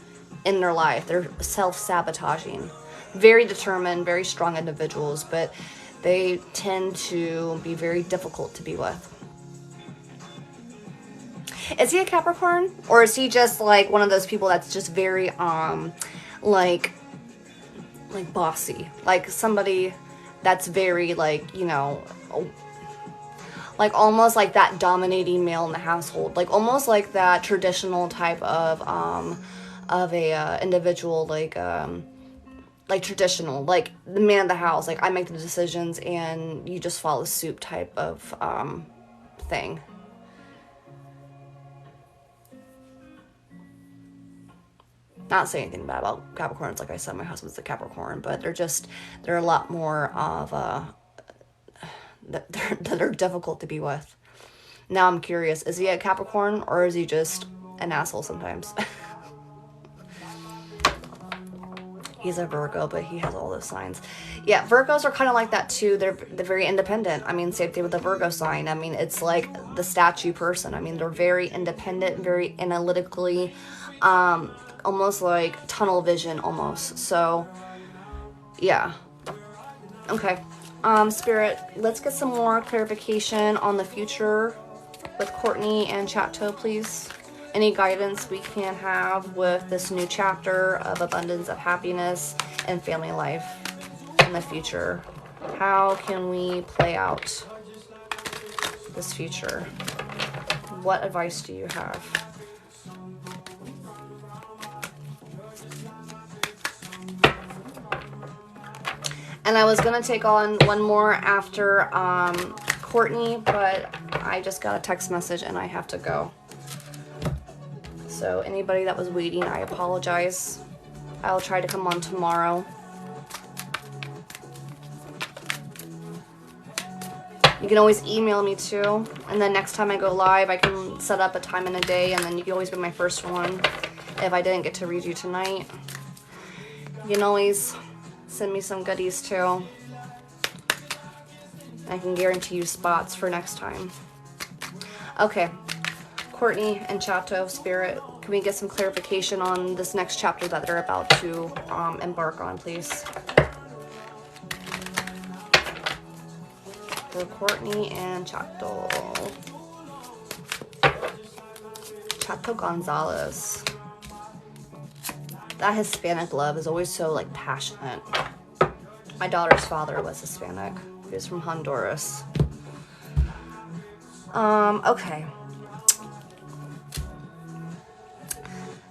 in their life. They're self-sabotaging. Very determined, very strong individuals, but they tend to be very difficult to be with. Is he a Capricorn? Or is he just like one of those people that's just very like bossy, like somebody that's very like, you know, like almost like that dominating male in the household, like almost like that traditional type of a individual, like traditional, like the man of the house, like I make the decisions and you just follow suit type of thing. Not saying anything bad about Capricorns. Like I said, my husband's a Capricorn, but they're a lot more of that are difficult to be with. Now I'm curious, is he a Capricorn or is he just an asshole sometimes? He's a Virgo, but he has all those signs. Yeah, Virgos are kind of like that too. They're very independent. I mean, same thing with the Virgo sign. I mean, it's like the statue person. I mean, they're very independent, very analytically, almost like tunnel vision almost. So yeah. Okay. Spirit, let's get some more clarification on the future with Courtney and Chateau, please. Any guidance we can have with this new chapter of abundance, of happiness, and family life in the future. How can we play out this future? What advice do you have? And I was going to take on one more after Courtney, but I just got a text message and I have to go. So anybody that was waiting, I apologize. I'll try to come on tomorrow. You can always email me too. And then next time I go live, I can set up a time and a day, and then you can always be my first one if I didn't get to read you tonight. You can always send me some goodies too. I can guarantee you spots for next time. Okay, Courtney and Chateau, Spirit, can we get some clarification on this next chapter that they're about to embark on, please? For Courtney and Chateau. Chateau Gonzalez. That Hispanic love is always so like passionate. My daughter's father was Hispanic. He was from Honduras. Okay.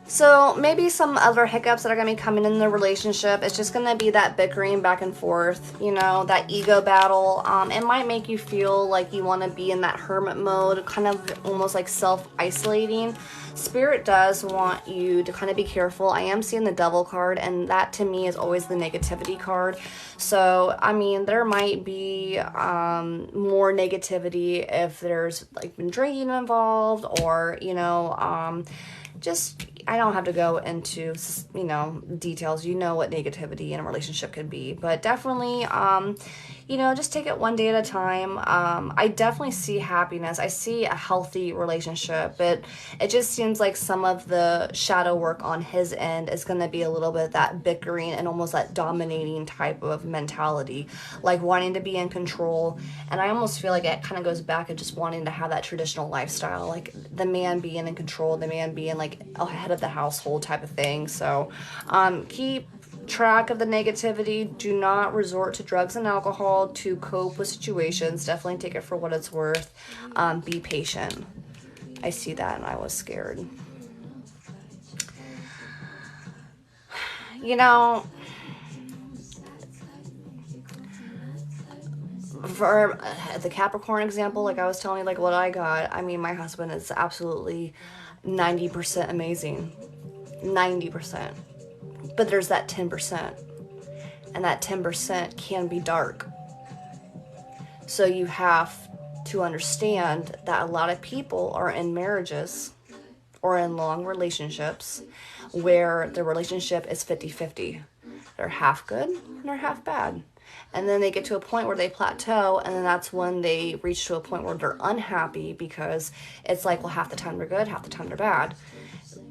So maybe some other hiccups that are going to be coming in the relationship. It's just going to be that bickering back and forth, you know, that ego battle. It might make you feel like you want to be in that hermit mode, kind of almost like self-isolating. Spirit does want you to kind of be careful. I am seeing the Devil card, and that to me is always the negativity card. So, I mean, there might be more negativity if there's like been drinking involved, or, you know, just, I don't have to go into, you know, details. You know what negativity in a relationship could be, but definitely, you know, just take it one day at a time. I definitely see happiness. I see a healthy relationship, but it just seems like some of the shadow work on his end is going to be a little bit that bickering and almost that dominating type of mentality, like wanting to be in control. And I almost feel like it kind of goes back to just wanting to have that traditional lifestyle, like the man being in control, the man being like ahead of the household type of thing. So keep track of the negativity. Do not resort to drugs and alcohol to cope with situations. Definitely take it for what it's worth. Be patient. I see that and I was scared. You know, For the Capricorn example, like I was telling you, like what I got, I mean, my husband is absolutely 90% amazing. 90%. But there's that 10%. And that 10% can be dark. So you have to understand that a lot of people are in marriages or in long relationships where the relationship is 50-50. They're half good and they're half bad. And then they get to a point where they plateau, and then that's when they reach to a point where they're unhappy because it's like, well, half the time they're good, half the time they're bad.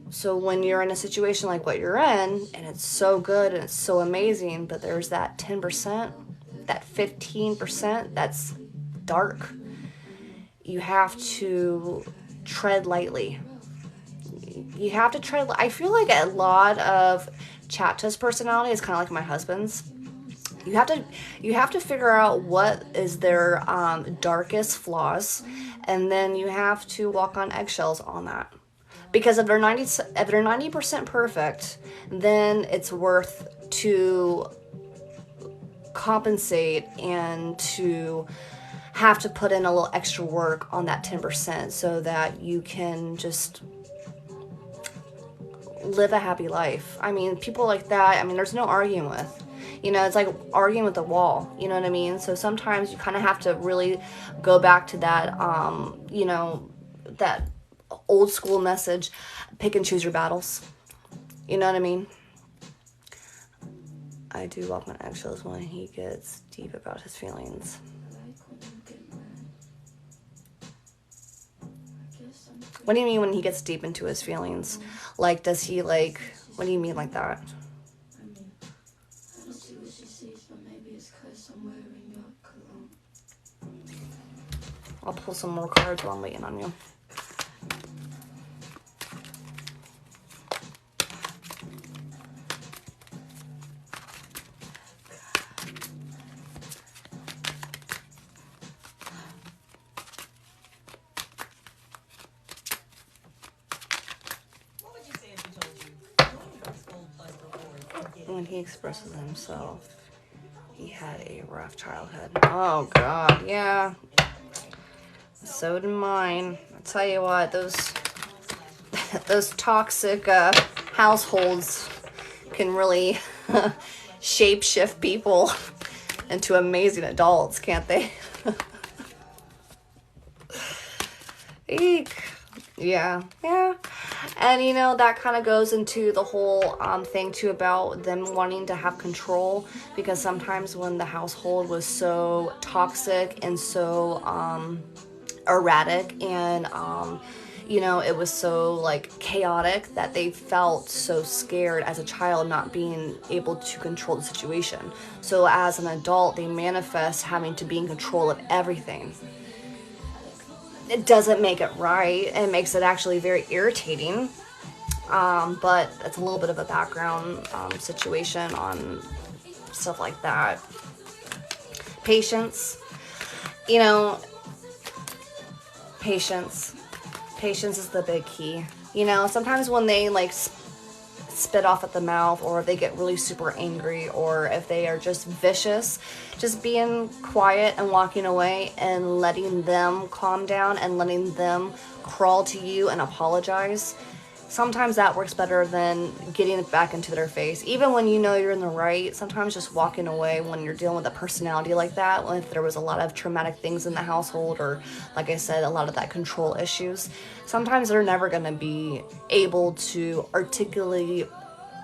So when you're in a situation like what you're in, and it's so good and it's so amazing, but there's that 10%, that 15% that's dark, you have to tread lightly. You have to tread. I feel like a lot of Chatta's personality is kind of like my husband's. You have to figure out what is their darkest flaws, and then you have to walk on eggshells on that. Because if they're 90% perfect, then it's worth to compensate and to have to put in a little extra work on that 10% so that you can just live a happy life. I mean, people like that, I mean, there's no arguing with. You know, it's like arguing with the wall, you know what I mean? So sometimes you kind of have to really go back to that, you know, that old school message, pick and choose your battles. You know what I mean? I do walk on eggshells when he gets deep about his feelings. What do you mean when he gets deep into his feelings? Like, does he like, what do you mean like that? I'll pull some more cards while I'm waiting on you. What would you say if he told you? Join School Plus Rewards and get When he expresses himself, he had a rough childhood. Oh God, yeah. So did mine. I'll tell you what, those toxic households can really shape shift people into amazing adults, can't they? Eek. Yeah. And you know, that kind of goes into the whole thing too about them wanting to have control, because sometimes when the household was so toxic and so erratic and you know, it was so like chaotic that they felt so scared as a child not being able to control the situation. So as an adult, they manifest having to be in control of everything. It doesn't make it right. It makes it actually very irritating. But it's a little bit of a background situation on stuff like that. Patience. You know, patience is the big key. You know, sometimes when they like spit off at the mouth, or they get really super angry, or if they are just vicious, just being quiet and walking away and letting them calm down and letting them crawl to you and apologize. Sometimes that works better than getting it back into their face. Even when you know you're in the right, sometimes just walking away when you're dealing with a personality like that, if there was a lot of traumatic things in the household, or like I said, a lot of that control issues, sometimes they're never going to be able to articulately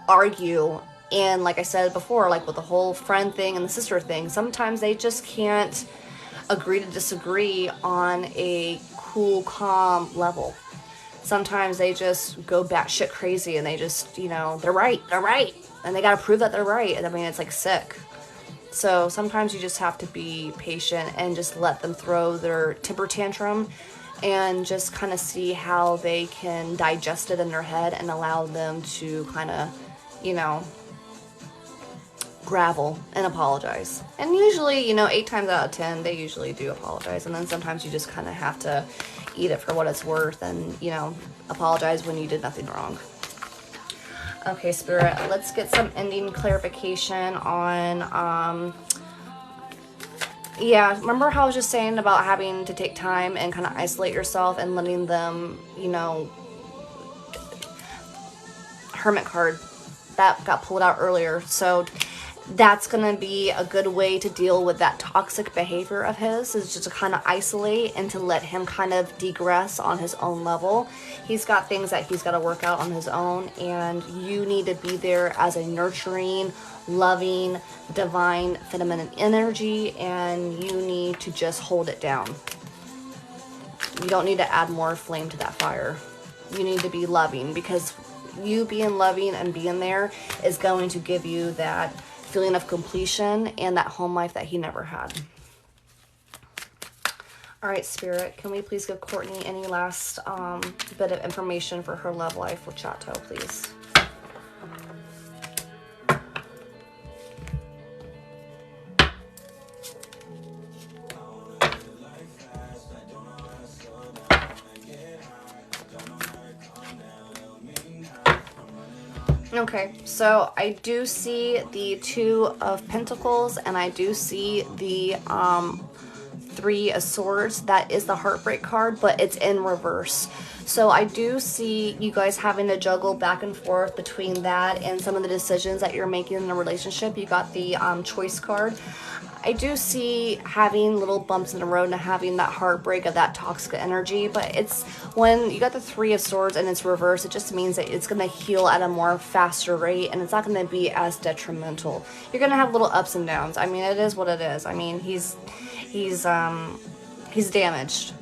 argue. And like I said before, like with the whole friend thing and the sister thing, sometimes they just can't agree to disagree on a cool, calm level. Sometimes they just go batshit crazy and they just, you know, they're right. And they got to prove that they're right. And I mean, it's like sick. So sometimes you just have to be patient and just let them throw their temper tantrum and just kind of see how they can digest it in their head and allow them to kind of, you know, gravel and apologize. And usually, you know, 8 times out of 10, they usually do apologize. And then sometimes you just kind of have to eat it for what it's worth and, you know, apologize when you did nothing wrong. Okay, Spirit, let's get some ending clarification on Yeah, remember how I was just saying about having to take time and kind of isolate yourself and letting them, you know, Hermit card that got pulled out earlier. So that's going to be a good way to deal with that toxic behavior of his, is just to kind of isolate and to let him kind of degress on his own level. He's got things that he's got to work out on his own, and you need to be there as a nurturing, loving, divine feminine energy, and you need to just hold it down. You don't need to add more flame to that fire. You need to be loving, because you being loving and being there is going to give you that feeling of completion and that home life that he never had. All right, Spirit, can we please give Courtney any last bit of information for her love life with Chateau, please? Okay, so I do see the Two of Pentacles, and I do see the Three of Swords. That is the Heartbreak card, but it's in reverse. So I do see you guys having to juggle back and forth between that and some of the decisions that you're making in the relationship. You got the Choice card. I do see having little bumps in the road and having that heartbreak of that toxic energy, but it's when you got the Three of Swords and it's reversed, it just means that it's going to heal at a more faster rate, and it's not going to be as detrimental. You're going to have little ups and downs. I mean, it is what it is. I mean, he's damaged.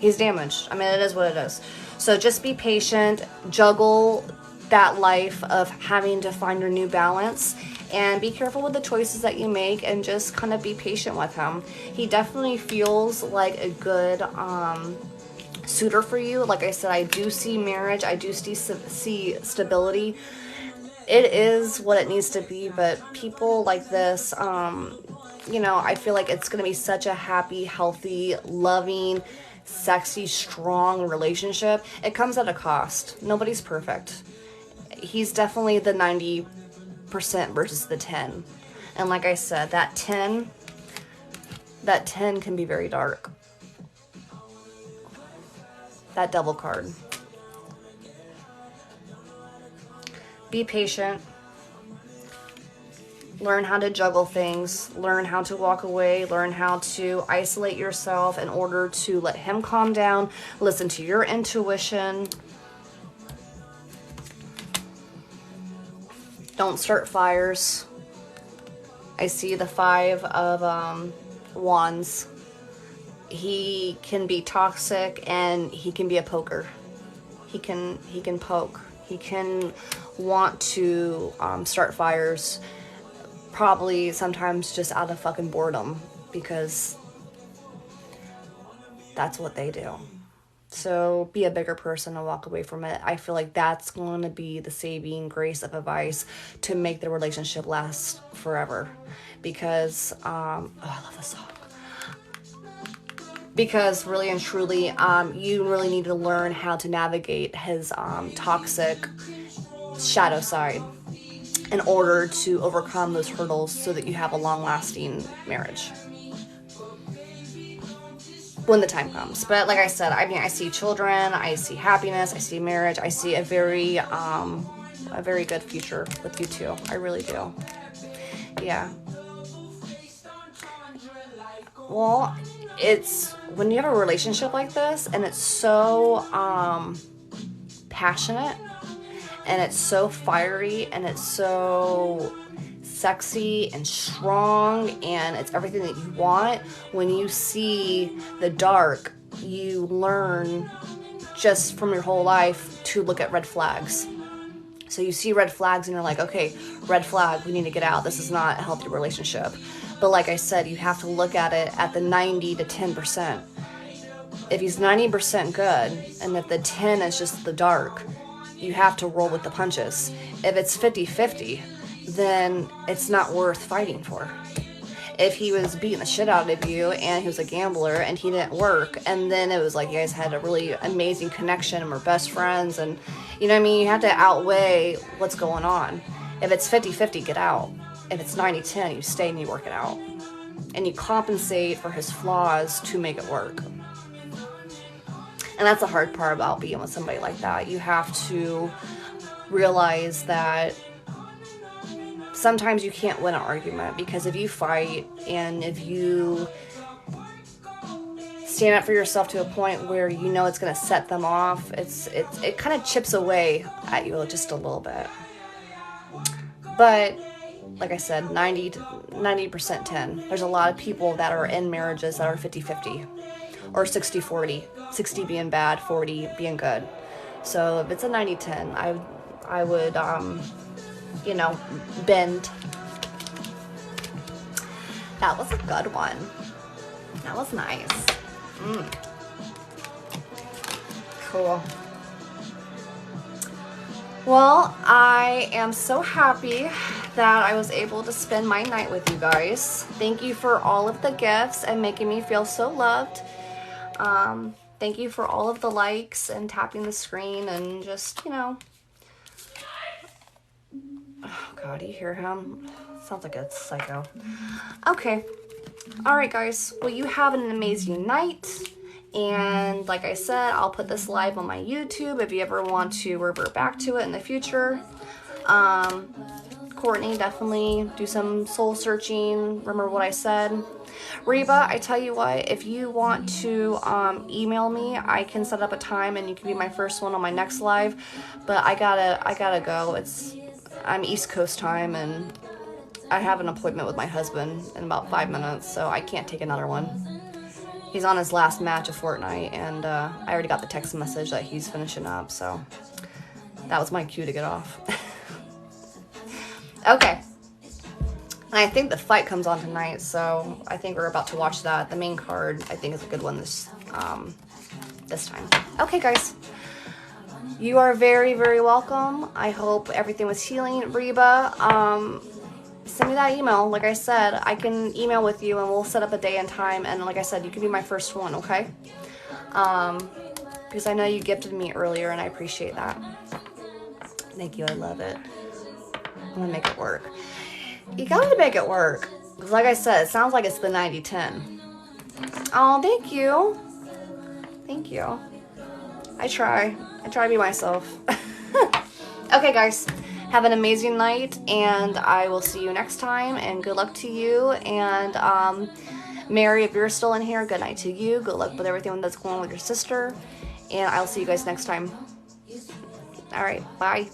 He's damaged. I mean, it is what it is. So just be patient, juggle that life of having to find your new balance, and be careful with the choices that you make, and just kind of be patient with him. He definitely feels like a good suitor for you. Like I said, I do see marriage. I do see stability. It is what it needs to be, but people like this, you know, I feel like it's going to be such a happy, healthy, loving, sexy, strong relationship. It comes at a cost. Nobody's perfect. He's definitely the 90% versus the 10. And like I said, that 10 can be very dark. That Devil card. Be patient. Learn how to juggle things. Learn how to walk away. Learn how to isolate yourself in order to let him calm down. Listen to your intuition. Don't start fires. I see the Five of Wands. He can be toxic, and he can be a poker. He can poke. He can want to start fires, probably sometimes just out of fucking boredom, because that's what they do. So be a bigger person and walk away from it. I feel like that's going to be the saving grace of advice to make the relationship last forever. Because, oh, I love this song. Because really and truly, you really need to learn how to navigate his toxic shadow side in order to overcome those hurdles so that you have a long-lasting marriage when the time comes. But like I said, I mean, I see children, I see happiness, I see marriage, I see a very good future with you two. I really do. Yeah. Well, it's when you have a relationship like this and it's so passionate and it's so fiery and it's so sexy and strong and it's everything that you want, when you see the dark, you learn just from your whole life to look at red flags. So you see red flags and you're like, okay, red flag, we need to get out. This is not a healthy relationship. But like I said, you have to look at it at the 90 to 10%. If he's 90% good and if the 10 is just the dark, you have to roll with the punches. If it's 50-50, then it's not worth fighting for. If he was beating the shit out of you and he was a gambler and he didn't work, and then it was like you guys had a really amazing connection and were best friends, and you know what I mean, you have to outweigh what's going on. If it's 50-50, get out. If it's 90-10, you stay and you work it out. and you compensate for his flaws to make it work. And that's the hard part about being with somebody like that. You have to realize that sometimes you can't win an argument, because if you fight and if you stand up for yourself to a point where you know it's going to set them off, it kind of chips away at you just a little bit. But like I said, 90% 10. There's a lot of people that are in marriages that are 50-50 or 60-40. 60 being bad, 40 being good. So if it's a 90-10, I would you know, bend. That was a good one. That was nice. Cool. Well, I am so happy that I was able to spend my night with you guys. Thank you for all of the gifts and making me feel so loved. Thank you for all of the likes and tapping the screen and just, you know. Oh God, you hear him? Sounds like a psycho. Okay. All right, guys. Well, you have an amazing night. And like I said, I'll put this live on my YouTube if you ever want to revert back to it in the future. Courtney, definitely do some soul searching. Remember what I said. Reba, I tell you what, if you want to email me, I can set up a time and you can be my first one on my next live. But I gotta go. I'm East Coast time and I have an appointment with my husband in about 5 minutes, so I can't take another one. He's on his last match of Fortnite, and I already got the text message that he's finishing up, so that was my cue to get off. Okay. And I think the fight comes on tonight, so I think we're about to watch that. The main card, I think, is a good one this time. Okay, guys. You are very, very welcome. I hope everything was healing. Reba, send me that email. Like I said, I can email with you and we'll set up a day and time. And like I said, you can be my first one, okay? Because I know you gifted me earlier and I appreciate that. Thank you. I love it. I'm going to make it work. You got to make it work. Because like I said, it sounds like it's the 90-10. Oh, thank you. Thank you. I try to be myself. Okay, guys. Have an amazing night, and I will see you next time, and good luck to you. And Mary, if you're still in here, good night to you. Good luck with everything that's going on with your sister, and I'll see you guys next time. All right, bye.